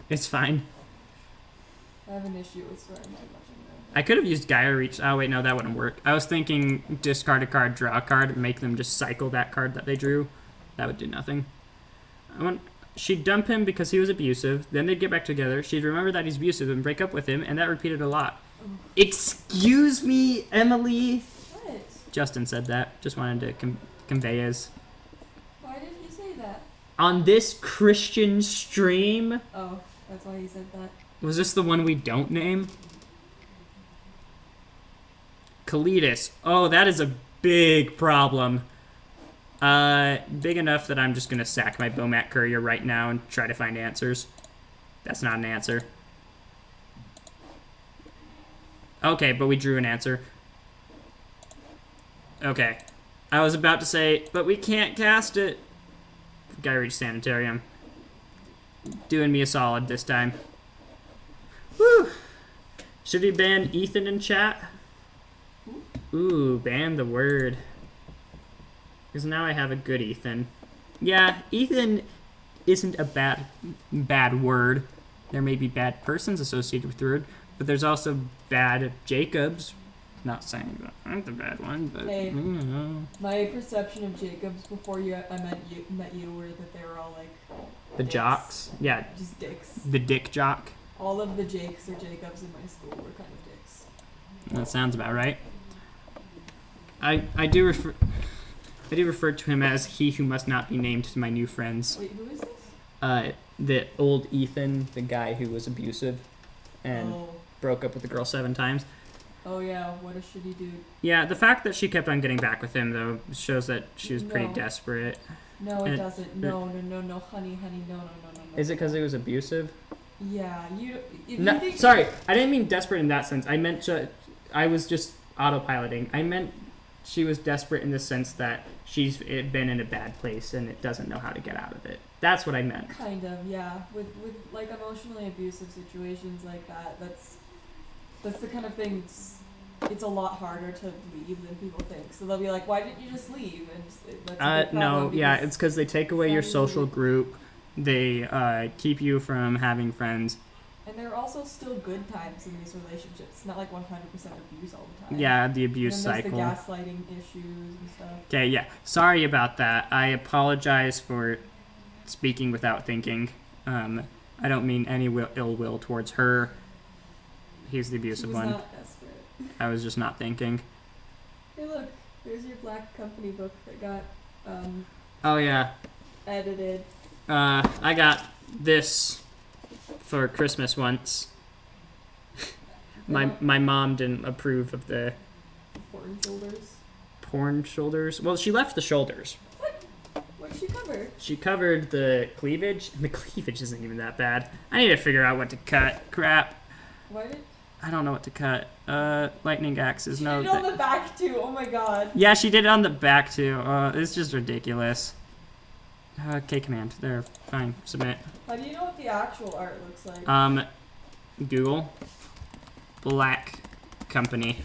It's fine. I have an issue with swearing too much anyway. I could have used Gaia Reach. Oh, wait, no, that wouldn't work. I was thinking discard a card, draw a card, and make them just cycle that card that they drew. That would do nothing. She'd dump him because he was abusive. Then they'd get back together. She'd remember that he's abusive and break up with him, and that repeated a lot. Excuse me, Emily? What? Justin said that. Just wanted to convey his. Why did he say that? On this Christian stream? Oh, that's why he said that. Was this the one we don't name? Kalidas. Oh, that is a big problem. Big enough that I'm just gonna sack my Bomat Courier right now and try to find answers. That's not an answer. Okay, but we drew an answer. Okay. I was about to say, but we can't cast it. Guy reached Sanitarium. Doing me a solid this time. Woo! Should we ban Ethan in chat? Ooh, ban the word. Because now I have a good Ethan. Yeah, Ethan isn't a bad word. There may be bad persons associated with the word, but there's also bad Jacobs. Not saying that I'm the bad one, but Hey. you know. My perception of Jacobs before I met you were that they were all like The dicks. jocks. Yeah, Just dicks. the dick jock. All of the Jakes or Jacobs in my school were kind of dicks. That sounds about right. I do refer to him as he who must not be named to my new friends. Wait, who is this? The old Ethan, the guy who was abusive and Oh. broke up with the girl 7 times. Oh yeah, what a shitty dude. Yeah, the fact that she kept on getting back with him, though, shows that she was pretty No. desperate. No, it And- doesn't. No, honey, no. Is it because it was abusive? Yeah, if No, you think sorry, I didn't mean desperate in that sense. I meant I was just autopiloting. I meant she was desperate in the sense that she's been in a bad place and it doesn't know how to get out of it. That's what I meant. kind of, yeah. With like emotionally abusive situations like that, that's the kind of thing it's a lot harder to leave than people think. So they'll be like, why didn't you just leave? And that's a big No, problem yeah, because it's because they take away your social group. They keep you from having friends. and there are also still good times in these relationships. It's not like 100% abuse all the time. Yeah, the abuse and then cycle. there's the gaslighting issues and stuff. Okay, yeah. Sorry about that. I apologize for speaking without thinking. I don't mean any ill will towards her. He's the She abusive was one. not desperate. I was just not thinking. Hey, look, there's your Black Company book that got Oh, yeah. edited. I got this for Christmas once. My mom didn't approve of the Porn shoulders. porn shoulders. Well, she left the shoulders. What What did she cover? She covered the cleavage. The cleavage isn't even that bad. I need to figure out what to cut. Crap. Why did I don't know what to cut. Lightning axes. she No. did it on the back too? Oh my god. Yeah, she did it on the back too. It's just ridiculous. Okay, command. There. Fine. Submit. How do you know what the actual art looks like? Google. Black Company.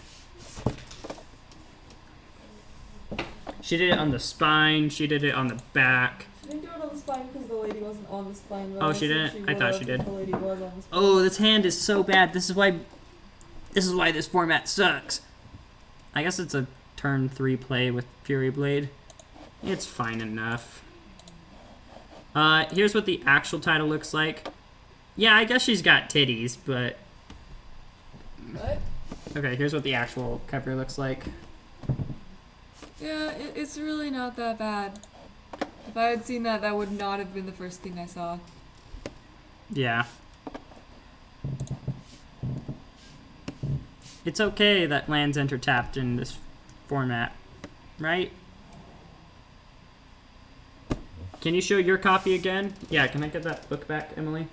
She did it on the spine. She did it on the back. She didn't do it on the spine because the lady wasn't on the spine. But Oh, I she assume didn't? I thought she would've did. if The lady was on the spine. Oh, this hand is so bad. This is why this format sucks. I guess it's a turn 3 play with Fury Blade. It's fine enough. Here's what the actual title looks like. Yeah, I guess she's got titties, but... What? Okay, here's what the actual cover looks like. Yeah, it's really not that bad. If I had seen that, that would not have been the first thing I saw. Yeah. It's okay that lands enter tapped in this format, right? Can you show your copy again? Yeah, can I get that book back, Emily?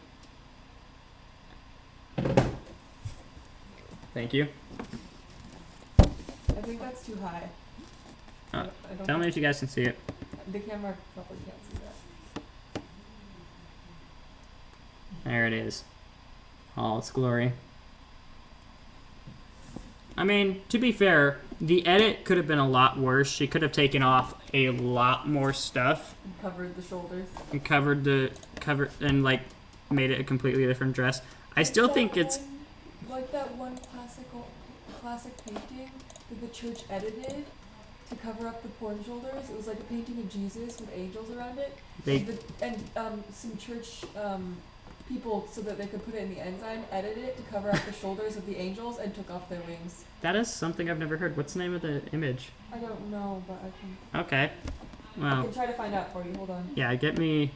Thank you. I think that's too high. I don't Tell me think- if you guys can see it. The camera probably can't see that. There it is. All its glory. I mean, to be fair, the edit could have been a lot worse. She could have taken off a lot more stuff And covered the shoulders. and covered and like made it a completely different dress. I still think it's like that one classic painting that the church edited to cover up the porn shoulders. It was like a painting of Jesus with angels around it. they And some church people, so that they could put it in the ensign, edited it to cover up the shoulders of the angels and took off their wings. that is something I've never heard. What's the name of the image? I don't know, but I can Okay. Well, can try to find out for you. Hold on. yeah, get me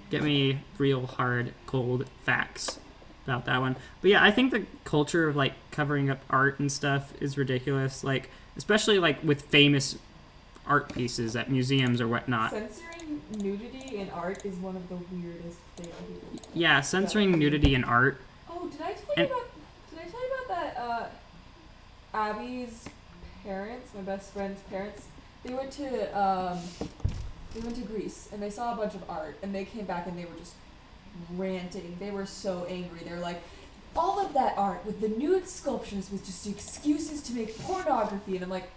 real hard cold facts about that one. But yeah, I think the culture of like covering up art and stuff is ridiculous. Like especially like with famous art pieces at museums or whatnot. Censoring nudity in art is one of the weirdest things. Yeah, censoring nudity in art. Oh, did I tell you And- about? Did I tell you about that? Abby's parents, my best friend's parents, they went to Greece and they saw a bunch of art and they came back and they were just ranting. They were so angry. They're like, all of that art with the nude sculptures was just excuses to make pornography. And I'm like,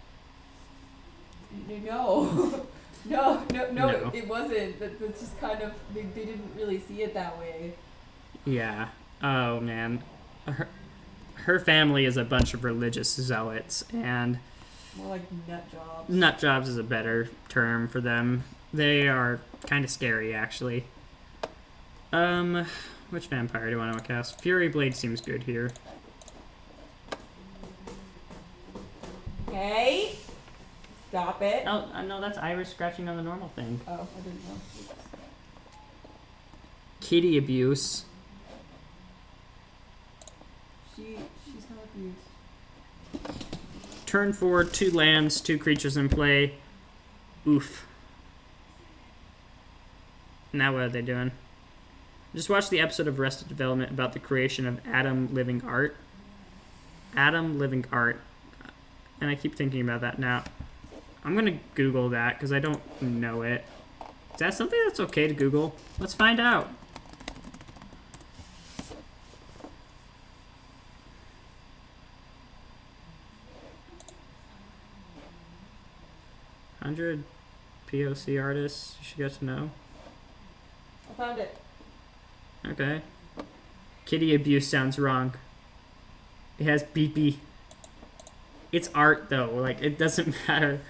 no, No. it wasn't. That's just kind of they didn't really see it that way. Yeah. Oh man. Her family is a bunch of religious zealots, and More like nut jobs. nut jobs is a better term for them. They are kind of scary, actually. Which vampire do I want to cast? Fury Blade seems good here. Okay. Stop it. Oh, no, that's Iris scratching on the normal thing. Oh, I didn't know. Kitty abuse. She's not abused. Turn 4, 2 lands, 2 creatures in play. Oof. Now what are they doing? Just watched the episode of Arrested Development about the creation of Adam Living Art. Adam Living Art. And I keep thinking about that now. I'm gonna Google that because I don't know it. Is that something that's okay to Google? Let's find out. $100 POC artists you should get to know. I found it. Okay. Kitty abuse sounds wrong. It has beepy. It's art though, like it doesn't matter.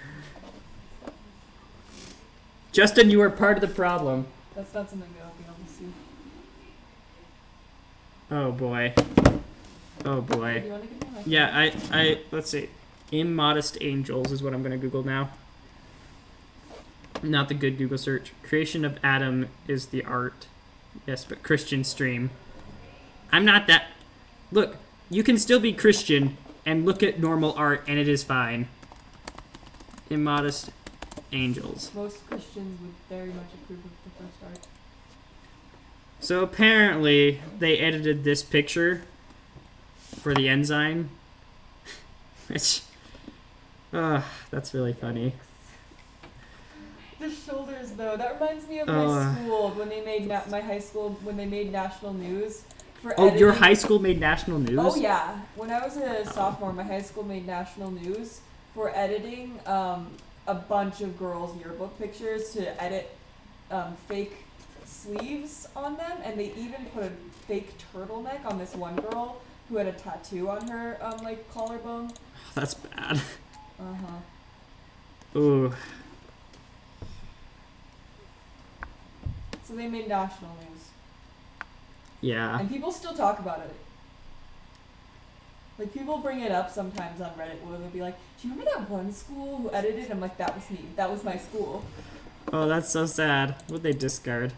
Justin, you are part of the problem. That's not something that I'll be able to see. Oh boy. Oh Do boy. you want to give me my Yeah, I let's see. Immodest Angels is what I'm gonna Google now. Not the good Google search. Creation of Adam is the art. Yes, but Christian stream. I'm not that. Look, you can still be Christian and look at normal art and it is fine. Immodest angels. Most Christians would very much approve of the first art. So apparently they edited this picture for the enzyme. Which, that's really funny. The shoulders, though, that reminds me of my Oh. school when they made my high school when they made national news for Oh, editing. your high school made national news? Oh yeah, when I was a sophomore, my high school made national news for editing a bunch of girls' yearbook pictures to edit fake sleeves on them, and they even put a fake turtleneck on this one girl who had a tattoo on her like collarbone. That's bad. Uh-huh. Ooh. So they made national news. Yeah. And people still talk about it. Like, people bring it up sometimes on Reddit where they'll be like, do you remember that one school who edited? I'm like, that was me. That was my school. Oh, that's so sad. What'd they discard?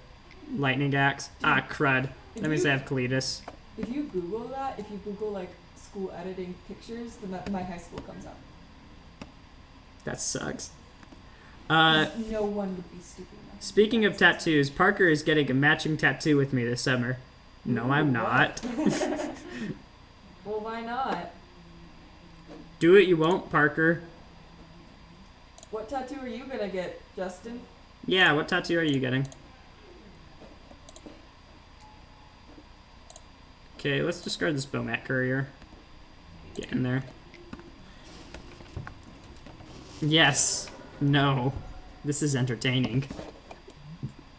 Lightning axe? Ah, crud. That means they have Cletus. If you Google that, if you Google, like, school editing pictures, then my high school comes up. That sucks. No one would be stupid enough. Speaking of tattoos, Parker is getting a matching tattoo with me this summer. No, I'm not. Well, why not? Do it, you won't, Parker. What tattoo are you gonna get, Justin? Yeah, what tattoo are you getting? Okay, let's discard this Bomat Courier. Get in there. Yes. No. This is entertaining.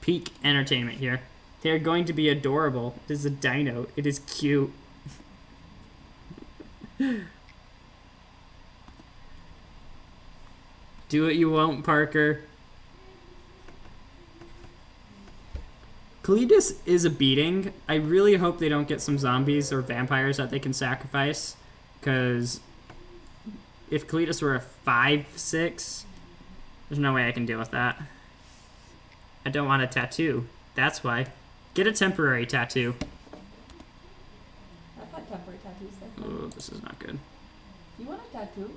Peak entertainment here. They are going to be adorable. It is a dino. It is cute. Do it, you won't, Parker. Cletus is a beating. I really hope they don't get some zombies or vampires that they can sacrifice. Because if Cletus were a 5/6, there's no way I can deal with that. I don't want a tattoo. That's why. Get a temporary tattoo. I thought temporary tattoos. Oh, this is not good. You want a tattoo?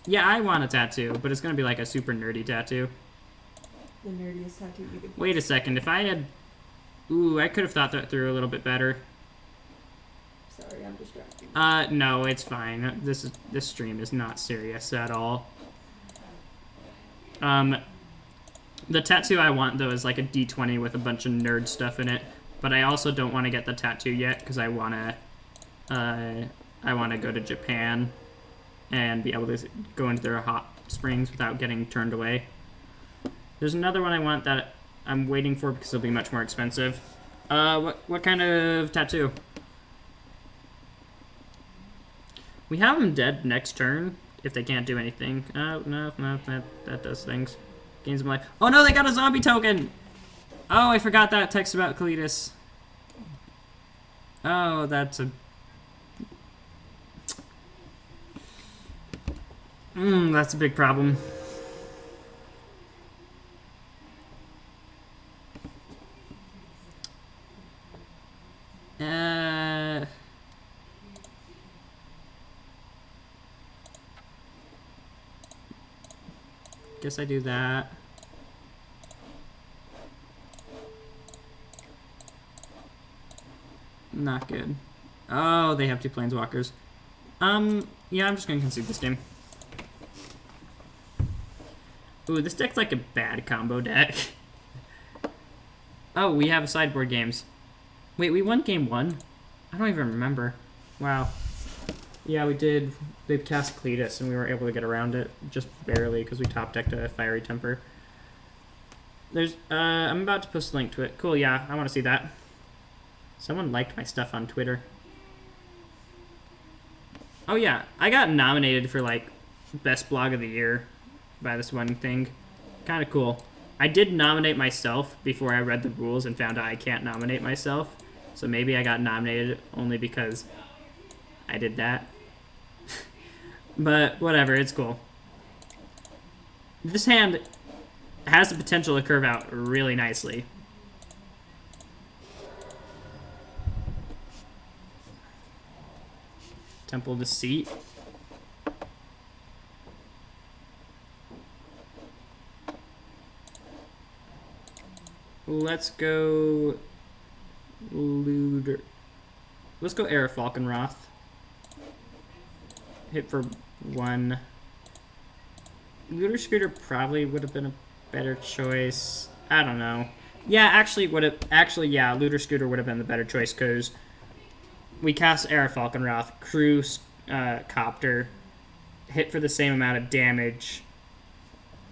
Yeah, I want a tattoo, but it's going to be like a super nerdy tattoo. The nerdiest tattoo you could. Wait a second. If I had... Ooh, I could have thought that through a little bit better. Sorry, I'm distracted. No, it's fine. This stream is not serious at all. The tattoo I want, though, is like a D20 with a bunch of nerd stuff in it. But I also don't want to get the tattoo yet, because I want to go to Japan and be able to go into their hot springs without getting turned away. There's another one I want that I'm waiting for because it'll be much more expensive. What kind of tattoo? We have them dead next turn if they can't do anything. No, that does things. Gains them life. Oh no, they got a zombie token! Oh, I forgot that text about Cletus. Oh, that's a... that's a big problem. Guess I do that. Not good. Oh, they have two planeswalkers. Yeah, I'm just gonna concede this game. Ooh, this deck's like a bad combo deck. Oh, we have sideboard games. Wait, we won game 1? I don't even remember. Wow. Yeah, we did. They cast Cletus, and we were able to get around it just barely because we top decked a Fiery Temper. There's, I'm about to post a link to it. Cool, yeah, I want to see that. Someone liked my stuff on Twitter. Oh yeah, I got nominated for like best blog of the year by this one thing. Kind of cool. I did nominate myself before I read the rules and found out I can't nominate myself. So maybe I got nominated only because I did that. But whatever, it's cool. This hand has the potential to curve out really nicely. Temple Deceit. Let's go Looter. Let's go Air Falconroth. Hit for 1. Looter Scooter probably would have been a better choice. I don't know. Yeah, actually yeah, Looter Scooter would have been the better choice because we cast Air Falconroth, crew copter, hit for the same amount of damage.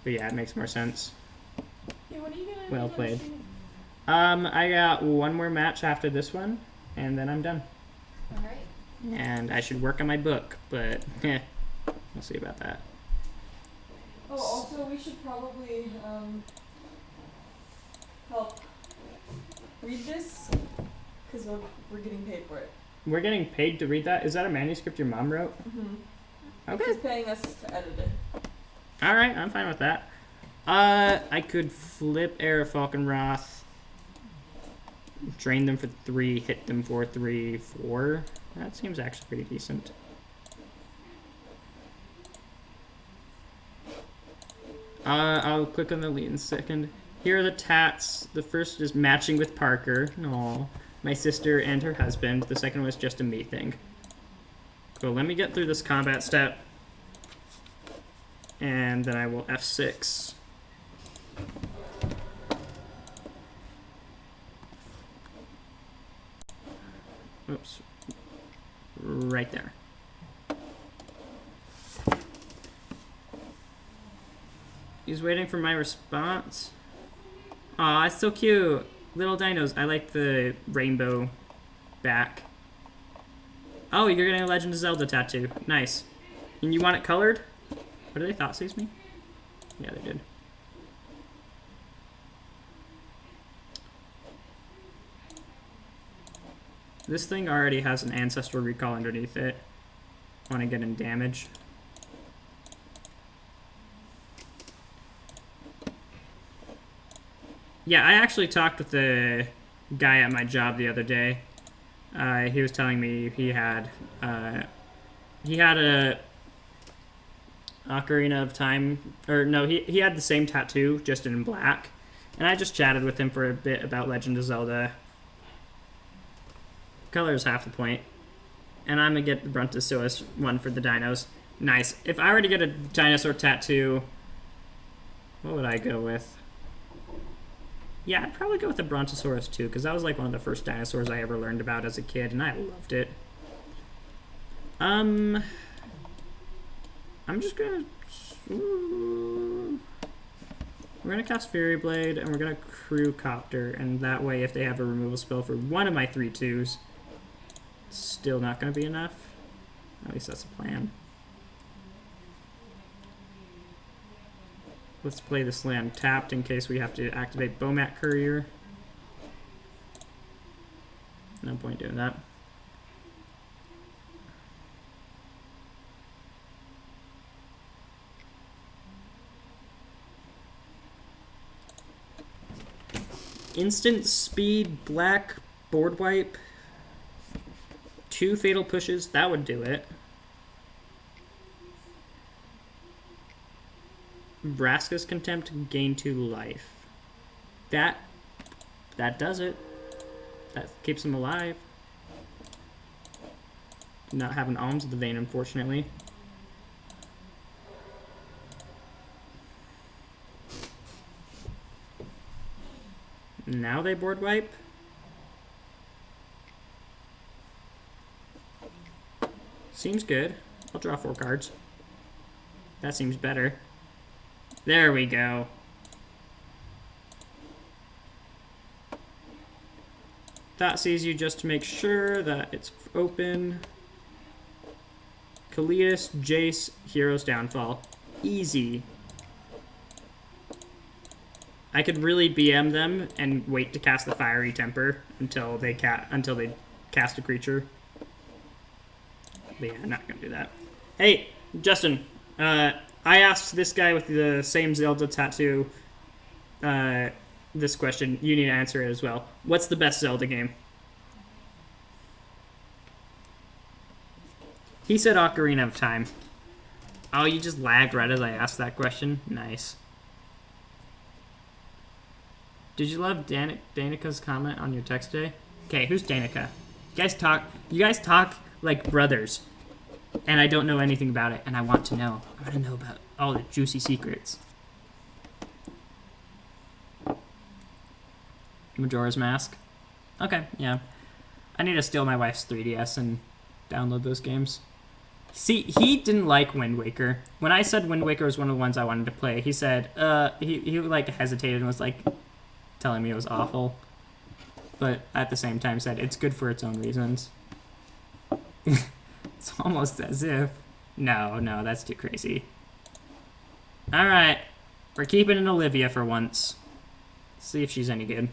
But yeah, it makes more sense. Yeah, what are you gonna Well do played. on stream? I got one more match after this one, and then I'm done. Alright. And I should work on my book, but we'll see about that. Oh, also, we should probably help read this because we're getting paid for it. We're getting paid to read that? Is that a manuscript your mom wrote? Mm-hmm. Okay. She's paying us to edit it. Alright, I'm fine with that. I could flip Air Falconroth, drain them for 3, hit them for 3, 4. That seems actually pretty decent. I'll click on the lead in a second. Here are the tats. The first is matching with Parker. Aw. My sister and her husband. The second was just a me thing. Cool, let me get through this combat step. And then I will F6. Oops. Right there. He's waiting for my response. Aw, it's so cute. Little dinos. I like the rainbow back. Oh, you're getting a Legend of Zelda tattoo. Nice. And you want it colored? What do they thought sees me? Yeah, they did. This thing already has an ancestral recall underneath it. Want to get in damage. Yeah, I actually talked with the guy at my job the other day. He was telling me he had a Ocarina of Time, or no, he had the same tattoo, just in black. And I just chatted with him for a bit about Legend of Zelda. Color is half the point. And I'm gonna get the Brontosaurus one for the dinos. Nice. If I were to get a dinosaur tattoo, what would I go with? Yeah, I'd probably go with the Brontosaurus too, because that was like one of the first dinosaurs I ever learned about as a kid, and I loved it. I'm just gonna... We're gonna cast Fairy Blade, and we're gonna Crew Copter, and that way if they have a removal spell for one of my 3/2s, it's still not gonna be enough. At least that's the plan. Let's play this land tapped in case we have to activate Bomat Courier. No point doing that. Instant speed, black, board wipe. 2 fatal pushes, that would do it. Vraska's Contempt, gain 2 life. That does it. That keeps him alive. Do not have an Alms of the Vein, unfortunately. Now they board wipe. Seems good. I'll draw 4 cards. That seems better. There we go. That sees you just to make sure that it's open. Kalias, Jace, Hero's Downfall. Easy. I could really BM them and wait to cast the Fiery Temper until they cast a creature. But yeah, I'm not gonna do that. Hey, Justin. I asked this guy with the same Zelda tattoo this question. You need to answer it as well. What's the best Zelda game? He said Ocarina of Time. Oh, you just lagged right as I asked that question? Nice. Did you love Danica's comment on your text today? Okay, who's Danica? You guys talk like brothers. And I don't know anything about it, and I want to know. I want to know about all the juicy secrets. Majora's Mask. Okay, yeah. I need to steal my wife's 3DS and download those games. See, he didn't like Wind Waker. When I said Wind Waker was one of the ones I wanted to play, he said, he like hesitated and was like telling me it was awful. But at the same time said it's good for its own reasons. It's almost as if... No, that's too crazy. Alright. We're keeping it Olivia for once. See if she's any good.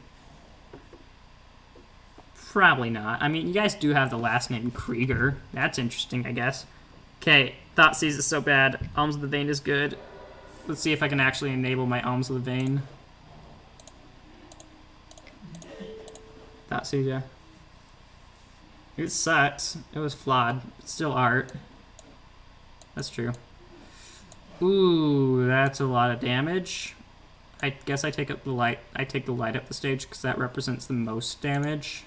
Probably not. I mean, you guys do have the last name Krieger. That's interesting, I guess. Okay, Thoughtseize is so bad. Alms of the Vein is good. Let's see if I can actually enable my Alms of the Vein. Thoughtseize, yeah. It sucks. It was flawed. It's still art. That's true. Ooh, that's a lot of damage. I guess I take up the light. I take the light up the stage because that represents the most damage.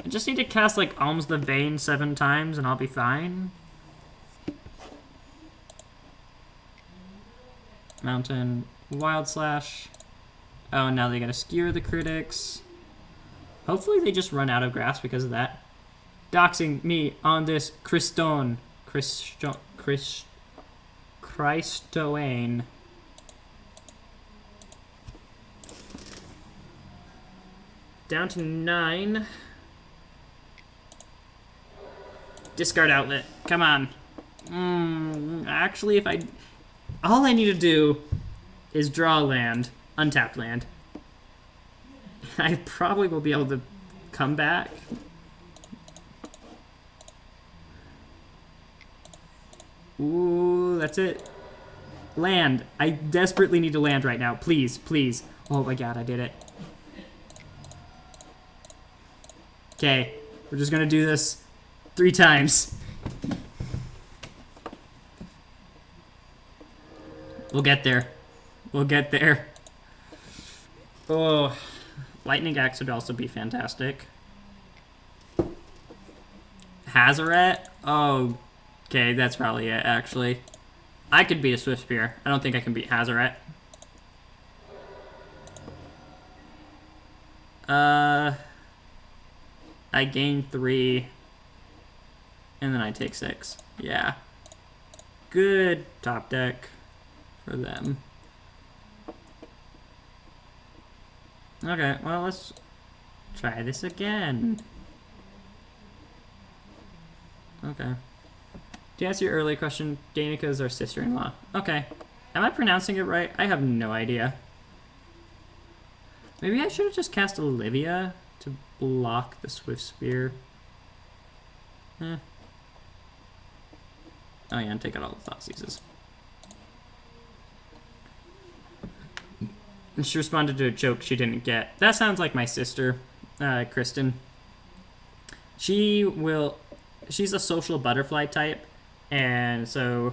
I just need to cast like Alms the Vein 7 times and I'll be fine. Mountain Wild Slash. Oh, now they gotta skewer the critics. Hopefully they just run out of grass because of that. Doxing me on this Christoane. Down to 9. Discard outlet. Come on. Actually, if I... All I need to do is draw land. Untapped land. I probably will be able to come back. Ooh, that's it. Land. I desperately need to land right now. Please, please. Oh my god, I did it. Okay, we're just gonna do this 3 times. We'll get there. We'll get there. Oh, Lightning Axe would also be fantastic. Hazaret? Oh, okay, that's probably it, actually. I could beat a Swift Spear. I don't think I can beat Hazaret. I gain 3, and then I take 6. Yeah. Good top deck for them. Okay, well, let's try this again. Okay. To answer your earlier question, Danica is our sister-in-law. Okay. Am I pronouncing it right? I have no idea. Maybe I should have just cast Olivia to block the Swift Spear. Oh yeah, and take out all the Thoughtseizes. And she responded to a joke she didn't get. That sounds like my sister, Kristen. She's a social butterfly type, and so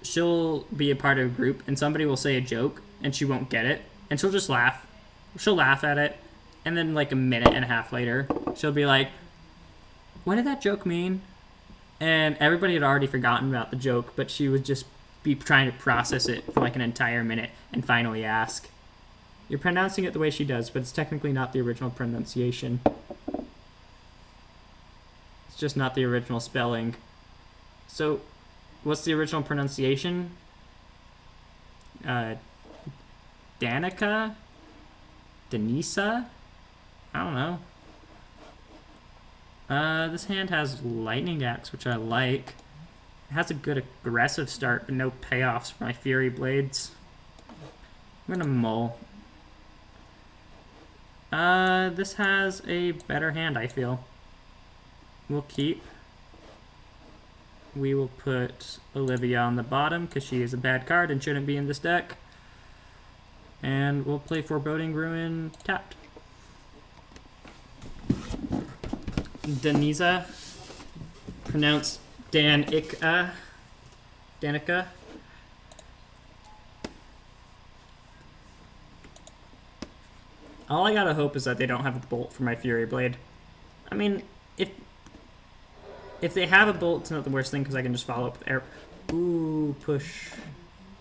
she'll be a part of a group, and somebody will say a joke, and she won't get it, and she'll just laugh. She'll laugh at it, and then like a minute and a half later, she'll be like, what did that joke mean? And everybody had already forgotten about the joke, but she would just be trying to process it for like an entire minute and finally ask. You're pronouncing it the way she does, but it's technically not the original pronunciation. It's just not the original spelling. So, what's the original pronunciation? Danica? Denisa? I don't know. This hand has Lightning Axe, which I like. It has a good aggressive start, but no payoffs for my Fury Blades. I'm gonna mull. This has a better hand, I feel. We'll keep. We will put Olivia on the bottom, because she is a bad card and shouldn't be in this deck. And we'll play Foreboding Ruin tapped. Denisa, pronounced Danica. All I gotta hope is that they don't have a bolt for my Fury Blade. I mean, if they have a bolt, it's not the worst thing because I can just follow up with air. Ooh, push.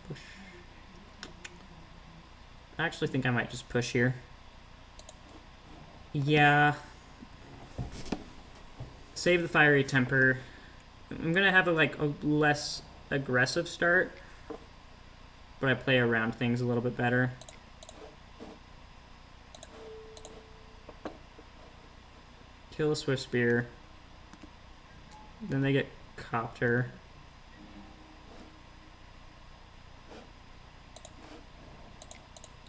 Push. I actually think I might just push here. Yeah. Save the Fiery Temper. I'm gonna have a less aggressive start, but I play around things a little bit better. Kill a Swift Spear. Then they get Copter.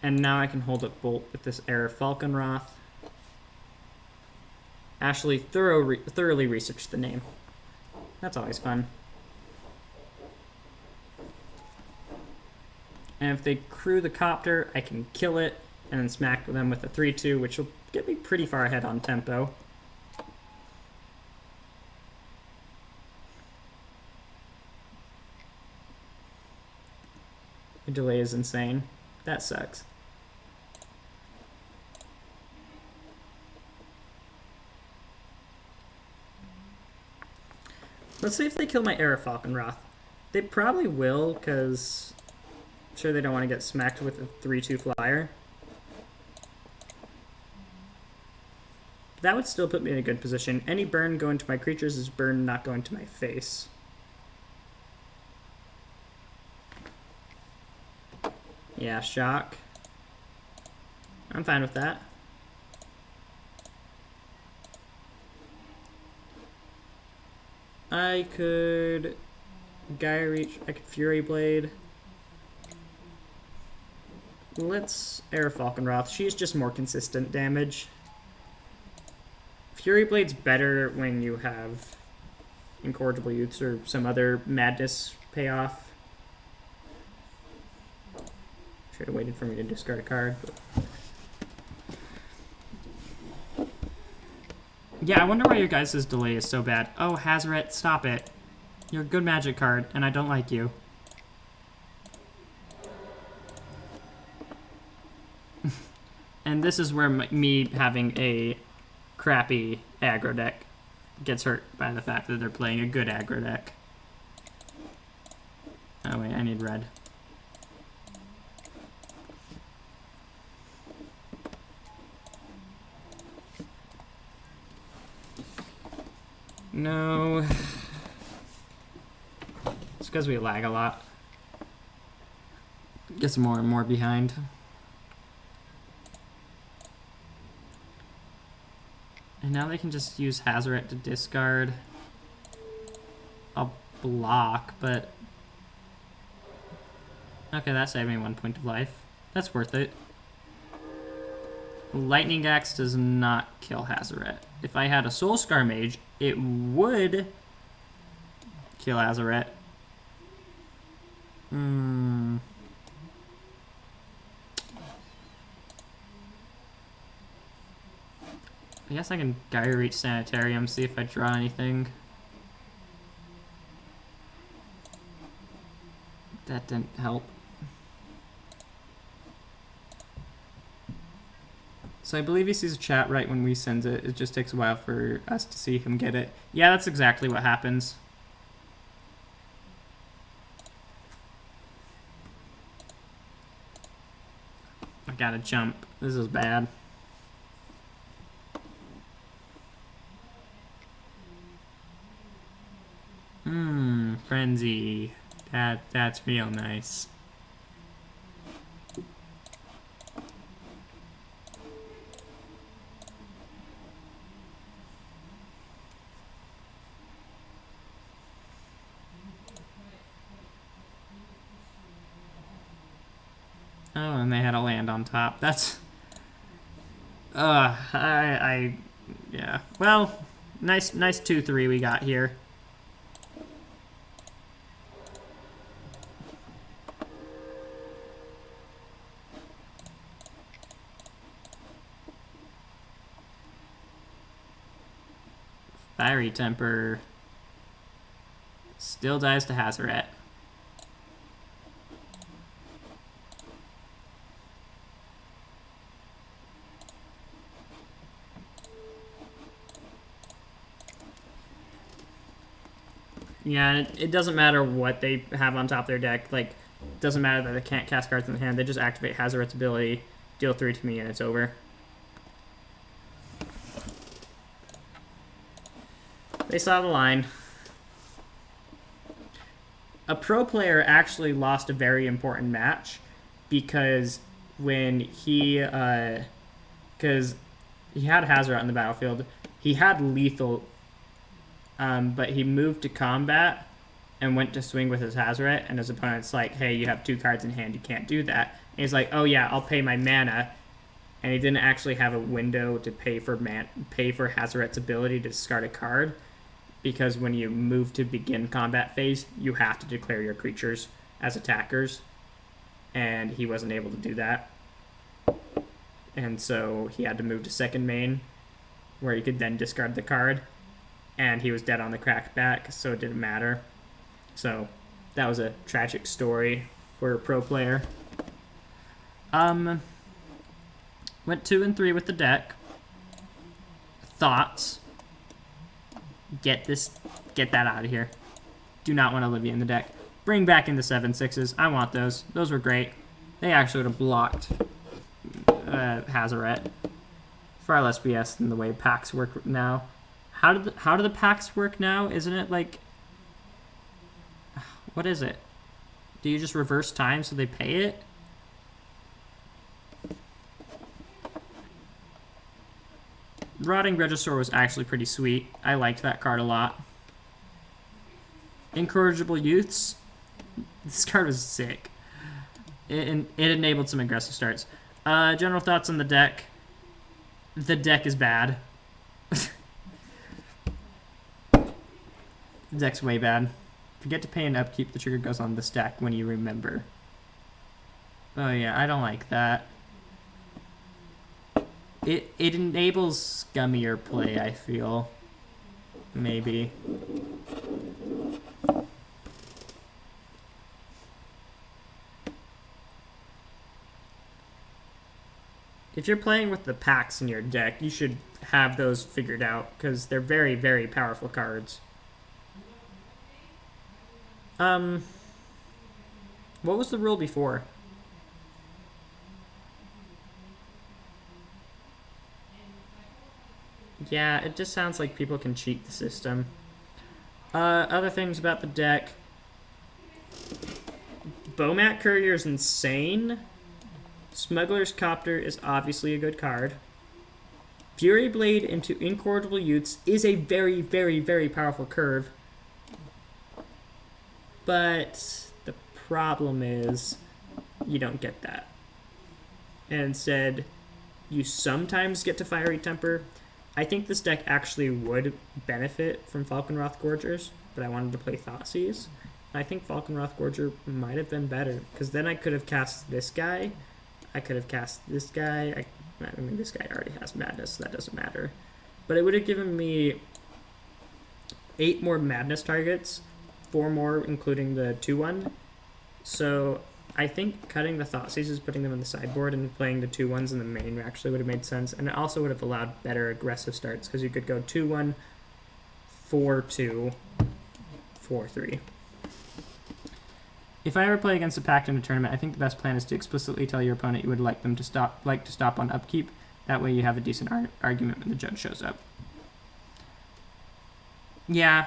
And now I can hold up Bolt with this Air Falconroth. Ashley thoroughly researched the name. That's always fun. And if they crew the Copter, I can kill it and then smack them with a 3-2, which will get me pretty far ahead on tempo. The delay is insane. That sucks. Let's see if they kill my Air Falconroth. They probably will, because I'm sure they don't want to get smacked with a 3-2 flyer. That would still put me in a good position. Any burn going to my creatures is burn not going to my face. Yeah, shock. I'm fine with that. I could Gaia Reach, I could Fury Blade. Let's Air Falconroth. She's just more consistent damage. Fury Blade's better when you have Incorrigible Youths or some other madness payoff. Should have waited for me to discard a card. But... yeah, I wonder why your guys' delay is so bad. Oh, Hazoret, stop it. You're a good Magic card, and I don't like you. And this is where me having a crappy aggro deck gets hurt by the fact that they're playing a good aggro deck. Oh wait, I need red. No. It's because we lag a lot. Gets more and more behind. And now they can just use Hazoret to discard. I'll block, but... okay, that saved me 1 point of life. That's worth it. Lightning Axe does not kill Hazoret. If I had a Soul Scar Mage, it would kill Hazoret. I guess I can Gaia Reach Sanitarium, see if I draw anything. That didn't help. So I believe he sees a chat right when we send it. It just takes a while for us to see him get it. Yeah, that's exactly what happens. I gotta jump. This is bad. Frenzy. That's real nice. Oh, and they had a land on top. That's... yeah. Well, nice 2-3 we got here. Fiery Temper still dies to Hazoret. Yeah, and it doesn't matter what they have on top of their deck. Like, it doesn't matter that they can't cast cards in the hand. They just activate Hazoret's ability, deal 3 to me, and it's over. They saw the line. A pro player actually lost a very important match because when he, because he had Hazoret on the battlefield, he had lethal, but he moved to combat and went to swing with his Hazoret, and his opponent's like, hey, you have 2 cards in hand, you can't do that. And he's like, oh yeah, I'll pay my mana, and he didn't actually have a window to pay for Hazoret's ability to discard a card, because when you move to begin combat phase, you have to declare your creatures as attackers, and he wasn't able to do that. And so he had to move to second main, where he could then discard the card, and he was dead on the crack back, so it didn't matter. So that was a tragic story for a pro player. Went 2 and 3 with the deck. Thoughts? Get that out of here. Do not want Olivia in the deck. Bring back in the 7/6s. I want those. Those were great. They actually would have blocked Hazoret. Far less BS than the way packs work now. How do the packs work now? Isn't it like, what is it? Do you just reverse time so they pay it? Rotting Regisaur was actually pretty sweet. I liked that card a lot. Incorrigible Youths. This card was sick. It enabled some aggressive starts. General thoughts on the deck. The deck is bad. The deck's way bad. Forget to pay an upkeep. The trigger goes on the stack when you remember. Oh yeah, I don't like that. It enables scummier play, I feel. Maybe. If you're playing with the packs in your deck, you should have those figured out, because they're very, very powerful cards. What was the rule before? Yeah, it just sounds like people can cheat the system. Other things about the deck. Bomat Courier is insane. Smuggler's Copter is obviously a good card. Fury Blade into Incorrigible Youths is a very, very, very powerful curve. But the problem is you don't get that. And instead, you sometimes get to Fiery Temper. I think this deck actually would benefit from Falkenrath Gorgers, but I wanted to play Thoughtseize. I think Falkenrath Gorger might have been better, because then I could have cast this guy. I could have cast this guy. I mean, this guy already has Madness, so that doesn't matter. But it would have given me 8 more Madness targets, 4 more including the 2/1. So I think cutting the Thoughtseizes, putting them on the sideboard, and playing the 2/1s in the main actually would have made sense. And it also would have allowed better aggressive starts, because you could go 2/1, 4/2, 4/3. If I ever play against a pact in a tournament, I think the best plan is to explicitly tell your opponent you would like them to stop on upkeep. That way you have a decent argument when the judge shows up. Yeah,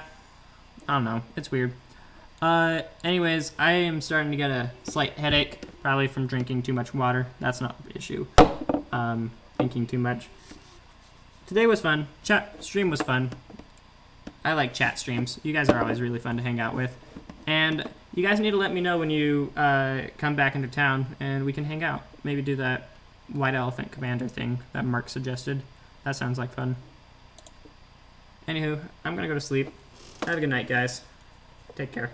I don't know. It's weird. Anyways, I am starting to get a slight headache, probably from drinking too much water. That's not the issue. Thinking too much. Today was fun. Chat stream was fun. I like chat streams. You guys are always really fun to hang out with. And you guys need to let me know when you come back into town and we can hang out. Maybe do that White Elephant Commander thing that Mark suggested. That sounds like fun. Anywho, I'm gonna go to sleep. Have a good night, guys. Take care.